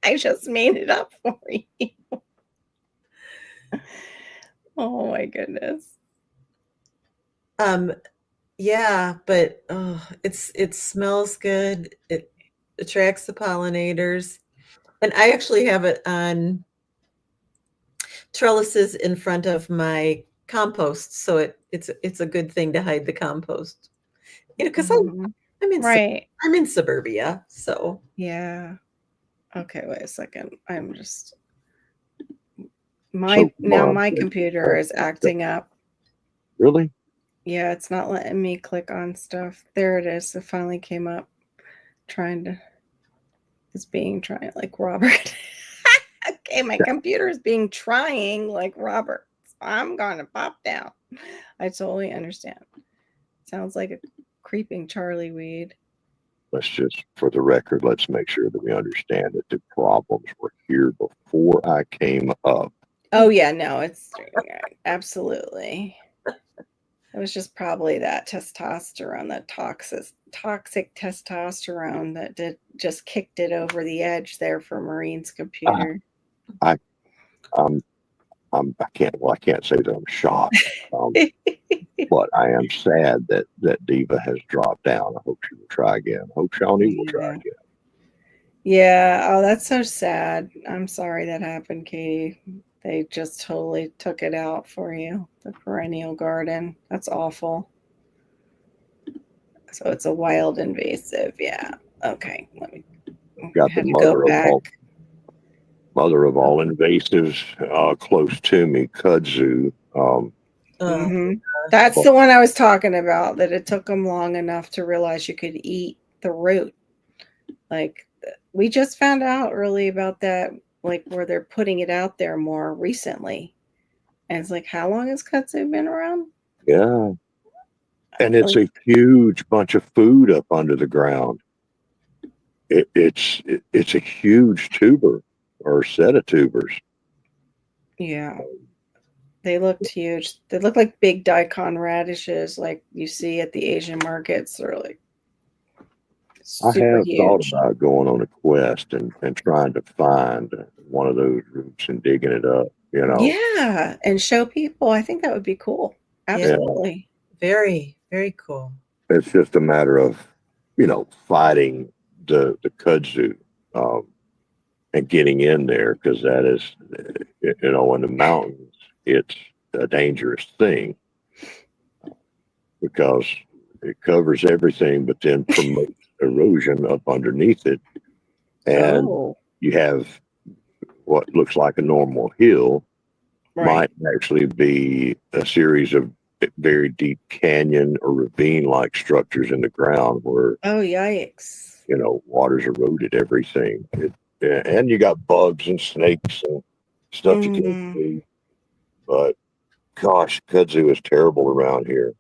I just made it up for you. Oh my goodness. Yeah, but it smells good. It attracts the pollinators. And I actually have it on trellises in front of my compost, so it's a good thing to hide the compost. Because I'm in suburbia, so yeah. Okay, wait a second. I'm just my computer is acting up. Really? Yeah, it's not letting me click on stuff. There it is. It finally came up. It's being trying like Robert. Okay, my computer is being trying like Robert. So I'm gonna pop down. I totally understand. Sounds like a creeping Charlie weed. Let's just, for the record, let's make sure that we understand that the problems were here before I came up. Oh yeah, no, it's absolutely. It was just probably that testosterone, that toxic testosterone that just kicked it over the edge there for Maureen's computer. I can't say that I'm shocked, but I am sad that Diva has dropped down. I hope she will try again. I hope Shawnee will try again. Yeah. Oh, that's so sad. I'm sorry that happened, Katie. They just totally took it out for you, the perennial garden. That's awful. So it's a wild invasive. Yeah. Okay. Let me Got the had to go back. mother of all invasives close to me, kudzu. That's the one I was talking about, that it took them long enough to realize you could eat the root. Like, we just found out early about that, like where they're putting it out there more recently. And it's like, how long has kudzu been around? Yeah. And it's a huge bunch of food up under the ground. It's a huge tuber or set of tubers. Yeah. They looked huge. They look like big daikon radishes like you see at the Asian markets. They're like super huge. Thought about going on a quest and trying to find one of those roots and digging it up, Yeah, and show people. I think that would be cool. Absolutely. Yeah. Very, very cool. It's just a matter of, fighting the kudzu and getting in there, because that is, in the mountains, it's a dangerous thing because it covers everything, but then promotes erosion up underneath it. And you have what looks like a normal hill might actually be a series of very deep canyon or ravine-like structures in the ground where, yikes, water's eroded everything. And you got bugs and snakes and stuff you can't see. But gosh, kudzu is terrible around here.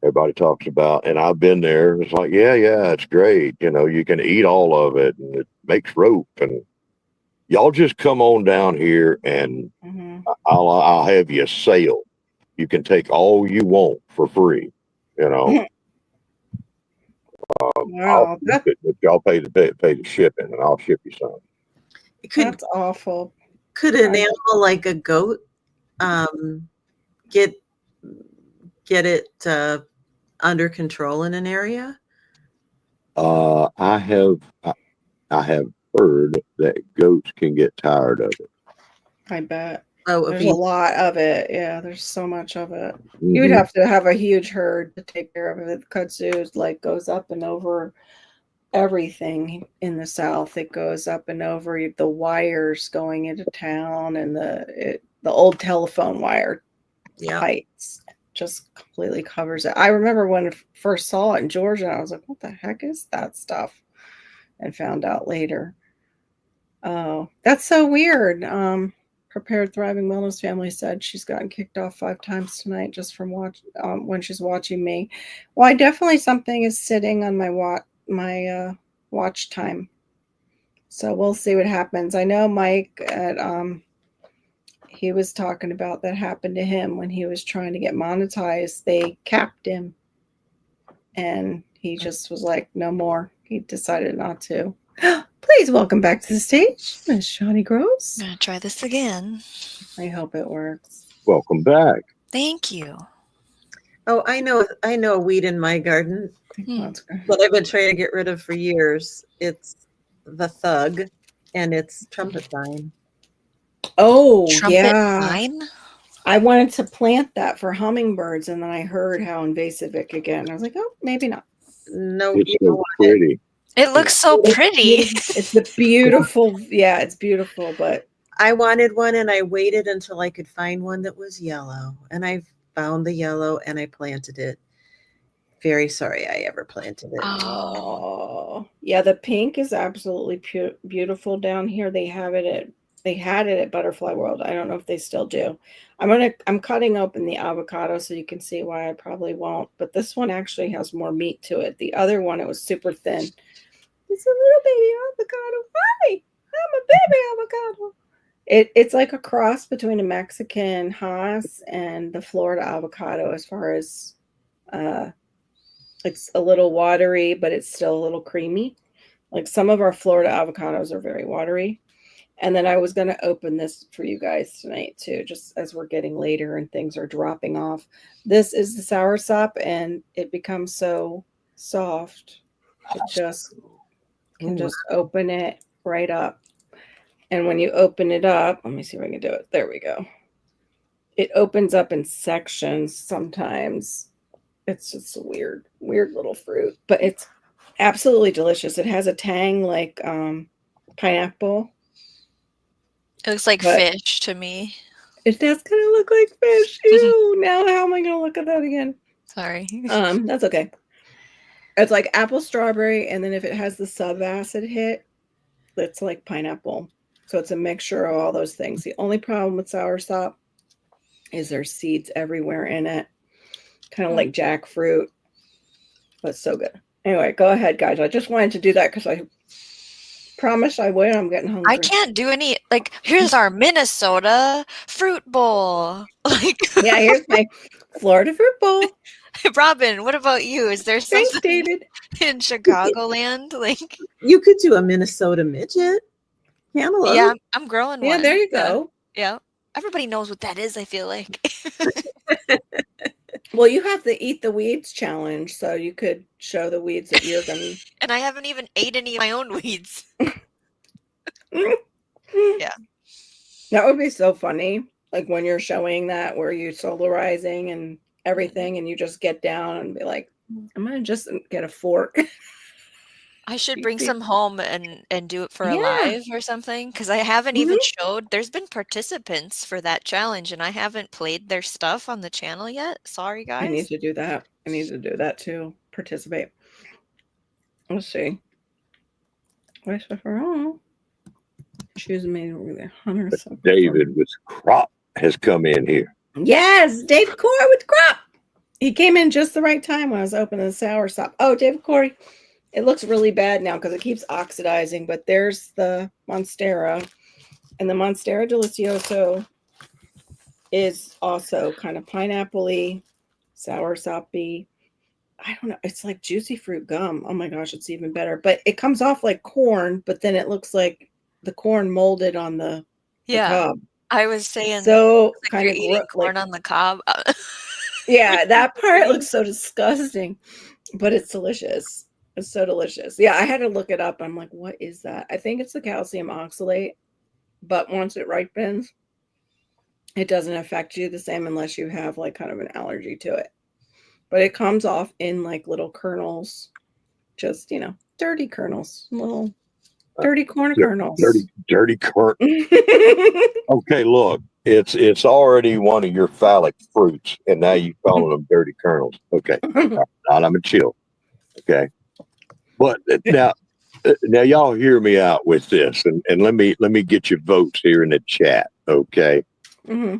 Everybody talks about, and I've been there. It's like, yeah, it's great. You can eat all of it, and it makes rope. And y'all just come on down here, and I'll have you sail. You can take all you want for free. Wow, y'all pay the shipping, and I'll ship you some. That's awful. Could an animal like a goat get it under control in an area? I have heard that goats can get tired of it. I bet. Oh, there's a lot of it. Yeah, there's so much of it. You would have to have a huge herd to take care of it. Kudzu goes up and over everything in the South. It goes up and over the wires going into town, and the old telephone wire heights just completely covers it. I remember when I first saw it in Georgia, I was like, what the heck is that stuff? And found out later. Oh, that's so weird. Prepared Thriving Wellness Family said she's gotten kicked off 5 times tonight just from when she's watching me. Well, definitely something is sitting on my watch time. So we'll see what happens. I know Mike he was talking about that happened to him when he was trying to get monetized. They capped him, and he just was like, no more. He decided not to. Please welcome back to the stage, Miss Shawnee Groves. I'm gonna try this again. I hope it works. Welcome back. Thank you. Oh, I know a weed in my garden that I've been trying to get rid of for years. It's the thug, and it's trumpet vine. Oh, Trumpet vine? I wanted to plant that for hummingbirds, and then I heard how invasive it could get, and I was like, oh, maybe not. No, it's so pretty. It looks so pretty. It's a beautiful, it's beautiful, but I wanted one, and I waited until I could find one that was yellow, and I found the yellow, and I planted it. Very sorry I ever planted it. Oh, yeah, the pink is absolutely beautiful down here. They had it at Butterfly World. I don't know if they still do. I'm cutting open the avocado so you can see why I probably won't, but this one actually has more meat to it. The other one, it was super thin. It's a little baby avocado. Hi, I'm a baby avocado. It's like a cross between a Mexican Hass and the Florida avocado, as far as it's a little watery, but it's still a little creamy. Like some of our Florida avocados are very watery. And then I was going to open this for you guys tonight too, just as we're getting later and things are dropping off. This is the soursop, and it becomes so soft. It just can just open it right up. And when you open it up, let me see if I can do it. There we go. It opens up in sections sometimes. It's just a weird little fruit, but it's absolutely delicious. It has a tang like pineapple. It looks like But fish to me. it does kind of look like fish. Ew, now how am I going to look at that again? Sorry. That's okay. It's like apple strawberry, and then if it has the sub-acid hit, it's like pineapple. So it's a mixture of all those things. The only problem with soursop is there's seeds everywhere in it. Kind of like jackfruit, but so good. Anyway, go ahead, guys. I just wanted to do that because I promised I would. I'm getting hungry. I can't do any, like, here's our Minnesota fruit bowl. Like, Yeah, here's my Florida fruit bowl. Robin, what about you? Is there Thanks, something David. in Chicagoland? Like, You could do a Minnesota midget. Cantaloupe. yeah, I'm growing one. Yeah, there you go. Yeah. Everybody knows what that is, I feel like. Well, you have the Eat the Weeds challenge, so you could show the weeds that you're going to. And I haven't even ate any of my own weeds. Yeah. That would be so funny. Like when you're showing that where you're solarizing and everything, and you just get down and be like, I'm going to just get a fork. I should bring some home and do it for a Yeah. live or something, because I haven't even showed. There's been participants for that challenge, and I haven't played their stuff on the channel yet. Sorry, guys. I need to do that. I need to do that too. Participate. Let's see. Where's the oh. Choose me over there. David with crop has come in here. Yes, David Corey with crop. He came in just the right time when I was opening the soursop. Oh, David Corey. It looks really bad now because it keeps oxidizing, but there's the Monstera. And the Monstera delicioso is also kind of pineapple-y, soursop-y. I don't know. It's like juicy fruit gum. Oh my gosh, it's even better. But it comes off like corn, but then it looks like the corn molded on the cob. I was saying, so like kind you're of eating corn on the cob. Yeah, that part looks so disgusting, but it's delicious. It's so delicious. Yeah, I had to look it up. I'm like, what is that? I think it's the calcium oxalate, but once it ripens, it doesn't affect you the same unless you have like kind of an allergy to it. But it comes off in like little kernels, just, dirty kernels, little dirty corn kernels. Dirty corn. Okay, look, it's already one of your phallic fruits, and now you calling them dirty kernels. Okay, now I'm gonna chill. Okay, but now y'all hear me out with this, and let me get your votes here in the chat. Okay. Mm-hmm.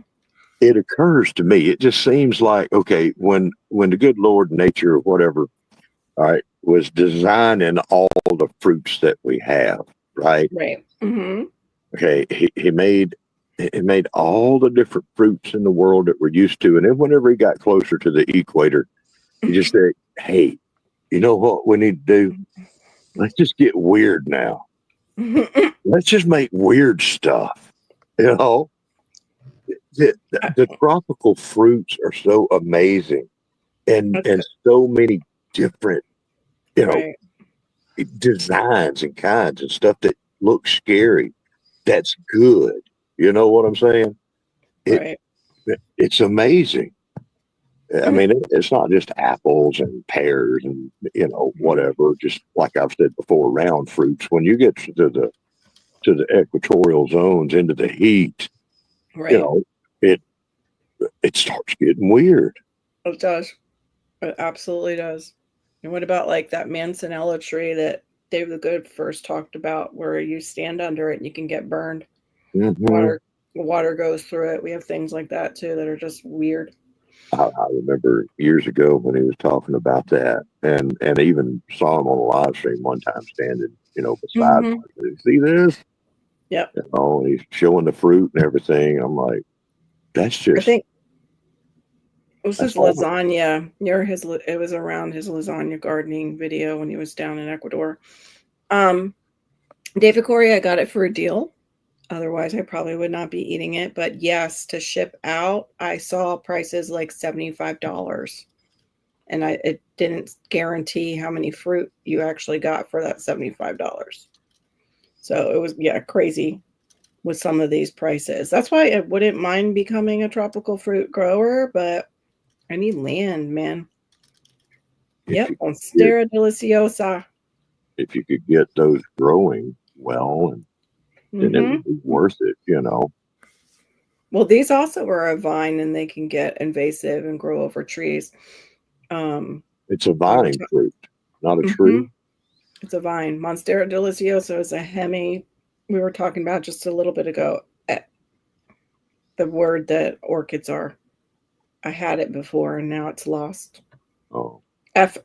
It occurs to me, it just seems like, okay, when the good Lord, nature, or whatever, all right, was designing all the fruits that we have, right? Right. Mm-hmm. Okay, he made all the different fruits in the world that we're used to, and then whenever he got closer to the equator, he just said, "Hey, you know what we need to do? Let's just get weird now. Let's just make weird stuff." You know, the tropical fruits are so amazing, and so many different, right. designs and kinds and stuff that looks scary. That's good. You know what I'm saying? Right. It's amazing. I mean, it's not just apples and pears and whatever. Just like I've said before, round fruits. When you get to the equatorial zones, into the heat, Right. It starts getting weird. It does. It absolutely does. And what about like that manzanilla tree that David the Good first talked about, where you stand under it and you can get burned? Mm-hmm. Water goes through it. We have things like that too that are just weird. I remember years ago when he was talking about that, and even saw him on a live stream one time standing, beside me. See this? Yep. He's showing the fruit and everything. I'm like, that's just. I think it was his lasagna. It was around his lasagna gardening video when he was down in Ecuador. David Corey, I got it for a deal. Otherwise, I probably would not be eating it. But yes, to ship out, I saw prices like $75. And it didn't guarantee how many fruit you actually got for that $75. So it was, crazy. with some of these prices. That's why I wouldn't mind becoming a tropical fruit grower, but I need land, man. Yep, Monstera deliciosa. If you could get those growing well, and then it would be worth it, you know. Well, these also are a vine, and they can get invasive and grow over trees. It's a vine fruit, not a tree. It's a vine. Monstera deliciosa is a hemi. We were talking about just a little bit ago. The word that orchids are. I had it before, and now it's lost. Oh. F.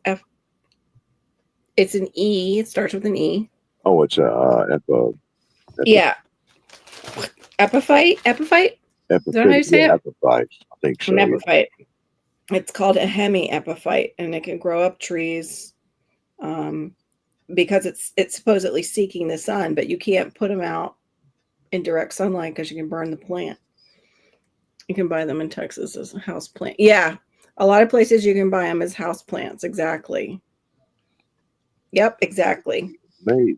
It's an E. It starts with an E. Oh, it's a yeah. Epiphyte? Epiphyte? Is that how you say it? Epiphyte. I think so. An epiphyte. It's called a hemi-epiphyte, and it can grow up trees because it's supposedly seeking the sun, but you can't put them out in direct sunlight because you can burn the plant. You can buy them in Texas as a house plant. Yeah. A lot of places you can buy them as house plants. Exactly. Yep, exactly. Amazing.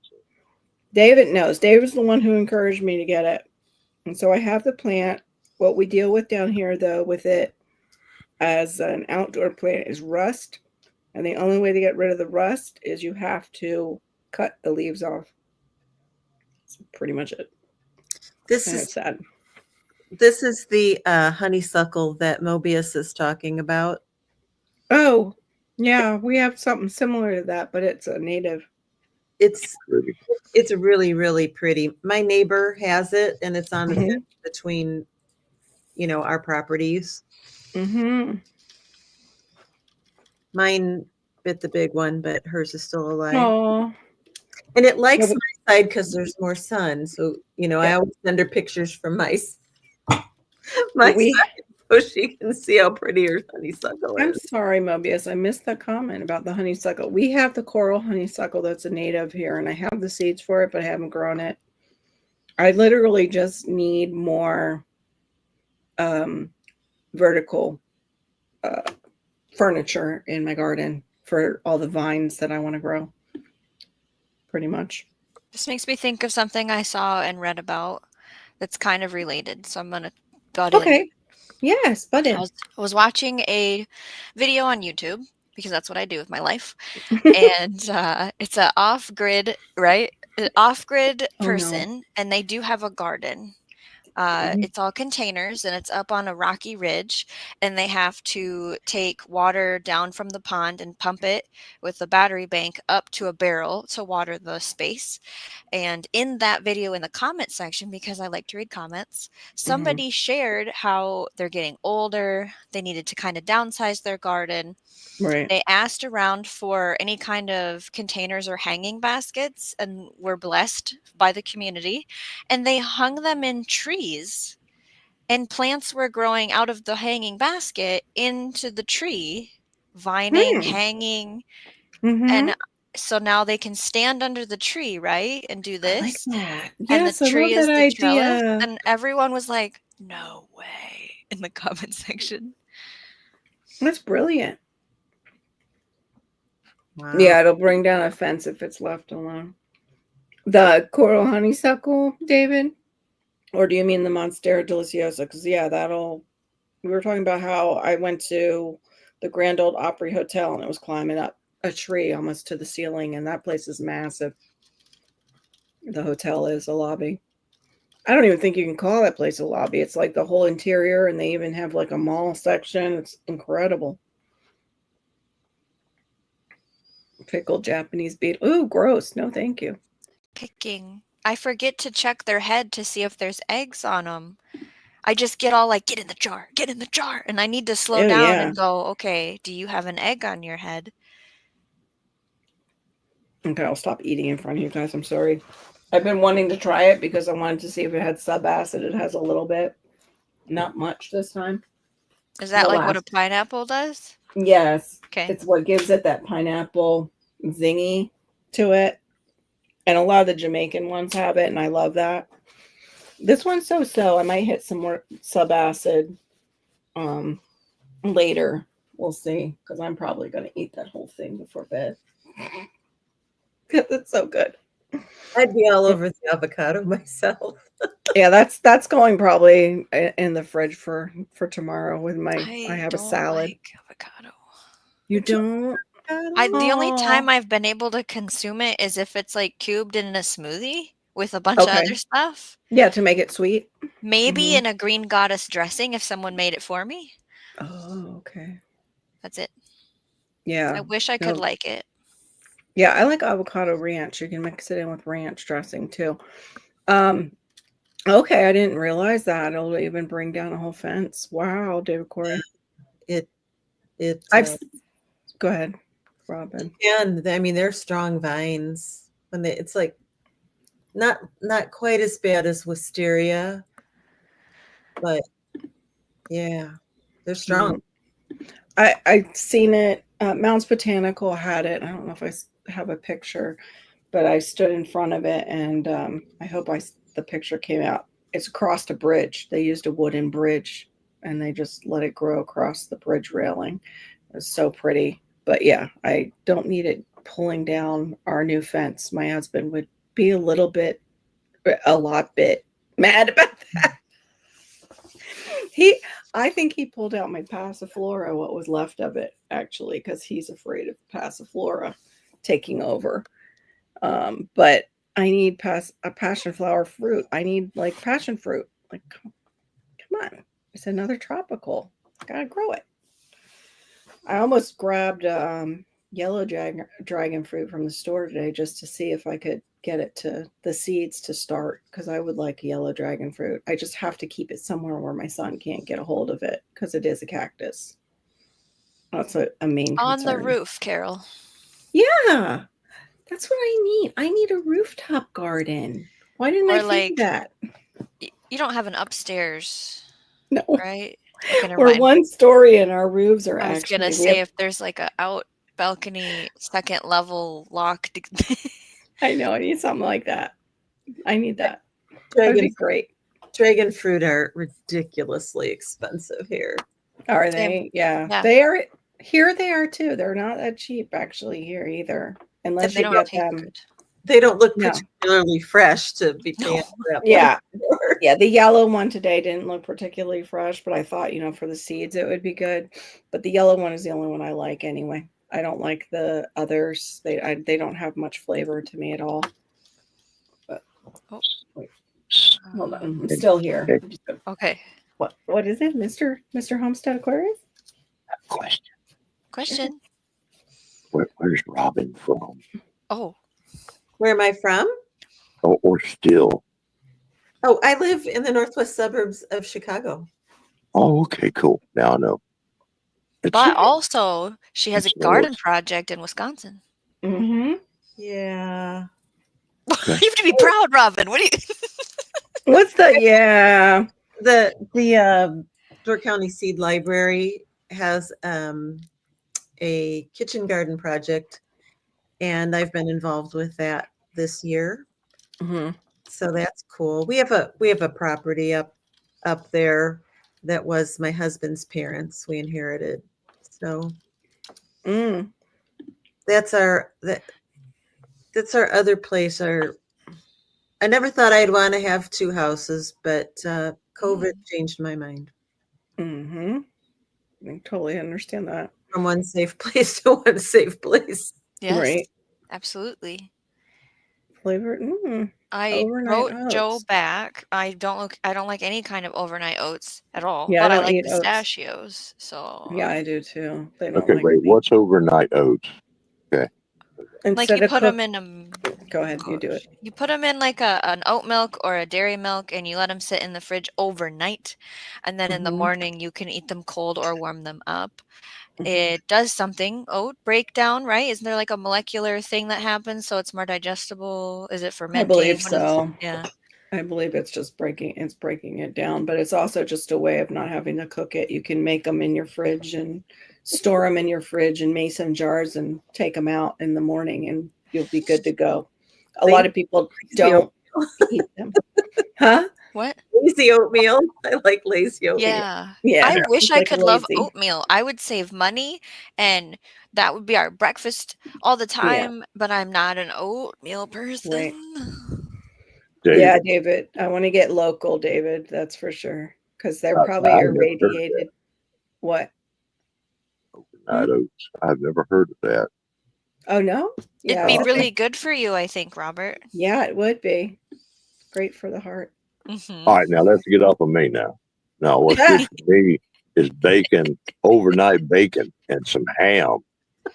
David knows. David's the one who encouraged me to get it. And so I have the plant. What we deal with down here, though, with it as an outdoor plant is rust. And the only way to get rid of the rust is you have to cut the leaves off. That's pretty much it. This And is it's sad. This is the honeysuckle that Mobius is talking about. Oh, yeah, we have something similar to that, but it's a native. It's really, really pretty. My neighbor has it, and it's on the fence between, our properties. Mine bit the big one, but hers is still alive. Aww. And it likes my side because there's more sun. So, I always send her pictures from my side so she can see how pretty her honeysuckle is. I'm sorry, Mobius. I missed that comment about the honeysuckle. We have the coral honeysuckle that's a native here, and I have the seeds for it, but I haven't grown it. I literally just need more vertical furniture in my garden for all the vines that I want to grow. Pretty much. This makes me think of something I saw and read about that's kind of related. So I'm going to butt in. Okay. Yes, butt in. I was watching a video on YouTube because that's what I do with my life. And it's an off-grid, right? An off-grid person, and they do have a garden. It's all containers, and it's up on a rocky ridge, and they have to take water down from the pond and pump it with a battery bank up to a barrel to water the space. And in that video, in the comment section, because I like to read comments, somebody shared how they're getting older. They needed to kind of downsize their garden. Right. They asked around for any kind of containers or hanging baskets and were blessed by the community. And they hung them in trees, and plants were growing out of the hanging basket into the tree, vining, hanging. And so now they can stand under the tree, right? And do this. I like that. And Yes, the tree is the trellis. idea. And everyone was like, no way, in the comment section. That's brilliant. Wow. Yeah, it'll bring down a fence if it's left alone. The coral honeysuckle, David? Or do you mean the Monstera deliciosa? Because, we were talking about how I went to the Grand Ole Opry Hotel and it was climbing up a tree almost to the ceiling, and that place is massive. The hotel is a lobby. I don't even think you can call that place a lobby. It's like the whole interior, and they even have like a mall section. It's incredible. Pickled Japanese beetle. Ooh, gross. No, thank you. Picking. I forget to check their head to see if there's eggs on them. I just get all like, get in the jar, get in the jar. And I need to slow down and go, okay, do you have an egg on your head? Okay, I'll stop eating in front of you guys. I'm sorry. I've been wanting to try it because I wanted to see if it had subacid. It has a little bit. Not much this time. Is that like what a pineapple does? Yes. Okay. It's what gives it that pineapple zingy to it. And a lot of the Jamaican ones have it, and I love that. This one's so-so. I might hit some more subacid later. We'll see, because I'm probably going to eat that whole thing before bed. Because it's so good. I'd be all over the avocado myself. Yeah, that's going probably in the fridge for tomorrow with I I have a don't salad. like avocado. You don't? The only Aw. time I've been able to consume it is if it's like cubed in a smoothie with a bunch of Okay. other stuff. Yeah, to make it sweet. Maybe Mhm. in a green goddess dressing if someone made it for me. Oh, okay. That's it. Yeah. I wish I could No. like it. Yeah, I like avocado ranch. You can mix it in with ranch dressing too. Okay, I didn't realize that. It'll even bring down a whole fence. Wow, David Corey. It Go ahead, Robin. and I mean they're strong vines when it's like not quite as bad as wisteria, but yeah, they're strong. I've seen it. Mounds Botanical had it. I don't know if I have a picture, but I stood in front of it, and I hope the picture came out. It's across a bridge. They used a wooden bridge, and they just let it grow across the bridge railing. It was so pretty. But yeah, I don't need it pulling down our new fence. My husband would be a lot bit mad about that. I think he pulled out my passiflora, what was left of it, actually, because he's afraid of passiflora taking over. But I need a passion flower fruit. I need like passion fruit. Like, come on, it's another tropical. Gotta grow it. I almost grabbed yellow dragon fruit from the store today just to see if I could get it to the seeds to start, because I would like yellow dragon fruit. I just have to keep it somewhere where my son can't get a hold of it because it is a cactus. That's a main On concern. the roof, Carol. Yeah, that's what I need. I need a rooftop garden. Why didn't I think that? You don't have an upstairs, No. right? Okay, never We're mind. one story and our roofs are I was actually. gonna say if there's like a out balcony second level locked. I know I need something like that. I need that. That'd be great. Dragon fruit are ridiculously expensive here. Are Same. they? Yeah. Yeah. They are here. They are too. They're not that cheap actually here either, unless they you don't get taste them. good. They don't look No. particularly fresh to be paying for that. Yeah. Yeah. The yellow one today didn't look particularly fresh, but I thought, for the seeds it would be good. But the yellow one is the only one I like anyway. I don't like the others. They don't have much flavor to me at all. But wait. Hold on. I'm still here. Okay. What is it, Mr. Homestead Aquarius? Question. Where's Robin from? Oh. Where am I from? Or still? Oh, I live in the northwest suburbs of Chicago. Oh, okay, cool. Now I know. But also, she has a garden project in Wisconsin. Mm-hmm. Yeah. You have to be proud, Robin. What do you? What's the the Door County Seed Library has a kitchen garden project, and I've been involved with that this year. Mm-hmm. So that's cool. We have a property up there that was my husband's parents. We inherited. So that's our other place. I never thought I'd want to have two houses, but COVID changed my mind. Mm-hmm. I totally understand that. From one safe place to one safe place. Yes, right. Absolutely. Flavor. I overnight wrote oats. Joe back. I don't like any kind of overnight oats at all. Yeah, but I I don't like eat oats. pistachios. So yeah, I do too. They don't Okay, wait. What's overnight oats? Okay. like Instead you of put them in Go ahead, you do it. You put them in like an oat milk or a dairy milk, and you let them sit in the fridge overnight, and then in the morning you can eat them cold or warm them up. It does something. Oat breakdown, right? Isn't there like a molecular thing that happens so it's more digestible? Is it fermenting? I believe What is it? so. Yeah. I believe it's just breaking it down, but it's also just a way of not having to cook it. You can make them in your fridge and store them in your fridge in mason jars and take them out in the morning, and you'll be good to go. A lot of people don't eat them. Huh? What? Lazy oatmeal. I like lazy oatmeal. Yeah. Yeah. I wish it's I like could love lazy. oatmeal. I would save money and that would be our breakfast all the time, but I'm not an oatmeal person. Right. David, Yeah, David. I want to get local, David. That's for sure. Because they're I probably never heard of irradiated. What? overnight oats. I've never heard of that. Oh no? It'd Yeah. be it's really like- good for you, I think, Robert. yeah, it would be. Great for the heart. Mhm. All right, now let's get off of me now. Now, what's good for me is bacon, overnight bacon, and some ham.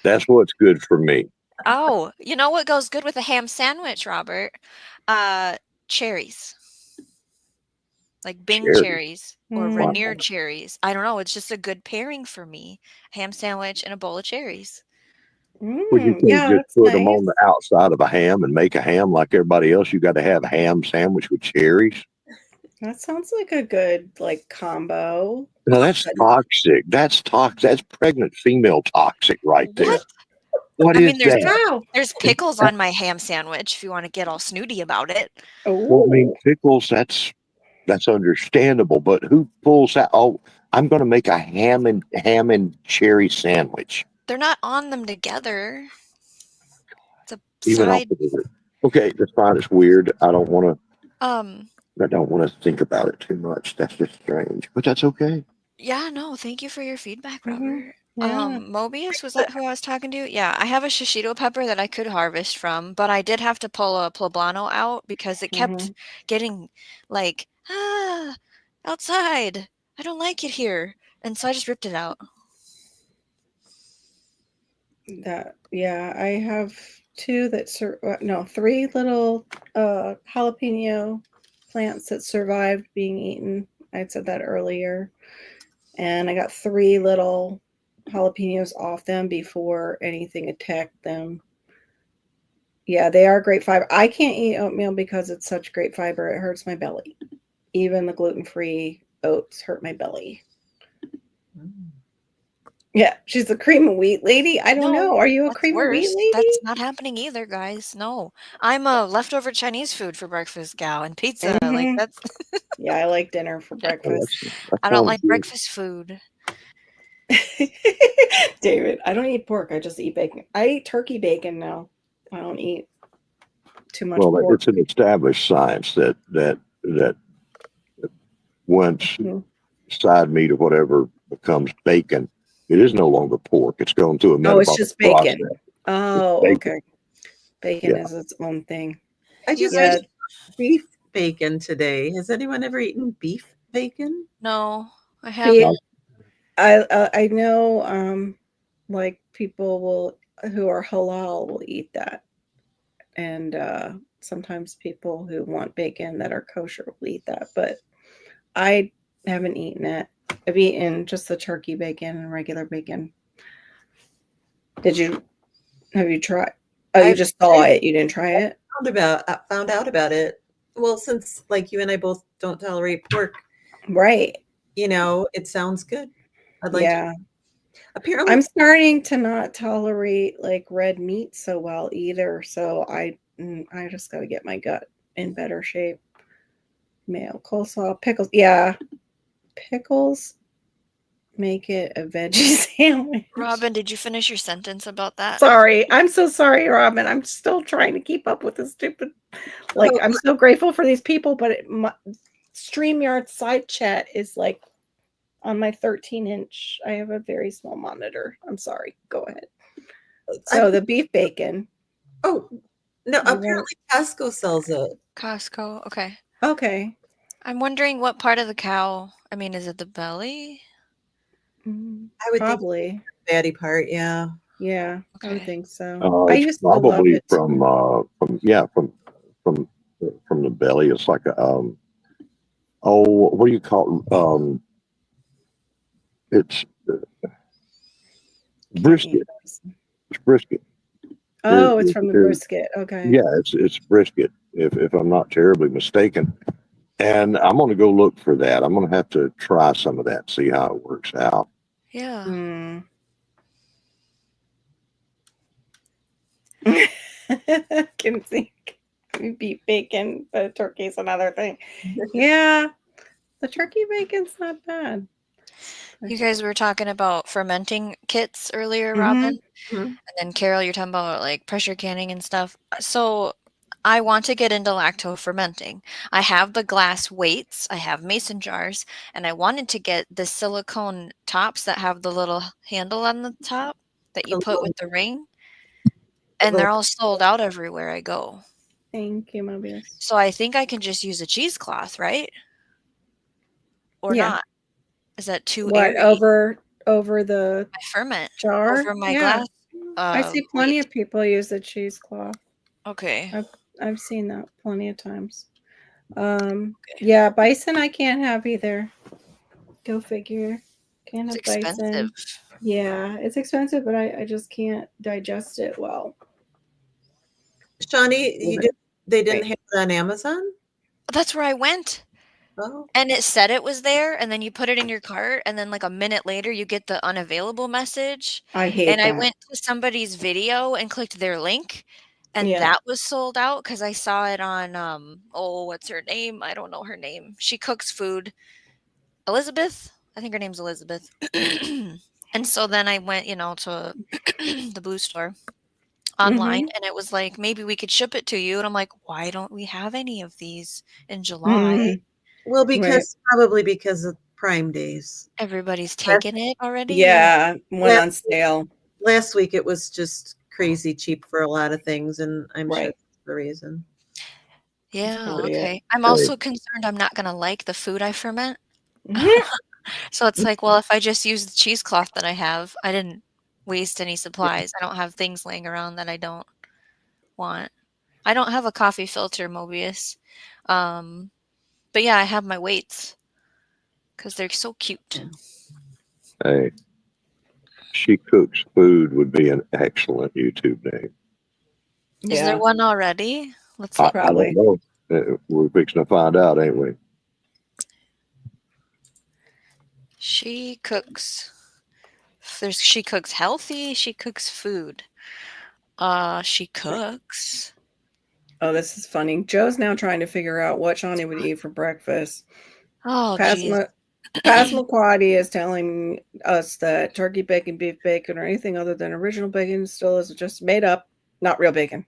That's what's good for me. Oh, you know what goes good with a ham sandwich, Robert? Cherries. Like Bing Cherries. cherries or Mm. Rainier cherries. I don't know. It's just a good pairing for me. Ham sandwich and a bowl of cherries. Would you Yeah, just that's put them on nice. the outside of a ham and make a ham like everybody else? You got to have a ham sandwich with cherries. That sounds like a good like combo. No, that's toxic. That's toxic. That's pregnant female toxic right there. What? What I is mean, there's that? Wow. there's pickles on my ham sandwich if you want to get all snooty about it. Well, I mean, Oh, pickles. That's understandable. But who pulls out? Oh, I'm going to make a ham and cherry sandwich. They're not on them together. It's a Even off side. of it. Okay, that's fine. It's weird. I don't want Um. to think about it too much. That's just strange. But that's okay. Yeah. No. Thank you for your feedback, Mhm. Robert. Yeah. Mobius, was that who I was talking to? Yeah, I have a shishito pepper that I could harvest from, but I did have to pull a poblano out because it kept getting like, outside. I don't like it here. And so I just ripped it out. I have three little jalapeno plants that survived being eaten. I said that earlier. And I got three little jalapenos off them before anything attacked them. Yeah, they are great fiber. I can't eat oatmeal because it's such great fiber. It hurts my belly. Even the gluten-free oats hurt my belly. Yeah, she's a cream of wheat lady. I don't know. Are you a that's cream of wheat worse. lady? That's not happening either, guys. No. I'm a leftover Chinese food for breakfast gal and pizza. Like Mhm. that's Yeah, I like dinner for breakfast. I don't like breakfast food. David, I don't eat pork. I just eat bacon. I eat turkey bacon now. I don't eat too much Well, pork. it's an established science that once Mhm. side meat or whatever becomes bacon, it is no longer pork. It's going through a metabolic it's just bacon. process. Oh, bacon. okay. Bacon Yeah. is its own thing. I just Yeah. ate beef bacon today. Has anyone ever eaten beef bacon? No, I Be- haven't. I know like people who are halal will eat that. And sometimes people who want bacon that are kosher will eat that, but I haven't eaten it. I've eaten just the turkey bacon and regular bacon. Have you tried? Oh, you just saw it. You didn't try it? Found out about it. Well, since like you and I both don't tolerate pork, Right. it sounds good. I'd like to. Apparently, I'm starting to not tolerate like red meat so well either. So I just got to get my gut in better shape. Mayo, coleslaw, pickles. Yeah. Pickles make it a veggie sandwich. Robin, did you finish your sentence about that? Sorry. I'm so sorry, Robin. I'm still trying to keep up with this stupid. Like, I'm so grateful for these people, but my StreamYard side chat is like on my 13-inch. I have a very small monitor. I'm sorry. Go ahead. So the beef bacon. Oh, no. Apparently, Costco sells it. Costco. Okay. Okay. I'm wondering what part of the cow. I mean, is it the belly? I would Probably. think the fatty part. Yeah. Yeah, Okay. I would think so. I It's used to love probably it. from the belly. It's like a what do you call it? It's brisket. It's brisket. Oh, it's from the brisket. Okay. Yeah, it's brisket. If I'm not terribly mistaken, and I'm going to go look for that. I'm going to have to try some of that, see how it works out. Yeah. Can think. beef bacon, but turkey's another thing. Yeah, the turkey bacon's not bad. You guys were talking about fermenting kits earlier, Mhm. Robin. Mhm. And then Carol, you're talking about like pressure canning and stuff. So I want to get into lacto fermenting. I have the glass weights, I have mason jars, and I wanted to get the silicone tops that have the little handle on the top that you The put little- with the ring. And the- they're all sold out everywhere I go. Thank you, Mobius. So I think I can just use a cheesecloth, right? Or Yeah. not? Is that too What airy? over the My ferment jar? over my Yeah. glass. I see plenty weight. of people use the cheesecloth. Okay. I've seen that plenty of times. Yeah, bison I can't have either. Go figure. Can't It's have expensive. bison. Yeah, it's expensive, but I just can't digest it well. Shawnee, they didn't have it on Amazon? That's where I went. Oh, And it said it was there, and then you put it in your cart, and then like a minute later you get the unavailable message. I hate And I that. went to somebody's video and clicked their link, and Yeah. that was sold out because I saw it on what's her name? I don't know her name. She cooks food. Elizabeth? I think her name's Elizabeth. And so then I went, to the Blue Store online, Mhm. and it was like, maybe we could ship it to you. And I'm like, why don't we have any of these in July? Mhm. well, Right. probably because of Prime Days. Everybody's taking it already. Yeah, went Last on sale. Last week it was just crazy cheap for a lot of things, and I'm sure Right. that's the reason. Yeah, probably it. okay. I'm also concerned I'm not gonna like the food I ferment. Mhm. So it's like, well, if I just use the cheesecloth that I have, I didn't waste any supplies. I don't have things laying around that I don't want. I don't have a coffee filter, Mobius. But yeah, I have my weights because they're so cute. Hey, She Cooks Food would be an excellent YouTube name. Is there one already? Let's I look. Probably. don't know. We're fixing to find out, ain't we? She cooks. She cooks healthy. She cooks food. She cooks. Oh, this is funny. Joe's now trying to figure out what Shawnee would eat for breakfast. Oh, geez. Passamaquoddy is telling us that turkey bacon, beef bacon, or anything other than original bacon still is just made up, not real bacon.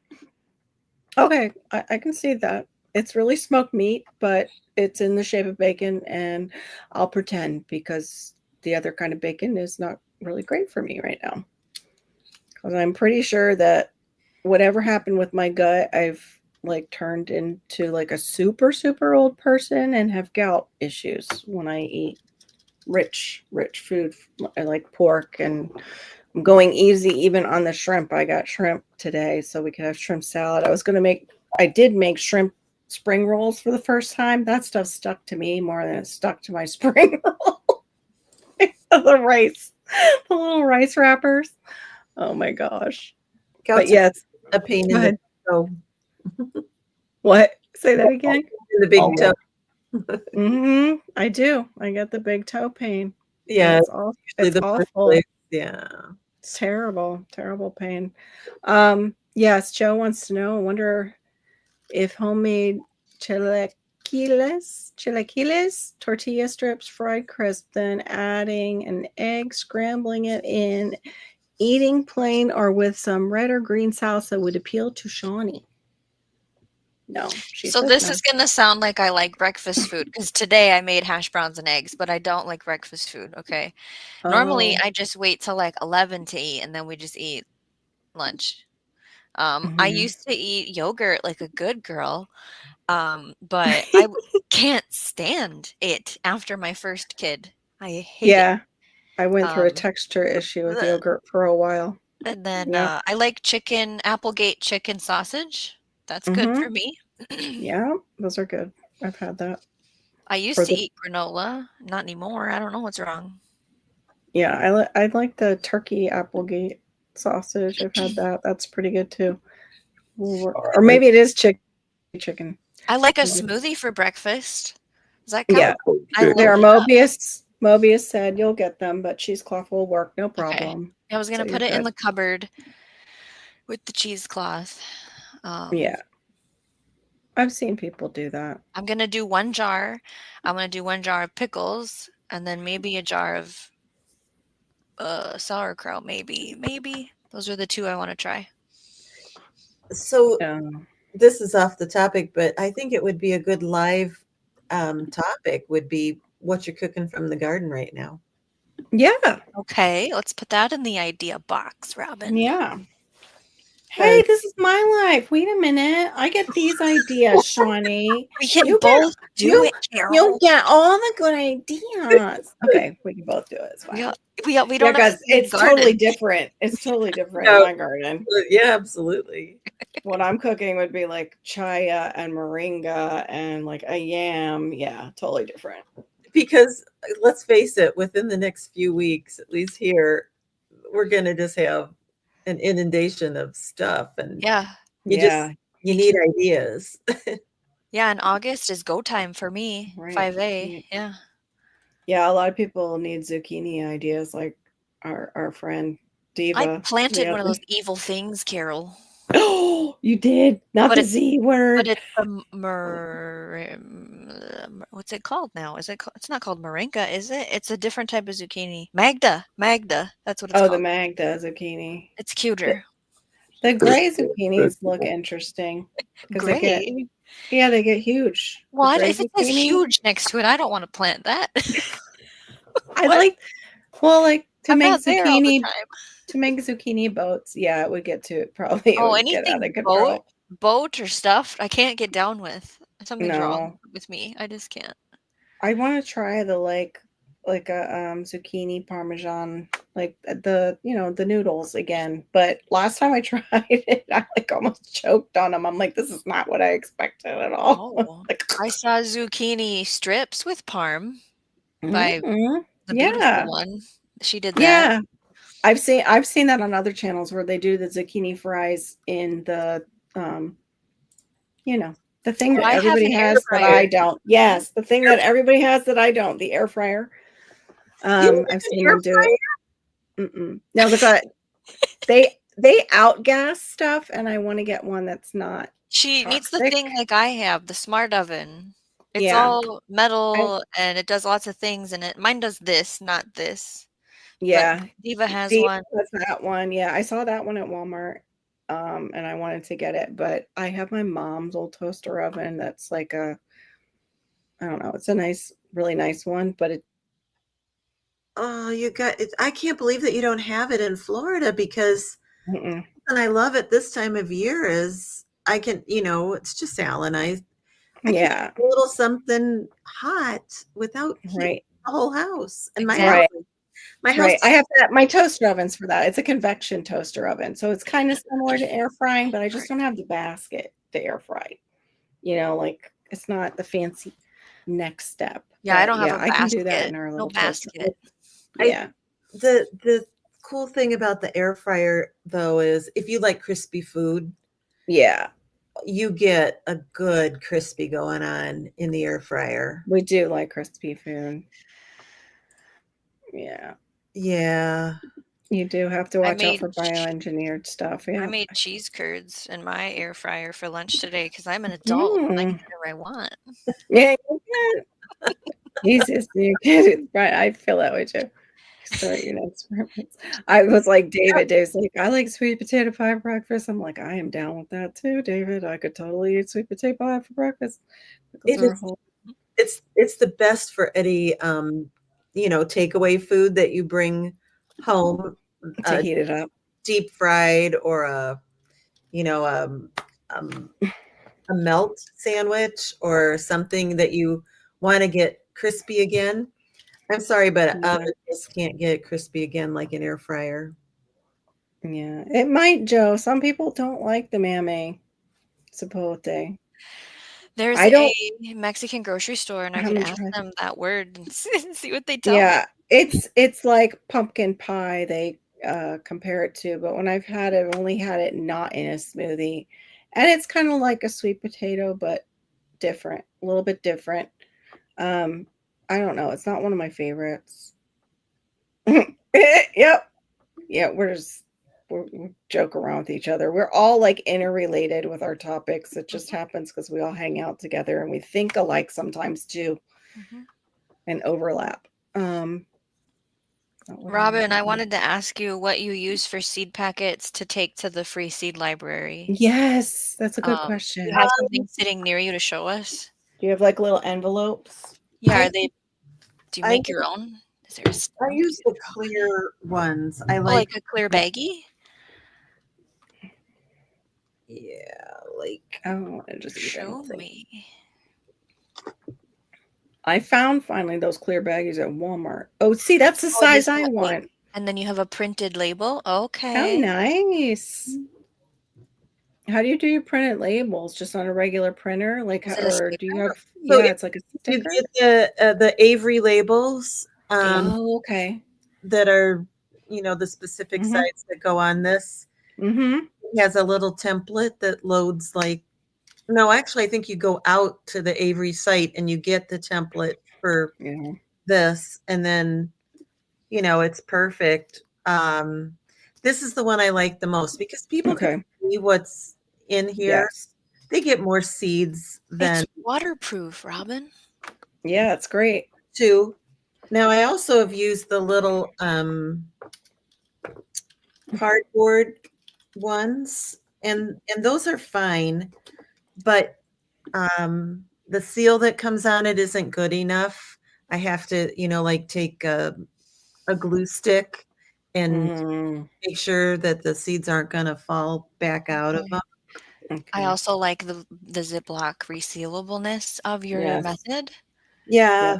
Okay, I can see that. It's really smoked meat, but it's in the shape of bacon, and I'll pretend because the other kind of bacon is not really great for me right now. Because I'm pretty sure that whatever happened with my gut, I've like turned into like a super, super old person and have gout issues when I eat rich food like pork, and I'm going easy even on the shrimp. I got shrimp today so we could have shrimp salad. I did make shrimp spring rolls for the first time. That stuff stuck to me more than it stuck to my spring roll. The little rice wrappers. Oh my gosh. But yes, a pain go in ahead. the toe. What? Say that again. In the big toe. I do. I get the big toe pain. Yeah, It's usually it's the first awful. place. Yeah. It's terrible pain. Yes, Joe wants to know. I wonder if homemade chilaquiles, tortilla strips, fried crisp, then adding an egg, scrambling it in, eating plain or with some red or green salsa would appeal to Shawnee. No, So this is going to sound like I like breakfast food because today I made hash browns and eggs, but I don't like breakfast food. Okay. Normally I just wait till like 11 to eat, and then we just eat lunch. I used to eat yogurt like a good girl, but I can't stand it after my first kid. I hate it. I went through a texture issue with yogurt for a while. And then I like Applegate chicken sausage. That's good for me. Yeah, those are good. I've had that. I used to eat granola, not anymore. I don't know what's wrong. Yeah, I like the turkey Applegate sausage. I've had that. That's pretty good too. Or maybe it is chicken. I like a smoothie for breakfast. Does that count? Yeah, there. Mobius said you'll get them, but cheesecloth will work, no problem. Okay. I was gonna put it in the cupboard with the cheesecloth. Yeah. I've seen people do that. I'm gonna do 1 jar. I'm gonna do 1 jar of pickles, and then maybe a jar of sauerkraut. Maybe those are the 2 I want to try. So Um, this is off the topic, but I think it would be a good live topic would be what you're cooking from the garden right now. yeah. Okay, let's put that in the idea box, Robin. Yeah. Hey, this is my life. Wait a minute. I get these ideas, Shawnee. We can You both do you- it, Carol. You get all the good ideas. Okay, we can both do it. It's fine. We don't have Because to do it's garden. totally different. It's totally different No. in my garden. Yeah, absolutely. What I'm cooking would be like chaya and moringa and like a yam. Yeah, totally different. Because let's face it, within the next few weeks, at least here, we're going to just have an inundation of stuff, and Yeah. you need ideas. Yeah, and August is go time for me. Right. 5A. Yeah. Yeah, a lot of people need zucchini ideas, like our friend Diva. I planted one of those evil things, Carol. Oh, you did? Not But the it's- Z word. But it's what's it called now? Is it? It's not called moringa, is it? It's a different type of zucchini. Magda. That's what it's Oh, called. the Magda zucchini. It's cuter. The gray zucchinis look interesting because they get huge. The What gray if it says zucchini. huge next to it? I don't want to plant that. I What? like to I'm make not there all the zucchini time. to make zucchini boats. Yeah, it would get to it probably. It Oh, would get out anything of control. boat or stuffed, I can't get down with. Something's No. wrong with me. I just can't. I want to try the like a zucchini parmesan, like the the noodles again. But last time I tried it, I like almost choked on them. I'm like, this is not what I expected at all. Oh, I saw zucchini strips with parm by Mhm. the Yeah. beautiful one. She did that. Yeah. I've seen that on other channels where they do the zucchini fries in the the thing Well, that I have everybody an air has that fryer. I don't. Yes, the thing that everybody has that I don't, the air fryer. I've seen them do it. No, because they outgas stuff, and I want to get one that's not. She needs the toxic. thing like I have, the smart oven. It's Yeah. all metal and it does lots of things in it. Mine does this, not this. Yeah, But Diva has Diva one. has that one. Yeah, I saw that one at Walmart, and I wanted to get it, but I have my mom's old toaster oven. That's like I don't know. It's a nice, really nice one, but it. Oh, you got it. I can't believe that you don't have it in Florida because, Mm-mm. and I love it this time of year is I can, it's just Alan. I can Yeah. do a little something hot without heating Right. the whole house. And Exactly. my house, Right. I have my toaster oven's for that. It's a convection toaster oven. So it's kind of similar to air frying, but I just don't have the basket to air fry. Like it's not the fancy next step. Yeah, I But don't have a I can do that basket. in our No little toaster. basket. Yeah. the cool thing about the air fryer though is if you like crispy food, Yeah. you get a good crispy going on in the air fryer. We do like crispy food. Yeah. Yeah. You do have to watch out made for bioengineered stuff. I Yeah. made cheese curds in my air fryer for lunch today because I'm an adult and I can do whatever I want. Yeah, you can. Jesus, you can. Right. I feel that way too. Start your next reference. I was like David. Dave's like, I like sweet potato pie for breakfast. I'm like, I am down with that too, David. I could totally eat sweet potato pie for breakfast. It's the best for any takeaway food that you bring home to heat it up. Deep fried or a melt sandwich or something that you want to get crispy again. I'm sorry, but oven just can't get crispy again like an air fryer. Yeah, it might, Joe. Some people don't like the mamey sapote. There's a Mexican grocery store and I could ask them that word and see what they tell me. Yeah, it's like pumpkin pie they compare it to, but when I've had it, I've only had it not in a smoothie. And it's kind of like a sweet potato, but different, a little bit different. I don't know. It's not one of my favorites. Yep. Yeah, we're we joke around with each other. We're all like interrelated with our topics. It just happens because we all hang out together and we think alike sometimes too, Mhm. and overlap. Robin, I wanted to ask you what you use for seed packets to take to the free seed library. Yes, that's a good Do question. you have something sitting near you to show us? Do you have like little envelopes? Yeah, I- are they? Do you I make your own? Is there a I stamp? use the clear ones. I Oh, like, like a clear baggie? yeah, like Oh, I just Show even me. I found finally those clear baggies at Walmart. Oh, see, that's the Oh, size this I one, want. and then you have a printed label. How Okay. nice. How do you do your printed labels? Just on a regular printer? Like, Is it a or do you sticker? have, So yeah, if it's like a you sticker? get the Avery labels Oh, okay. that are, the specific Mhm. sites that go on this. Mm-hmm. It has a little template that loads no, actually, I think you go out to the Avery site and you get the template for Yeah. this, and then, it's perfect. This is the one I like the most because people can Okay. see what's in here. Yes. They get more seeds than It's waterproof, Robin. Yeah, it's great. two. Now, I also have used the little cardboard ones, and those are fine, but the seal that comes on it isn't good enough. I have to, like take a glue stick and Mm, make sure that the seeds aren't going to fall back out of Okay. them. I okay. also like the Ziploc resealableness of your Yes. method. Yeah, Yeah.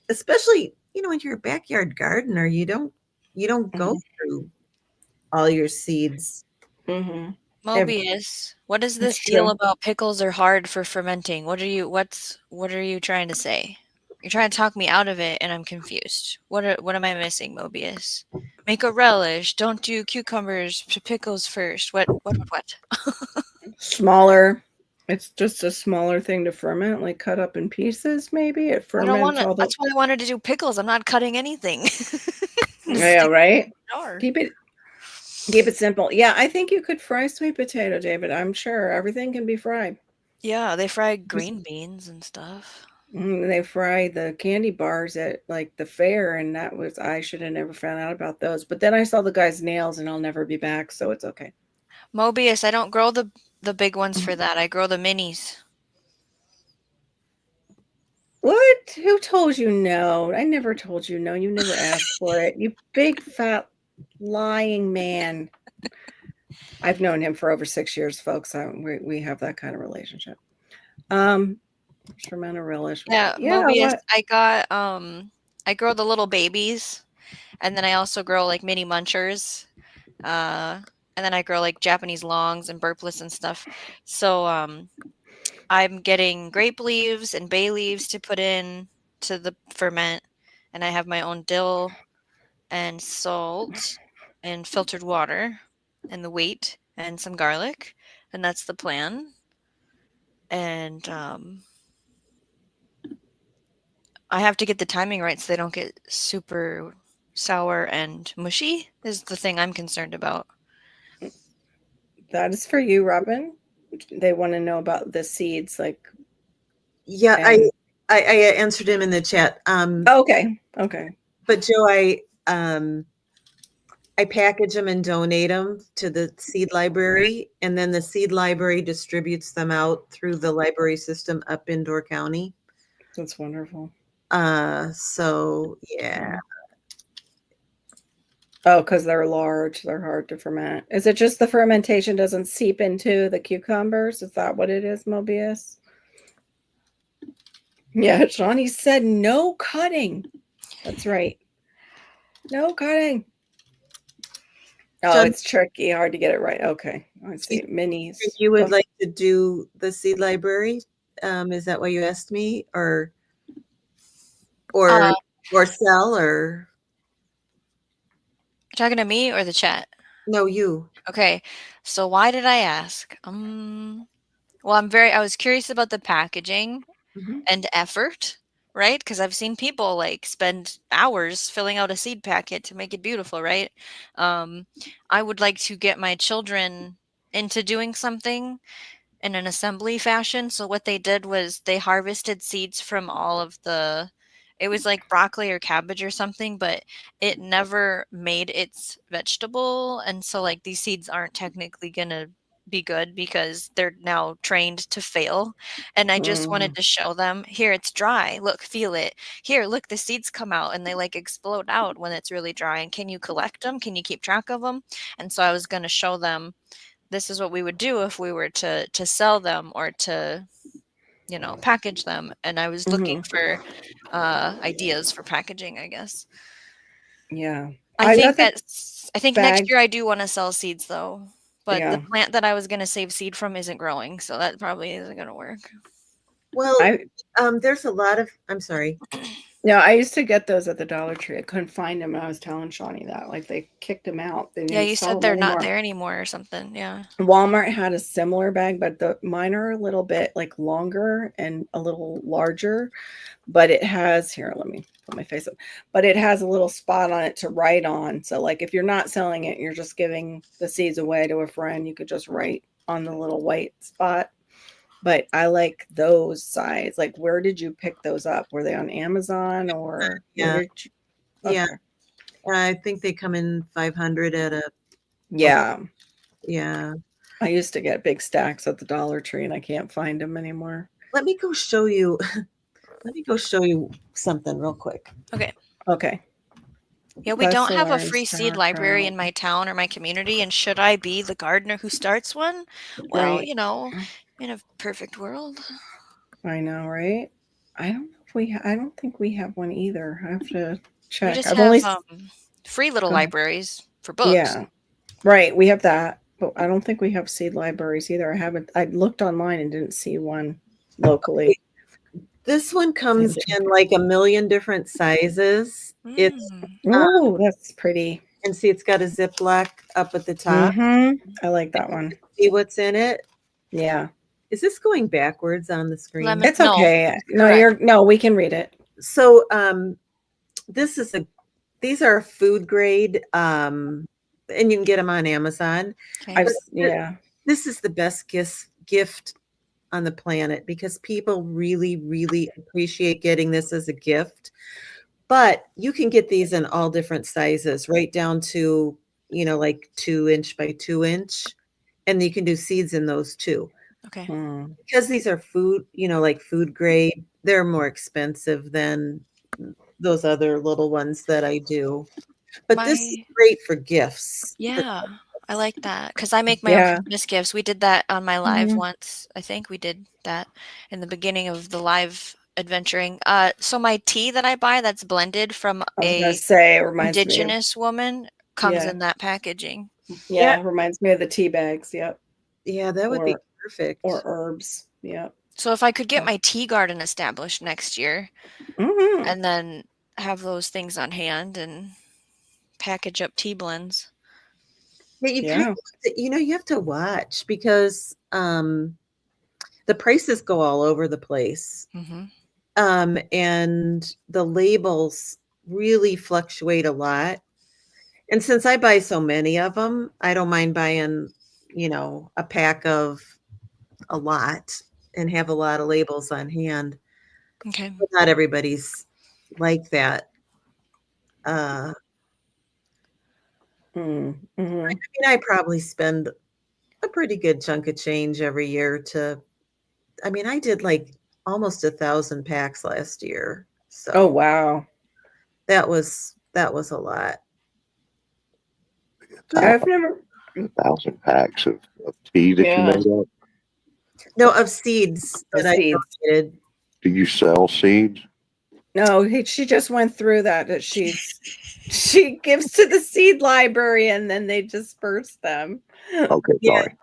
especially, when you're a backyard gardener, you don't go Mhm. through all your seeds. Mm-hmm. Mobius, what is That's this deal true. about pickles are hard for fermenting? What are you trying to say? You're trying to talk me out of it and I'm confused. What am I missing, Mobius? Make a relish. Don't do cucumbers to pickles first. What? Smaller. It's just a smaller thing to ferment, like cut up in pieces, maybe. It I don't ferments wanna all the That's why I wanted to do pickles. I'm not cutting anything. Just Yeah, stick it in right? the jar. Keep it simple. Yeah, I think you could fry sweet potato, David. I'm sure everything can be fried. Yeah, they fry Just green beans and stuff. They fry the candy bars at like the fair, and that was I should have never found out about those. But then I saw the guy's nails, and I'll never be back, so it's okay. Mobius, I don't grow the big ones for that. I grow the minis. What? Who told you no? I never told you no. You never asked for it. You big fat lying man. I've known him for over 6 years, folks. We have that kind of relationship. Ferment a relish. Yeah, Yeah, Mobius, what? I grow the little babies, and then I also grow like mini munchers. And then I grow like Japanese longs and burpless and stuff. So I'm getting grape leaves and bay leaves to put in to the ferment, and I have my own dill and salt and filtered water and the wheat and some garlic, and that's the plan. And I have to get the timing right so they don't get super sour and mushy is the thing I'm concerned about. That is for you, Robin. They want to know about the seeds, like Yeah, and I answered him in the chat. okay. Okay. But Joe, I package them and donate them to the seed library, and then the seed library distributes them out through the library system up in Door County. That's wonderful. So yeah. Oh, because they're large, they're hard to ferment. Is it just the fermentation doesn't seep into the cucumbers? Is that what it is, Mobius? Yeah, Johnny said no cutting. That's right. No cutting. Oh, John, it's tricky, hard to get it right. Okay. I see. Minis. if you would like to do the seed library, is that what you asked me, or Uh, sell, or Talking to me or the chat? no, you? Okay, so why did I ask? Well, I was curious about the packaging Mhm. and effort right? Because I've seen people like spend hours filling out a seed packet to make it beautiful, right? I would like to get my children into doing something in an assembly fashion. So what they did was they harvested seeds from all of the, it was like broccoli or cabbage or something, but it never made its vegetable. And so like these seeds aren't technically going to be good because they're now trained to fail. And I just wanted to show them, here it's dry. Look, feel it. Here, look, the seeds come out and they like explode out when it's really dry. And can you collect them? Can you keep track of them? And so I was going to show them, this is what we would do if we were to sell them or to, you know, package them. And I was looking for ideas for packaging, I guess. Yeah. I think got the I think bag. next year I do want to sell seeds though. But the Yeah. plant that I was going to save seed from isn't growing, so that probably isn't going to work. Well, I there's a lot of, I'm sorry. no, I used to get those at the Dollar Tree. I couldn't find them, and I was telling Shawnee that. Like, they kicked them out. They Yeah, didn't you sell said them they're not anymore. there anymore or something. Yeah. Walmart had a similar bag, but mine are a little bit like longer and a little larger. But it has, here, let me put my face up. But it has a little spot on it to write on. So like if you're not selling it, you're just giving the seeds away to a friend, you could just write on the little white spot. But I like those size. Like, where did you pick those up? Were they on Amazon or Yeah. where did you? Yeah. I think they come in 500 at a, Yeah. yeah. I used to get big stacks at the Dollar Tree and I can't find them anymore. Let me go show you. Let me go show you something real quick. Okay. Okay. Yeah, we don't have a Bustlers, free seed library in sauerkraut. my town or my community. And should I be the gardener who starts one? Well, Right. you know, in a perfect world. I know, right? I don't know if I don't think we have one either. I have to We check. just I've have only free little Go ahead. libraries for books. Yeah. Right, we have that, but I don't think we have seed libraries either. I looked online and didn't see one locally. This one comes in like a million different sizes. It's Oh, that's pretty. and see, it's got a Ziploc up at the top. I like that one. See what's in it? Yeah. Is this going backwards on the screen? Lemon- It's No, okay. No, correct. we can read it. So these are food grade, and you can get them on Amazon. Okay. Yeah. This is the best gift on the planet because people really, really appreciate getting this as a gift. But you can get these in all different sizes, right down to, you know, like 2-inch by 2-inch. And you can do seeds in those too. Okay. Because these are food, you know, like food grade, they're more expensive than those other little ones that I do. But this is great for gifts. Yeah, I like that because I make my own Christmas gifts. We did that on my live once. I think we did that in the beginning of the live adventuring. So my tea that I buy that's blended from indigenous woman comes in that packaging. Yeah, it reminds me of the tea bags. Yep. Yeah, that would be perfect. Or herbs. Yep. So if I could get my tea garden established next year and then have those things on hand and package up tea blends. Yeah, you have to watch because the prices go all over the place. And the labels really fluctuate a lot. And since I buy so many of them, I don't mind buying, you know, a pack of a lot and have a lot of labels on hand. Okay. But not everybody's like that. I mean, I probably spend a pretty good chunk of change every year I did like almost 1,000 packs last year. So oh wow. That was a lot. I've never 1,000 packs of tea that you made up. No, of seeds that I donated. Do you sell seeds? No, she just went through that she gives to the seed library and then they disperse them. Okay, sorry.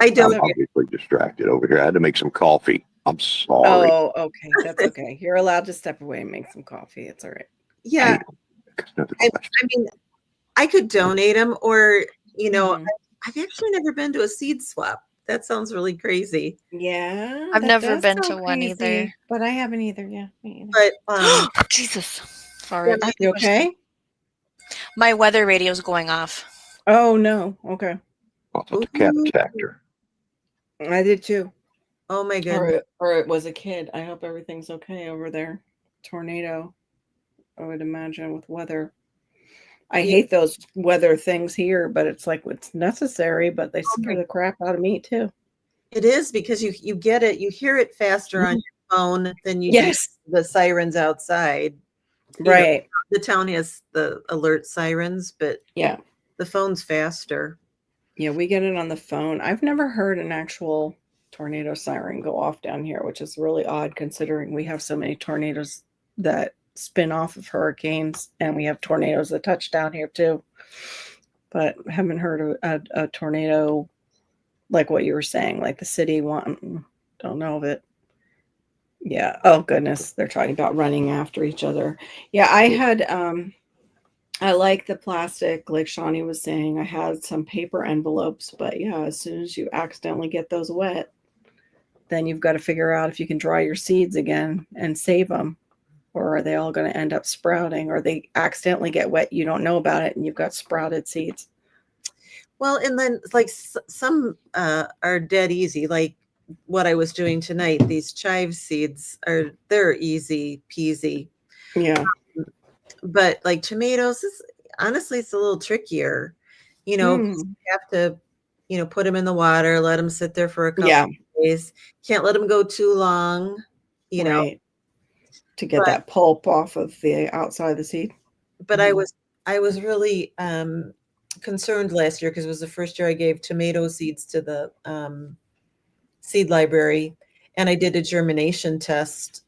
I don't. I'm obviously distracted over here. I had to make some coffee. I'm sorry. Oh, okay. That's okay. You're allowed to step away and make some coffee. It's all right. Yeah. I mean, I could donate them or, you know, I've actually never been to a seed swap. That sounds really crazy. Yeah, I've that never does been to sound one either. crazy, but I haven't either. Yeah, me either. But Jesus. Sorry. Yeah, I have to You push the- okay? My weather radio's going off. Oh no. Okay. I thought the cat ooh, attacked her. I did too. oh my goodness. Or it was a kid. I hope everything's okay over there. Tornado, I would imagine, with weather. I Yeah. hate those weather things here, but it's like it's necessary, but they scare my- the crap out of me too. It is because you get it, you hear it faster on your phone than you do Yes. the sirens outside. You know, Right. the town has the alert sirens, but Yeah. the phone's faster. Yeah, we get it on the phone. I've never heard an actual tornado siren go off down here, which is really odd considering we have so many tornadoes that spin off of hurricanes, and we have tornadoes that touch down here too. But haven't heard of a tornado like what you were saying, like the city one. Don't know of it. Yeah. Oh goodness, they're talking about running after each other. Yeah, I had I like the plastic, like Shawnee was saying. I had some paper envelopes, but yeah, as soon as you accidentally get those wet, then you've got to figure out if you can dry your seeds again and save them, or are they all going to end up sprouting, or they accidentally get wet, you don't know about it, and you've got sprouted seeds. Well, and then like some are dead easy, like what I was doing tonight. These chive seeds they're easy peasy. Yeah. But like tomatoes, honestly, it's a little trickier. You know, you have to, put them in the water, let them sit there for a couple of days. Can't let them go too long, right. To get that pulp off of the outside of the seed. But I was really concerned last year because it was the first year I gave tomato seeds to the seed library, and I did a germination test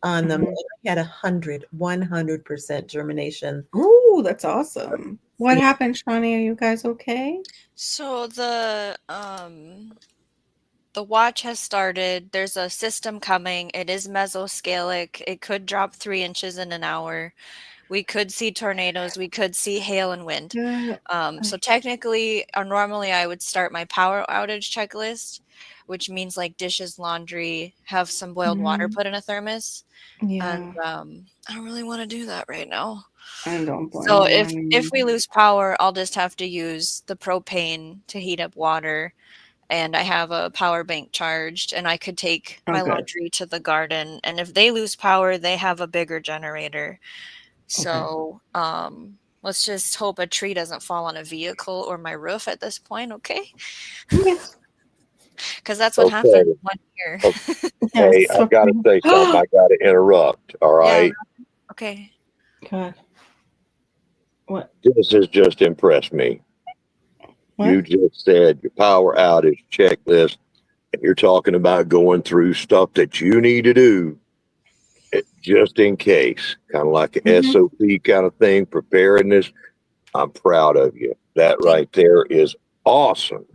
on them. And I had 100% germination. Ooh, that's awesome. What happened, Shawnee? Are you guys okay? So the watch has started. There's a system coming. It is mesoscalic. It could drop 3 inches in an hour. We could see tornadoes. We could see hail and wind. So technically, or normally I would start my power outage checklist, which means like dishes, laundry, have some boiled water put in a thermos. Yeah. And I don't really want to do that right now. I don't blame So you. if we lose power, I'll just have to use the propane to heat up water. And I have a power bank charged, and I could take my laundry to the garden. And if they lose power, they have a bigger generator. So let's just hope a tree doesn't fall on a vehicle or my roof at this point, okay? Because that's what happened 1 year. Hey, I got to say something. I got to interrupt. All right. Yeah. Okay. God. What? This has just impressed me. What? You just said your power outage checklist, and you're talking about going through stuff that you need to do just in case, kind of like an SOP kind of thing, preparedness. I'm proud of you. That right there is awesome.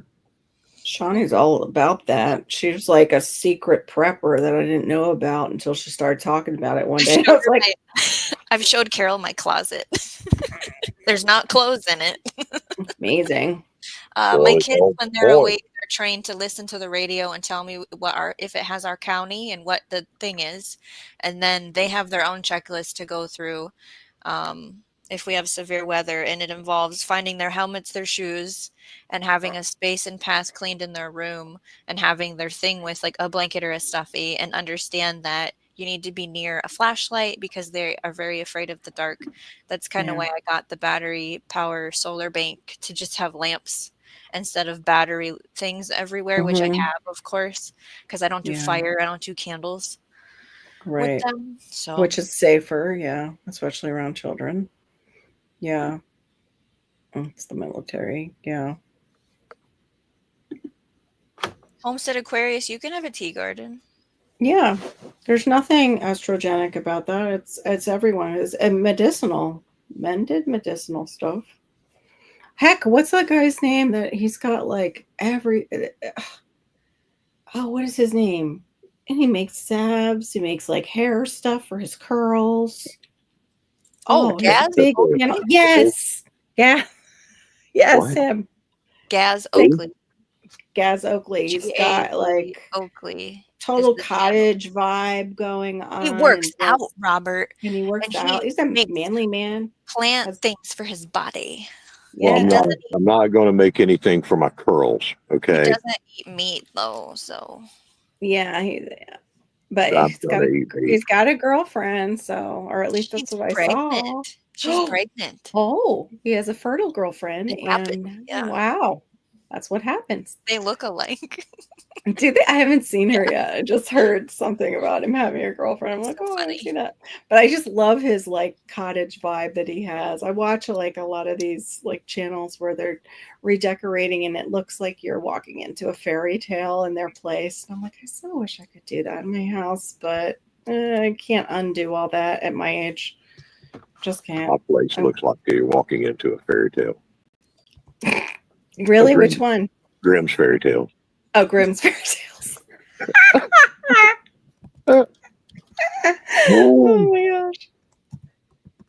Shawnee's all about that. She's like a secret prepper that I didn't know about until she started talking about it one day. I was like, I've showed Carol my closet. There's not clothes in it. Amazing. My kids, when they're awake, they're trained to listen to the radio and tell me if it has our county and what the thing is, and then they have their own checklist to go through. If we have severe weather, and it involves finding their helmets, their shoes, and having a space and path cleaned in their room, and having their thing with like a blanket or a stuffy, and understand that you need to be near a flashlight because they are very afraid of the dark. That's kind of why I got the battery power solar bank, to just have lamps instead of battery things everywhere, which I have, of course, because I don't do fire. I don't do candles with them. So, which is safer, especially around children. Yeah. It's the military. Yeah. Homestead Aquarius, you can have a tea garden. Yeah. There's nothing estrogenic about that. It's everyone. It's medicinal. Medicinal stuff. Heck, what's that guy's name that he's got like what is his name? And he makes salves. He makes like hair stuff for his curls. Gaz? Big yes. Yeah. Yes, What? him. Gaz Oakley. Gaz Oakley. He's got like Oakley. total cottage vibe going on. He works and out, does- Robert. And he works and out. he He's a makes manly man. plant Has- things for his body. Well, Yeah. I'm not going to make anything for my curls. He Okay. doesn't eat meat though, so Yeah, but I'm he's gonna eat meat. he's got a girlfriend, so or at least that's she's what I saw. pregnant. She's pregnant. Oh, he has a fertile girlfriend, It happened, and yeah. wow, that's what happens. They look alike. Do they? I haven't seen her yet. I just heard something about him having a girlfriend. I'm It's like, so oh, I funny. see that. But I just love his like cottage vibe that he has. I watch like a lot of these like channels where they're redecorating, and it looks like you're walking into a fairy tale in their place. And I'm like, I so wish I could do that in my house, but I can't undo all that at my age. Just can't. My place looks like you're walking into a fairy tale. Really? Grimm- Which one? Grimm's fairy tales. Oh, Grimm's fairy tales. Oh. Oh my gosh.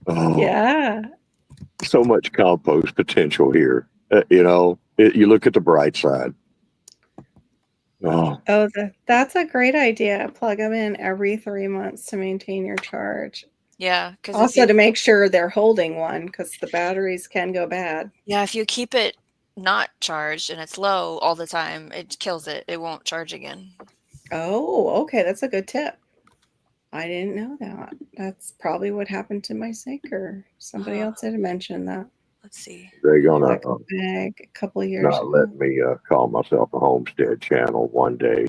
Oh, Yeah. so much compost potential here. You look at the bright side. Oh, Oh, that's a great idea. Plug them in every 3 months to maintain your charge. Yeah, because Also, to make sure they're holding one, because the batteries can go bad. if you keep it not charged and it's low all the time, it kills it. It won't charge again. Oh, okay. That's a good tip. I didn't know that. That's probably what happened to my sinker. Somebody else had mentioned that. Let's see. they're gonna Like a bag a couple of years not ago. let me call myself a homestead channel one day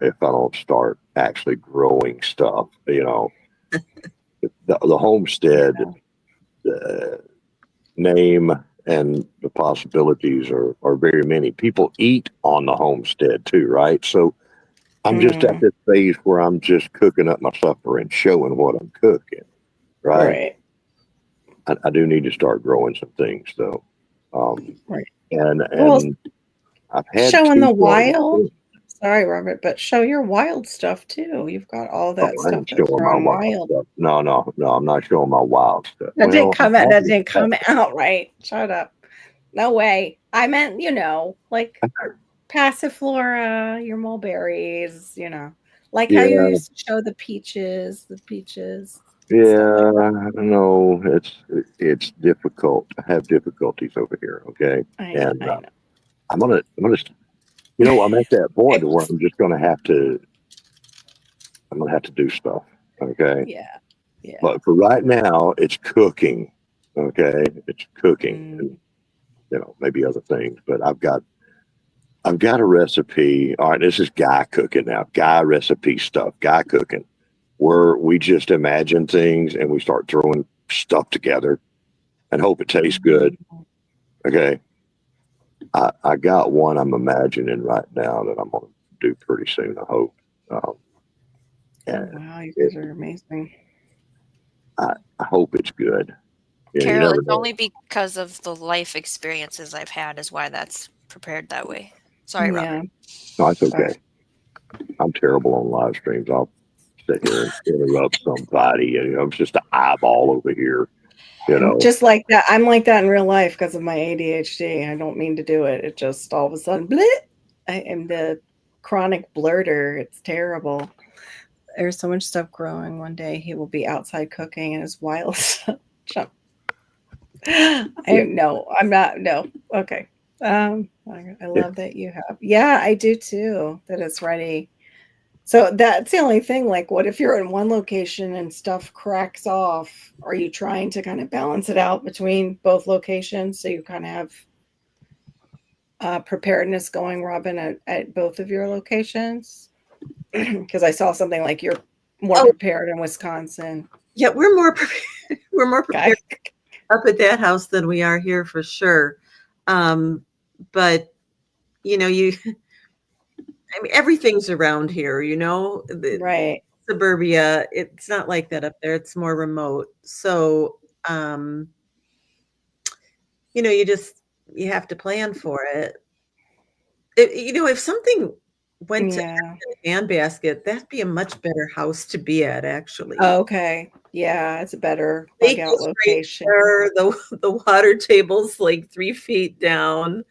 if I don't start actually growing stuff. The homestead name and the possibilities are very many. People eat on the homestead too, right? So I'm just at this phase where I'm just cooking up my supper and showing what I'm cooking, right? I do need to start growing some things though. Right. And Well, I've had showing two the gardens. wild. Sorry, Robert, but show your wild stuff too. You've got all that I stuff ain't that's showing my grown wild wild. stuff. No, I'm not showing my wild stuff. That didn't come out. That obviously, didn't come out right. Shut up. No way. I meant, like passiflora, your mulberries, like how you Yeah. used to show the peaches. Yeah, no, it's difficult. I have difficulties over here. Okay, I know. I'm gonna, I'm at that point where I'm just gonna have to. I'm gonna have to do stuff. Okay. Yeah. But for right now, it's cooking. Okay, it's cooking, and maybe other things. But I've got a recipe. All right, this is guy cooking now. Guy recipe stuff. Guy cooking, where we just imagine things and we start throwing stuff together and hope it tastes good. Okay. I got one I'm imagining right now that I'm gonna do pretty soon. I hope. Wow, you guys are amazing. I hope it's good. You Carol, never it's know. only because of the life experiences I've had is why that's prepared that way. Sorry, Robert. No, it's okay. I'm terrible on live streams. I'll sit here and interrupt somebody. I'm just an eyeball over here. Just like that. I'm like that in real life because of my ADHD. I don't mean to do it. It just all of a sudden, bleh, I am the chronic blurter. It's terrible. There's so much stuff growing. One day he will be outside cooking and his wild stuff. I'm not. No. Okay. I love that you have. Yeah, I do too. That it's ready. So that's the only thing. Like, what if you're in one location and stuff cracks off? Are you trying to kind of balance it out between both locations so you kind of have preparedness going, Robin, at both of your locations? Because I saw something like you're more prepared in Wisconsin. Yeah, we're more prepared. We're more prepared up at that house than we are here for sure. But everything's around here, Right. Suburbia. It's not like that up there. It's more remote. So, you have to plan for it. If something went to a handbasket, that'd be a much better house to be at, actually. Okay. Yeah, it's a better bug out location. There, the water table's like 3 feet down.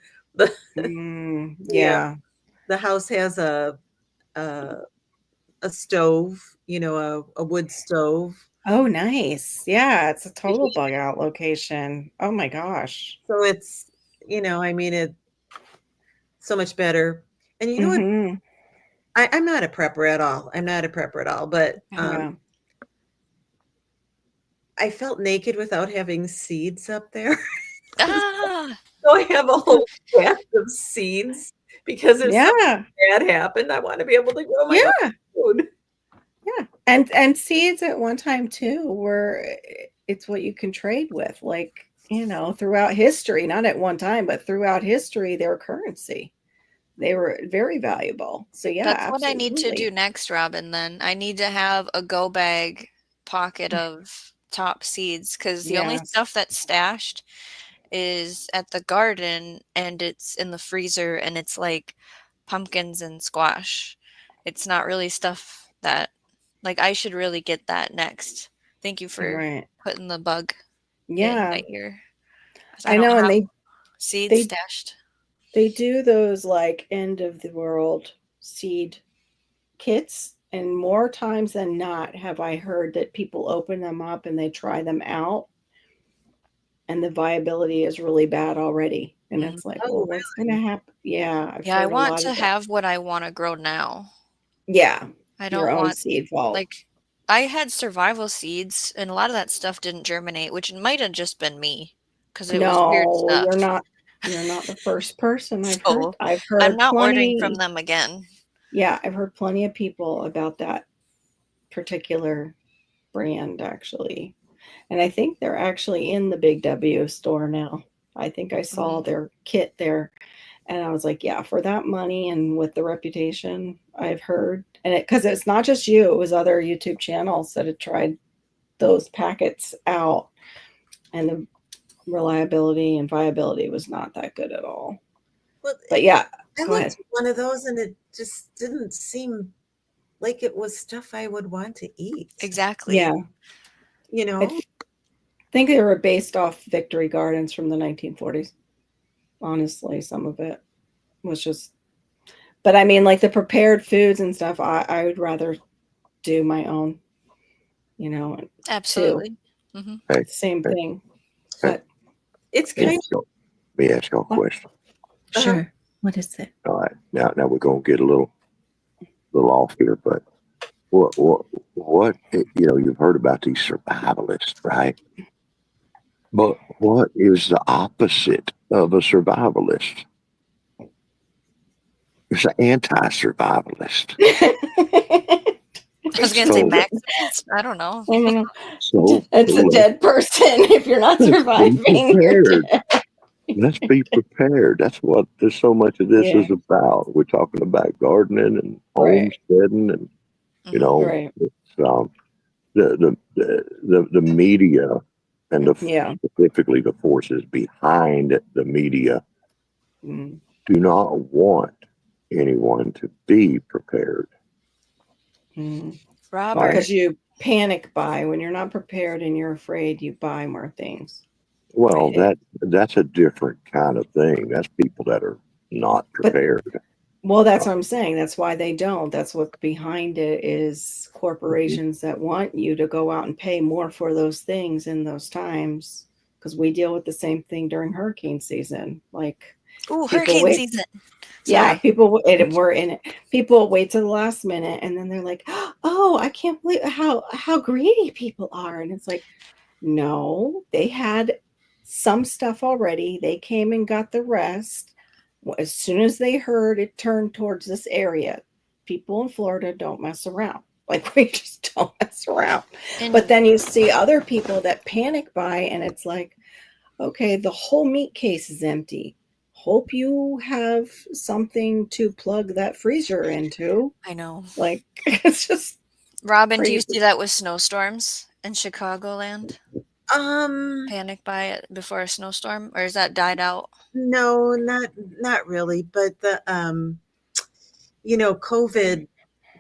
Yeah. the house has a stove, a wood stove. Oh, nice. Yeah, it's a total bug out location. Oh my gosh. So it's, I mean, it's so much better. And you know what? Hmm. I'm not a prepper at all. I'm not a prepper at all, but Yeah. I felt naked without having seeds up there. Ah, So I have a whole stack of seeds because if something Yeah. bad happened, I want to be able to grow my own Yeah. food. Yeah. And seeds at one time too were it's what you can trade with. Like, throughout history, not at one time, but throughout history, they were currency. They were very valuable. So yeah, that's what I need to do absolutely. next, Robin, then. I need to have a go bag pocket of top seeds because the only Yes. stuff that's stashed is at the garden and it's in the freezer and it's like pumpkins and squash. It's not really stuff that, like, I should really get that next. Thank you for Right. putting the bug in Yeah. my ear. 'Cause I I don't know, and have they seeds they stashed. they do those like end of the world seed kits, and more times than not have I heard that people open them up and they try them out and the viability is really bad already. And Mhm. it's like, Oh, well, what's going to happen? Yeah, I've Yeah, I heard a want lot to of that. have what I want to grow now. Yeah, I your don't own want, seed vault. like, I had survival seeds and a lot of that stuff didn't germinate, which might have just been me because it was weird No, stuff. you're not the first person So I've I'm heard not ordering from plenty. them again. Yeah, I've heard plenty of people about that particular brand actually. And I think they're actually in the Big W store now. I think I saw Mhm. their kit there. And I was like, yeah, for that money and with the reputation I've heard, and because it's not just you, it was other YouTube channels that had tried those packets out, and the reliability and viability was not that good at all. Well, But yeah, I go looked ahead. at one of those and it just didn't seem like it was stuff I would want to eat. Exactly. Yeah, You I know? think they were based off Victory Gardens from the 1940s. Honestly, some of it was just, but I mean, like the prepared foods and stuff, I would rather do my own, too. Absolutely. Hmm. Hey, Same hey, thing. hey, But It's let kind me ask y'all a what? question. Sure. What is it? All right, now we're gonna get a little off here, but what you've heard about these survivalists, right? But what is the opposite of a survivalist? It's an anti-survivalist. I was going to say So maximalist. I don't know. I don't know. so It's a dead person if you're not let's be surviving. You're prepared. dead. Let's be prepared. That's what so much of this Yeah. is about. We're talking about gardening and Right. homesteading, and Mhm. Right. it's the media and Yeah. specifically the forces behind the media Mm. do not want anyone to be prepared. Mm. Robert. Because you panic buy. When you're not prepared and you're afraid, you buy more things. Well, Right. that's a different kind of thing. That's people that are not But prepared. well, that's what I'm saying. That's why they don't. That's what behind it is corporations that want you to go out and pay more for those things in those times. Because we deal with the same thing during hurricane season. Like Ooh, people hurricane wait. season. Yeah, Sorry. we're in it. People wait to the last minute and then they're like, "Oh, I can't believe how greedy people are." And it's like, "No, they had some stuff already. They came and got the rest. As soon as they heard it turned towards this area, people in Florida don't mess around. Like we just don't mess around." But And then you see other people that panic buy and it's like, "Okay, the whole meat case is empty. Hope you have something to plug that freezer into." I know. Like, it's just Robin, do you crazy. see that with snowstorms in Chicagoland? Panic buy it before a snowstorm, or is that died out? no, not really, but the COVID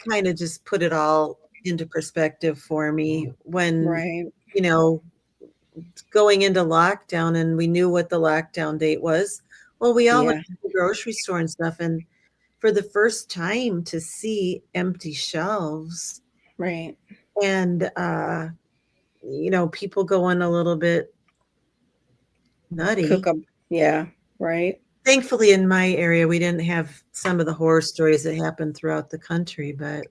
kind of just put it all into perspective for me when, Right. you know, going into lockdown and we knew what the lockdown date was. Well, we all went Yeah. to the grocery store and stuff, and for the first time to see empty shelves Right. and, people going a little bit nutty. Cook 'em. Yeah. Right. Thankfully, in my area, we didn't have some of the horror stories that happened throughout the country, but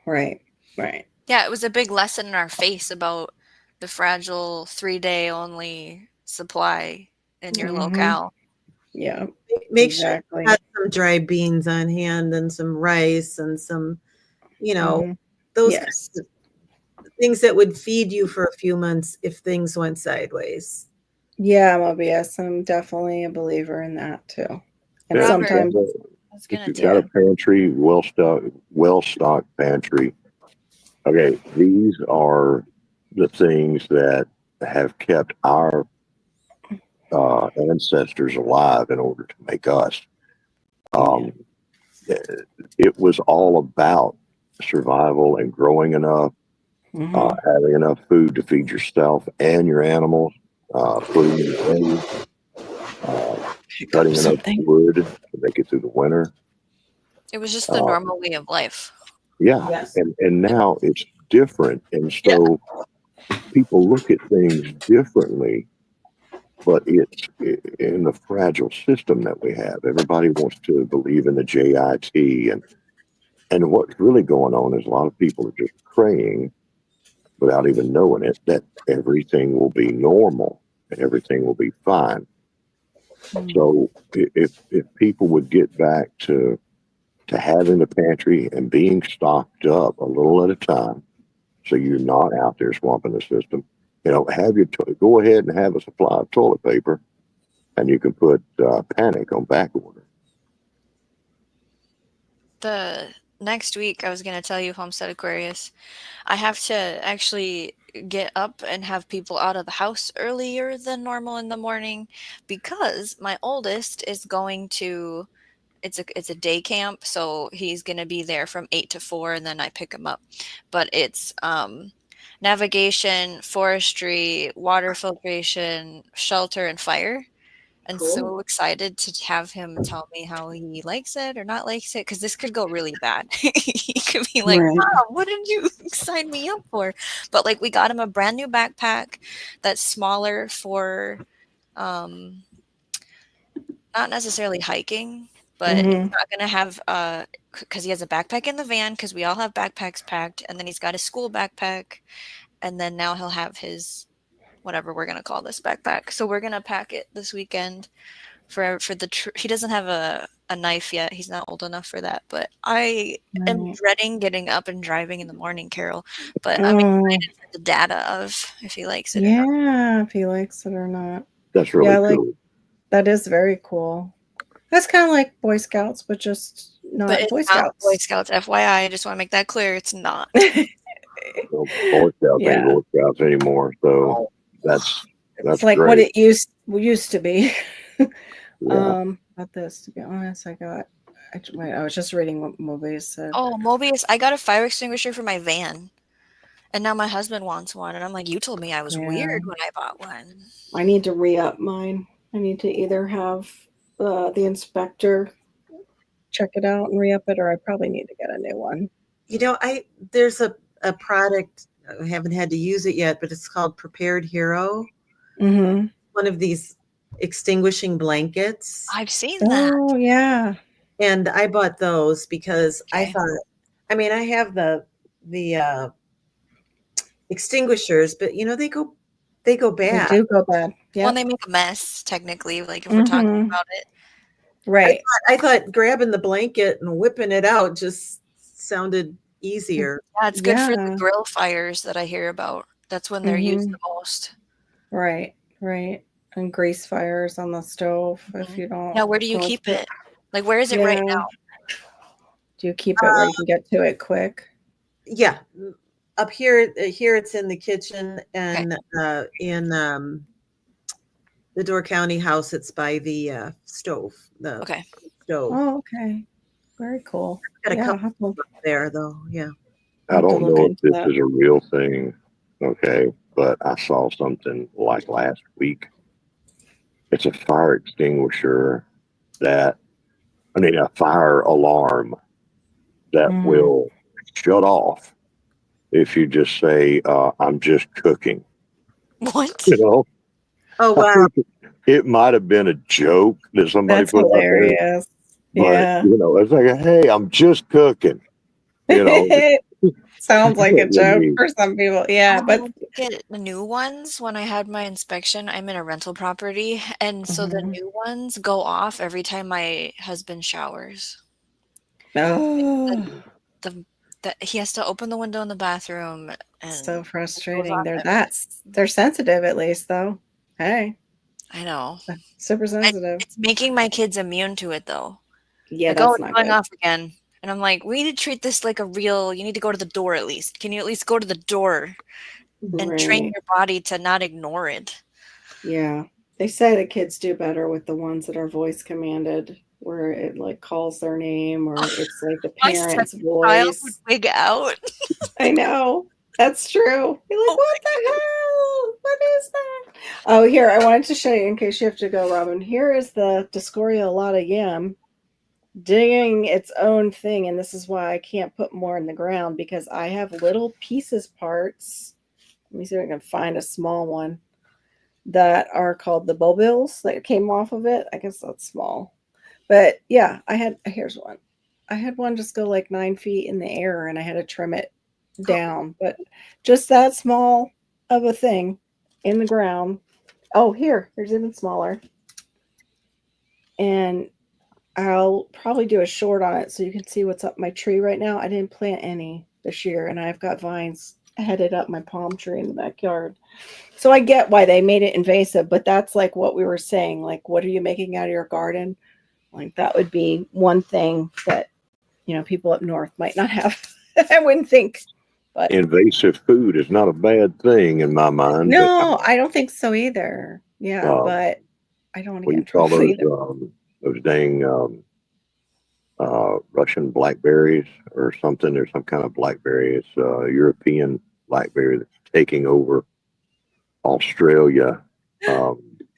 Right. Right. Yeah, it was a big lesson in our face about the fragile 3-day only supply in your locale. Yeah. make Exactly. sure you have some dry beans on hand and some rice and some, those Yes. kinds of things that would feed you for a few months if things went sideways. Yeah, Mobius. I'm definitely a believer in that too. And Yeah, Robert, sometimes, I was if gonna you've tell got a pantry, well-stocked pantry, okay, these are the things that have kept our ancestors alive in order to make us. It was all about survival and growing enough, having enough food to feed yourself and your animals, putting them away, pick up cutting enough something. wood to make it through the winter. it was just the normal way of life. Yeah, Yes. and now it's different, and Yeah. so people look at things differently. But it's in the fragile system that we have. Everybody wants to believe in the JIT, and what's really going on is a lot of people are just praying without even knowing it that everything will be normal and everything will be fine. So if people would get back to having the pantry and being stocked up a little at a time, so you're not out there swamping the system, have your go ahead and have a supply of toilet paper, and you can put panic on back order. The next week, I was going to tell you, Homestead Aquarius, I have to actually get up and have people out of the house earlier than normal in the morning because my oldest is going to it's a day camp, so he's going to be there from 8 to 4 and then I pick him up. But it's navigation, forestry, water filtration, shelter, and fire. And Cool. so excited to have him tell me how he likes it or not likes it, because this could go really bad. He could be like, Right. Mom, what did you sign me up for? But like, we got him a brand new backpack that's smaller for not necessarily hiking, but it's not going to have because he has a backpack in the van, because we all have backpacks packed, and then he's got his school backpack, and then now he'll have his whatever we're going to call this backpack. So we're going to pack it this weekend for the he doesn't have a knife yet. He's not old enough for that, but I am dreading getting up and driving in the morning, Carol, but I'm excited for the data of if he likes it or not. Yeah, if he likes it or not. That's really cool. That is very cool. That's kind of like Boy Scouts, but just not But it's Boy not Scouts. Boy Scouts, FYI. I just want to make that clear. It's not. Well, Boy Scouts ain't Boy Scouts anymore, so that's It's like great. what it used to be. Yeah. About this, to be honest, I was just reading what Mobius said. Oh, Mobius, I got a fire extinguisher for my van. And now my husband wants one. And I'm like, you told me I was weird when I bought one. I need to re-up mine. I need to either have the inspector check it out and re-up it, or I probably need to get a new one. There's a product, I haven't had to use it yet, but it's called Prepared Hero. Mm-hmm. One of these extinguishing blankets. I've seen that. Oh, yeah. And I bought those because I thought, I have the extinguishers, but they go bad. They do go bad. Yeah. When they make a mess, technically, like if we're talking about it. Right. I thought grabbing the blanket and whipping it out just sounded easier. Yeah, it's good for the grill fires that I hear about. That's when they're used the most. Right. And grease fires on the stove if you don't. Now, where do you keep it? Like, where is it right now? Do you keep it where you can get to it quick? Yeah. Up here it's in the kitchen, and in the Door County house, it's by the stove. The stove. Oh, okay. Very cool. Got a couple up there, though. Yeah. I don't know if this is a real thing, okay, but I saw something like last week. It's a fire extinguisher that a fire alarm that will shut off if you just say, I'm just cooking. What? You know, Oh, I wow. think it might have been a joke that somebody That's put out there, hilarious. but Yeah. it's like, hey, I'm just cooking. Sounds like a When joke you- for some people. Yeah, I but had to get the new ones when I had my inspection. I'm in a rental property, and so the Mhm. new ones go off every time my husband showers. Oh, The he has to open the window in the bathroom, and so it goes frustrating. off They're sensitive at least though. Hey, I know. super sensitive. It's making my kids immune to it though. Yeah, Like, oh, that's it's not going good. off again. And I'm like, we need to treat this like you need to go to the door at least. Can you at least go to the door and train Right. your body to not ignore it? Yeah. They say that kids do better with the ones that are voice commanded, where it like calls their name or it's like the My parent's second child would voice. wig out. I know. That's true. You're like, Oh what the hell? What is that? Oh, here, I wanted to show you in case you have to go, Robin. Here is the Discoria alata yam digging its own thing, and this is why I can't put more in the ground because I have little pieces parts. Let me see if I can find a small one that are called the bulbils that came off of it. I guess that's small. But yeah, here's one. I had one just go like 9 feet in the air and I had to trim it down, but just that small of a thing in the ground. Oh, here's even smaller. And I'll probably do a short on it so you can see what's up my tree right now. I didn't plant any this year, and I've got vines headed up my palm tree in the backyard. So I get why they made it invasive, but that's like what we were saying. Like, what are you making out of your garden? Like, that would be one thing that, people up north might not have. I wouldn't think. But invasive food is not a bad thing in my mind. But no, I don't think so either. Yeah, but I don't want to what get do in you call trouble either. those dang Russian blackberries or something? There's some kind of blackberry. It's European blackberry that's taking over Australia.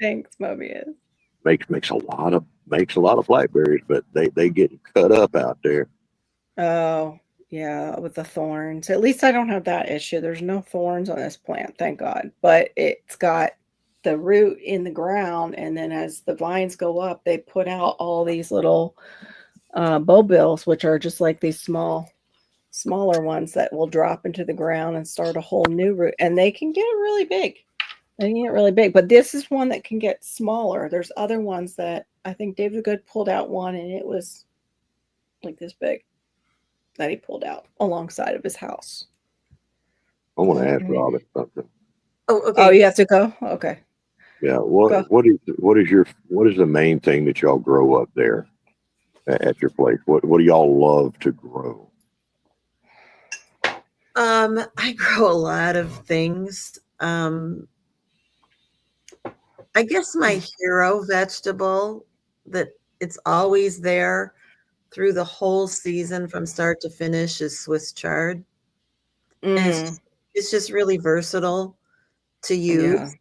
Thanks, Mobius. Makes a lot of blackberries, but they get cut up out there. Oh, yeah, with the thorns. At least I don't have that issue. There's no thorns on this plant, thank God. But it's got the root in the ground, and then as the vines go up, they put out all these little bulbils, which are just like these smaller ones that will drop into the ground and start a whole new root. And they can get really big. They can get really big. But this is one that can get smaller. There's other ones that I think David Good pulled out one, and it was like this big that he pulled out alongside of his house. I want to ask Robin something. Oh, okay. Oh, you have to go? Okay. Yeah. What is the main thing that y'all grow up there at your place? What do y'all love to grow? I grow a lot of things. I guess my hero vegetable that it's always there through the whole season from start to finish is Swiss chard. And it's just really versatile to use.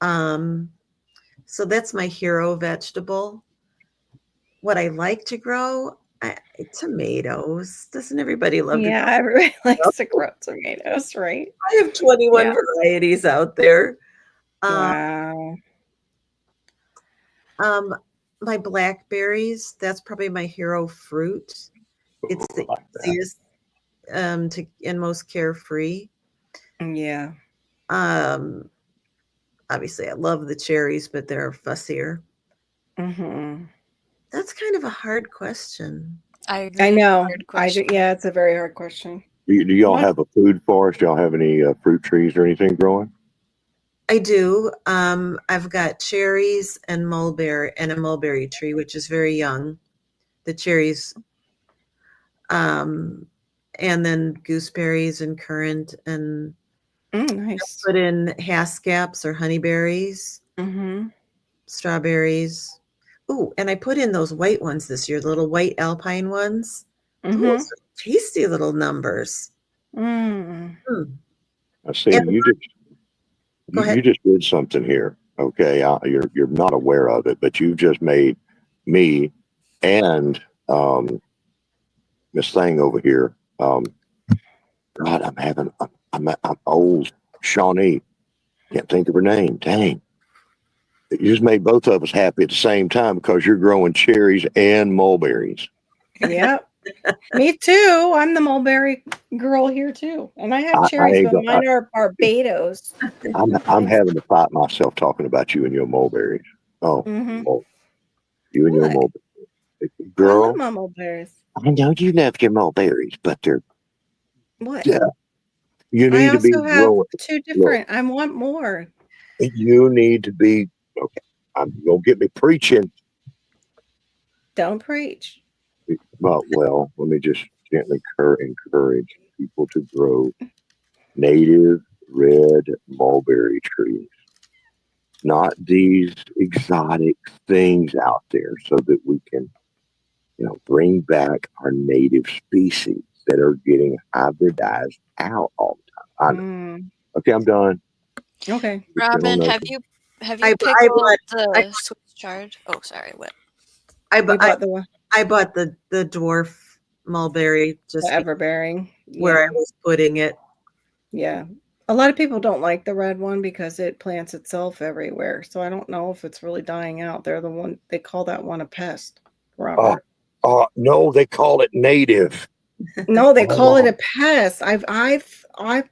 Yeah. So that's my hero vegetable. What I like to grow, tomatoes. Doesn't everybody love to? Yeah, everybody likes to grow tomatoes, right? I have 21 Yeah. varieties out there. Wow. My blackberries, that's probably my hero fruit. It's the easiest and most carefree. Yeah. Obviously, I love the cherries, but they're fussier. Mm-hmm. That's kind of a hard question. I agree. I know. Yeah, it's a very hard question. Do y'all have a food forest? Y'all have any fruit trees or anything growing? I do. I've got cherries and a mulberry tree, which is very young. The cherries, and then gooseberries and currant, and Nice. put in haskaps or honeyberries, strawberries. Ooh, and I put in those white ones this year, the little white alpine ones. Those are tasty little numbers. I see. You just did something here. Okay, you're not aware of it, but you've just made me And this thing over here, God, I'm old. Shawnee, can't think of her name. Dang. You just made both of us happy at the same time because you're growing cherries and mulberries. Yep. Me too. I'm the mulberry girl here too. And I have cherries, but mine are Barbados. I'm having to fight myself talking about you and your mulberries. Oh, you and your mulberries. Girl, I love my mulberries. I know you love your mulberries, but they're What? You need to be have growing. two different. I want more. You need to be okay. I'm gonna get me preaching. Don't preach. Well, let me just gently encourage people to grow native red mulberry trees, not these exotic things out there, so that we can, bring back our native species that are getting hybridized out all the time. Okay, I'm done. Okay. Robin, have you pickled the Swiss chard? Oh, sorry. What? I bought the dwarf mulberry, just everbearing, where I was putting it. Yeah. A lot of people don't like the red one because it plants itself everywhere. So I don't know if it's really dying out. They call that one a pest, Robert. No, they call it native. No, they call it a pest. I've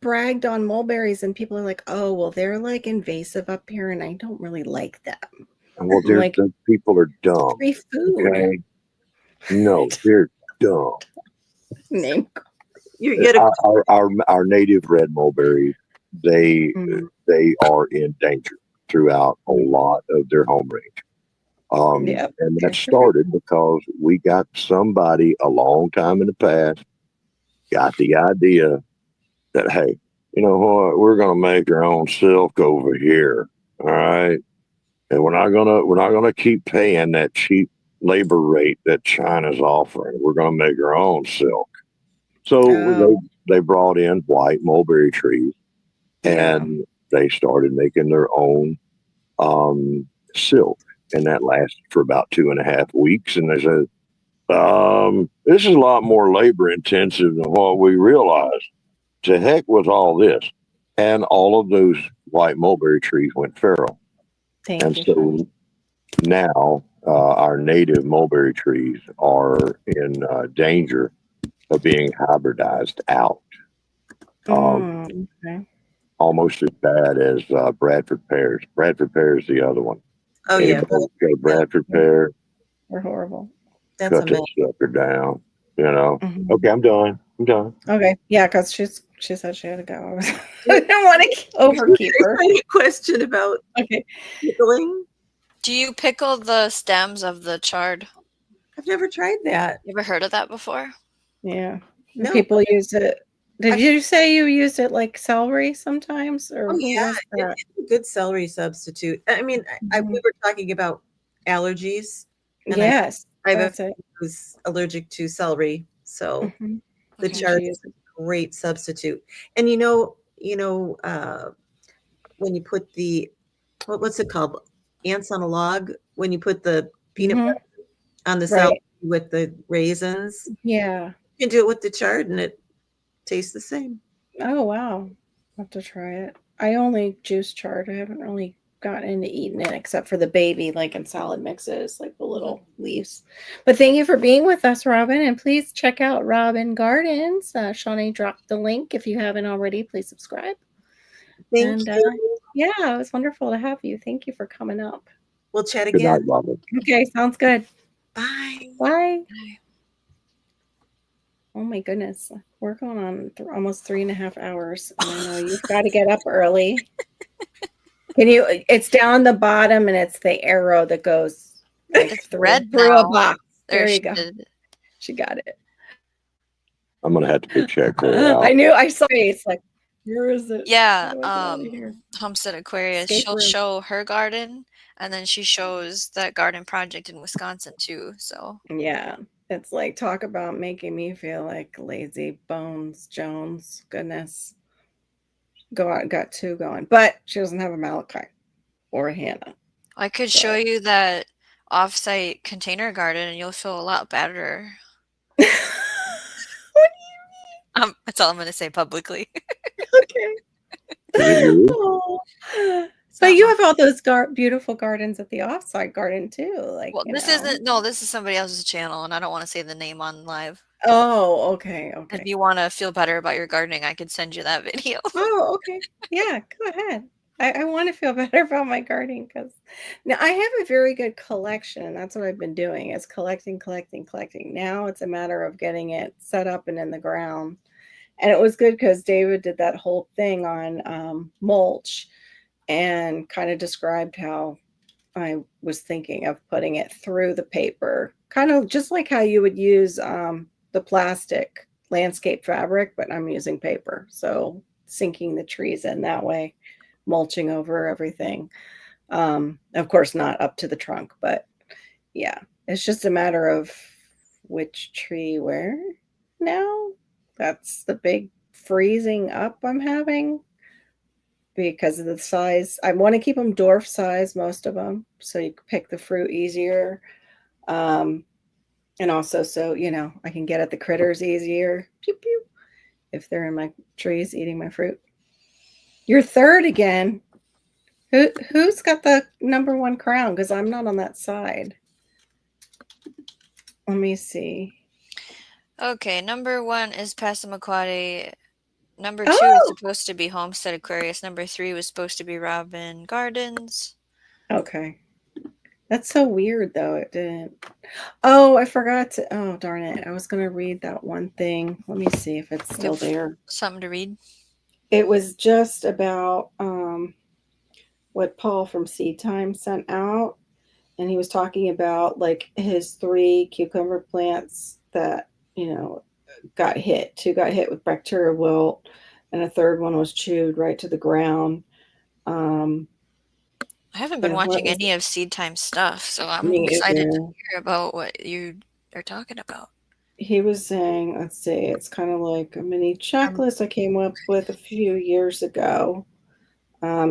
bragged on mulberries and people are like, oh, well, they're like invasive up here and I don't really like them. Well, the people are dumb. Free food. Okay? No, they're dumb. Name. Our native red mulberries, they are in danger throughout a lot of their home range. And that started because we got somebody a long time in the past got the idea that, hey, you know what, we're gonna make our own silk over here. All right. And we're not gonna keep paying that cheap labor rate that China's offering. We're gonna make our own silk. So they brought in white mulberry trees and they started making their own silk. And that lasted for about 2.5 weeks. And they said, this is a lot more labor intensive than what we realized. To heck with all this. And all of those white mulberry trees went feral. So now our native mulberry trees are in danger of being hybridized out. Almost as bad as Bradford pears. Bradford pear is the other one. Oh, yeah. Bradford pear. They're horrible. Cut that sucker down. Okay, I'm done. Okay. Yeah, because she said she had to go. I didn't want to overkeep her. I had a question about pickling. Do you pickle the stems of the chard? I've never tried that. You ever heard of that before? Yeah. No. People use it. Did you say you use it like celery sometimes? Or yeah, it's a good celery substitute. I mean, we were talking about allergies. And yes. I was allergic to celery. So the chard is a great substitute. And when you put the what's it called? Ants on a log, when you put the peanut butter on the celery with the raisins. Yeah. You can do it with the chard and it tastes the same. Oh wow. I'll have to try it. I only juice chard. I haven't really gotten into eating it except for the baby, like in salad mixes, like the little leaves. But thank you for being with us, Robin. And please check out Robin Gardens. Shawnee dropped the link. If you haven't already, please subscribe. Thank you. Yeah, it was wonderful to have you. Thank you for coming up. We'll chat again. Good night, Robin. Okay, sounds good. Bye. Bye. Oh my goodness. We're going on almost 3.5 hours. And I know you've got to get up early. It's down the bottom and it's the arrow that goes through a box. There you go. She got it. I'm going to have to check her out. I saw it. It's like, where is it? Yeah. Homestead Aquarius. She'll show her garden and then she shows that garden project in Wisconsin too. So yeah. It's like, talk about making me feel like lazy bones Jones. Goodness. Got 2 going. But she doesn't have a Malachi or a Hannah. I could show you that off-site container garden and you'll feel a lot better. That's all I'm going to say publicly. Okay. Is it yours? Oh. It's But not you mine. have all those beautiful gardens at the offsite garden too, like, Well, you this know. isn't. No, this is somebody else's channel, and I don't want to say the name on live. Oh, okay, If okay. you want to feel better about your gardening, I could send you that video. Oh, okay. Yeah, go ahead. I want to feel better about my gardening because now I have a very good collection. That's what I've been doing is collecting. Now it's a matter of getting it set up and in the ground. And it was good because David did that whole thing on mulch and kind of described how I was thinking of putting it through the paper, kind of just like how you would use the plastic landscape fabric, but I'm using paper. So sinking the trees in that way, mulching over everything. Of course, not up to the trunk, but yeah, it's just a matter of which tree where now. That's the big freezing up I'm having because of the size. I want to keep them dwarf size, most of them, so you can pick the fruit easier. Um, and also, so, I can get at the critters easier. Pew, pew, if they're in my trees eating my fruit. You're third again. Who's got the number one crown? Because I'm not on that side. Let me see. Okay, number 1 is Passamaquoddy. Number 2 is Oh, supposed to be Homestead Aquarius. Number 3 was supposed to be Robin Gardens. okay. That's so weird, though. It didn't. Oh, I forgot to. Oh, darn it. I was going to read that one thing. Let me see if it's still there. Something to read. It was just about what Paul from Seed Time sent out. And he was talking about like his 3 cucumber plants that, got hit. 2 got hit with bacterial wilt, and a third one was chewed right to the ground. I haven't been And what watching was any of Seed Time stuff, so I'm me excited to either. hear about what you are talking about. He was saying, let's see, it's kind of like a mini checklist I came up with a few years ago.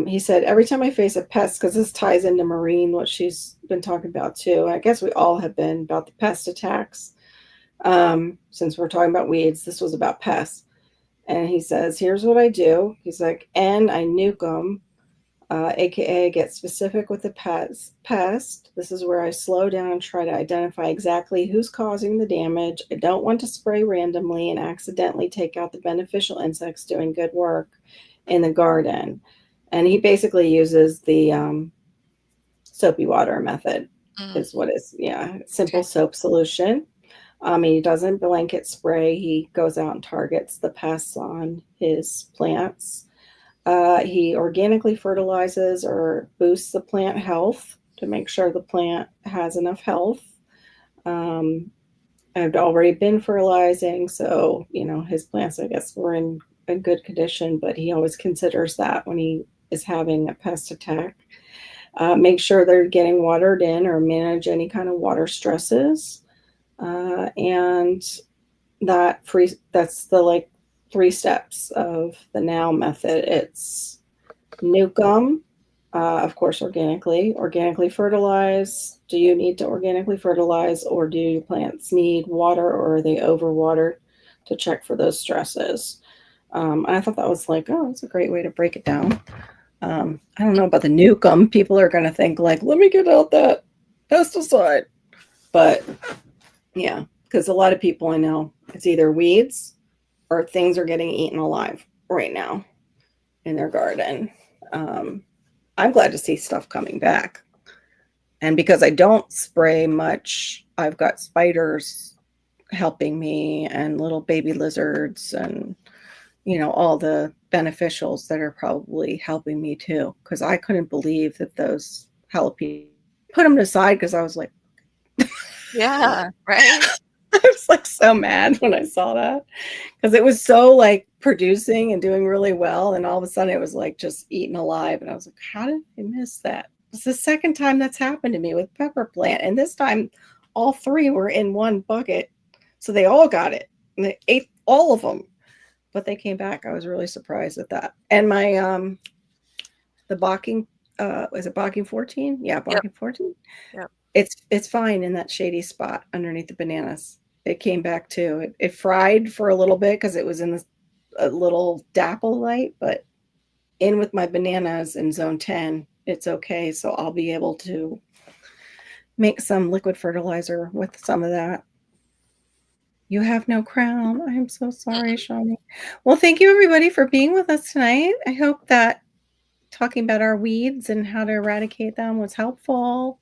He said, every time I face a pest, because this ties into Maureen, what she's been talking about too. I guess we all have been about the pest attacks. Since we're talking about weeds, this was about pests. And he says, here's what I do. He's like, I nuke them, aka get specific with the pest. This is where I slow down and try to identify exactly who's causing the damage. I don't want to spray randomly and accidentally take out the beneficial insects doing good work in the garden. And he basically uses the soapy water method, is what is, simple soap solution. He doesn't blanket spray. He goes out and targets the pests on his plants. He organically fertilizes or boosts the plant health to make sure the plant has enough health. I've already been fertilizing, so, his plants, I guess, were in a good condition, but he always considers that when he is having a pest attack. Make sure they're getting watered in or manage any kind of water stresses. And that's the 3 steps of the now method. It's nuke them, of course, organically fertilize. Do you need to organically fertilize, or do your plants need water, or are they overwatered, to check for those stresses? I thought that was that's a great way to break it down. I don't know about the nuke 'em. People are going to think let me get out that pesticide. But yeah, because a lot of people I know, it's either weeds or things are getting eaten alive right now in their garden. I'm glad to see stuff coming back. And because I don't spray much, I've got spiders helping me and little baby lizards and, all the beneficials that are probably helping me too. Because I couldn't believe that those jalapenos, put them aside because I was like, Yeah, right? I was so mad when I saw that because it was so producing and doing really well. And all of a sudden it was just eaten alive. And I was like, how did I miss that? It's the second time that's happened to me with pepper plant. And this time all 3 were in one bucket. So they all got it and they ate all of them, but they came back. I was really surprised at that. And my, the Bocking, is it Bocking 14? Yeah, Bocking 14. Yep. It's fine in that shady spot underneath the bananas. It came back too. It fried for a little bit because it was in a little dapple light, but in with my bananas in zone 10, it's okay. So I'll be able to make some liquid fertilizer with some of that. You have no crown. I'm so sorry, Shawnee. Well, thank you everybody for being with us tonight. I hope that talking about our weeds and how to eradicate them was helpful.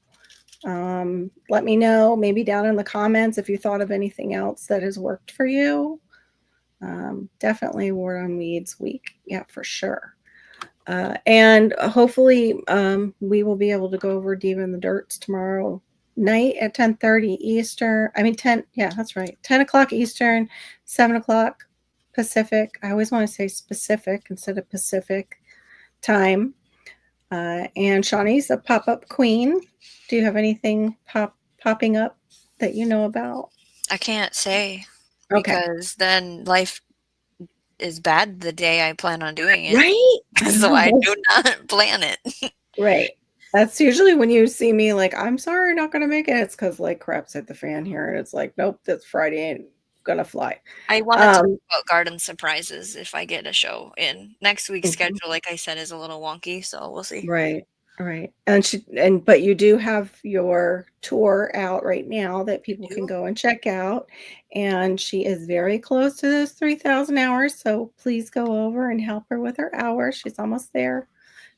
Let me know maybe down in the comments if you thought of anything else that has worked for you. Definitely Word on Weeds week. Yeah, for sure. And hopefully we will be able to go over Diva in the Dirts tomorrow night at 10:30 Eastern. I mean 10. Yeah, that's right. 10 o'clock Eastern, 7 o'clock Pacific. I always want to say specific instead of Pacific time. And Shawnee's a pop-up queen. Do you have anything popping up that you know about? I can't say Okay. because then life is bad the day I plan on doing it. Right? So I do not plan it. Right. That's usually when you see me like, I'm sorry, not going to make it. It's because like crap's hit the fan here. And it's like, nope, this Friday ain't going to fly. I want to talk about garden surprises if I get a show in. Next week's schedule, like I said, is a little wonky, so we'll see. Right. Right. But you do have your tour out right now that people can go and check out. And she is very close to those 3,000 hours. So please go over and help her with her hours. She's almost there.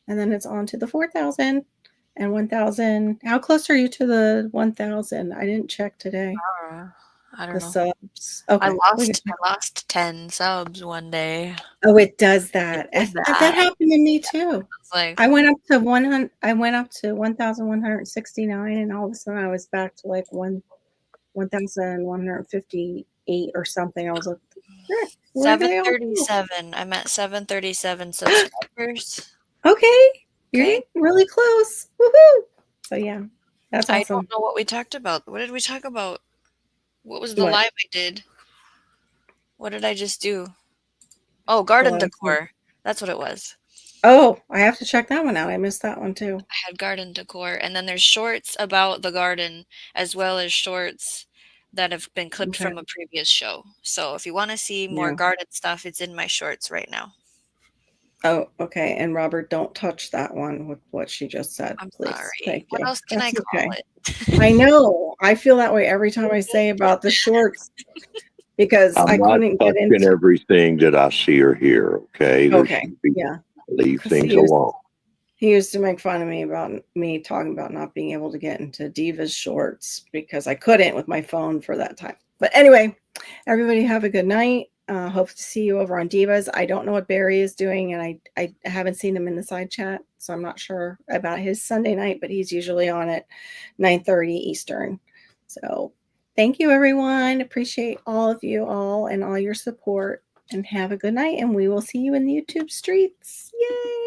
And then it's on to the 4,000 and 1,000. How close are you to the 1,000? I didn't check today. I don't The know. subs. Okay. I lost 10 subs one day. Oh, it does that. It did That that. happened to me too. It's like I went up to 100. I went up to 1,169, and all of a sudden I was back to like 1,158 or something. I was like, where did they all go? 737. I'm at 737 subscribers. Okay, you're Okay. really close. Woohoo! So yeah, that's I awesome. don't know what we talked about. What did we talk about? What was the What? live I did? What did I just do? Oh, garden decor. That's what it was. Oh, I have to check that one out. I missed that one too. I had garden decor, and then there's shorts about the garden as well as shorts that have been clipped from a previous show. So if you want to see more garden stuff, it's in my shorts right now. Oh, okay. And Robert, don't touch that one with what she just said. I'm please. sorry. Thank you. What else can I call it? I know. I feel that way every time I say about the shorts because I couldn't get into everything that I see or hear. Okay. Yeah. Leave things alone. He used to make fun of me about me talking about not being able to get into Diva's shorts because I couldn't with my phone for that time. But anyway, everybody have a good night. Hope to see you over on Divas. I don't know what Barry is doing, and I haven't seen him in the side chat, so I'm not sure about his Sunday night, but he's usually on at 9:30 Eastern. So thank you, everyone. Appreciate all of you all and all your support, and have a good night, and we will see you in the YouTube streets. Yay!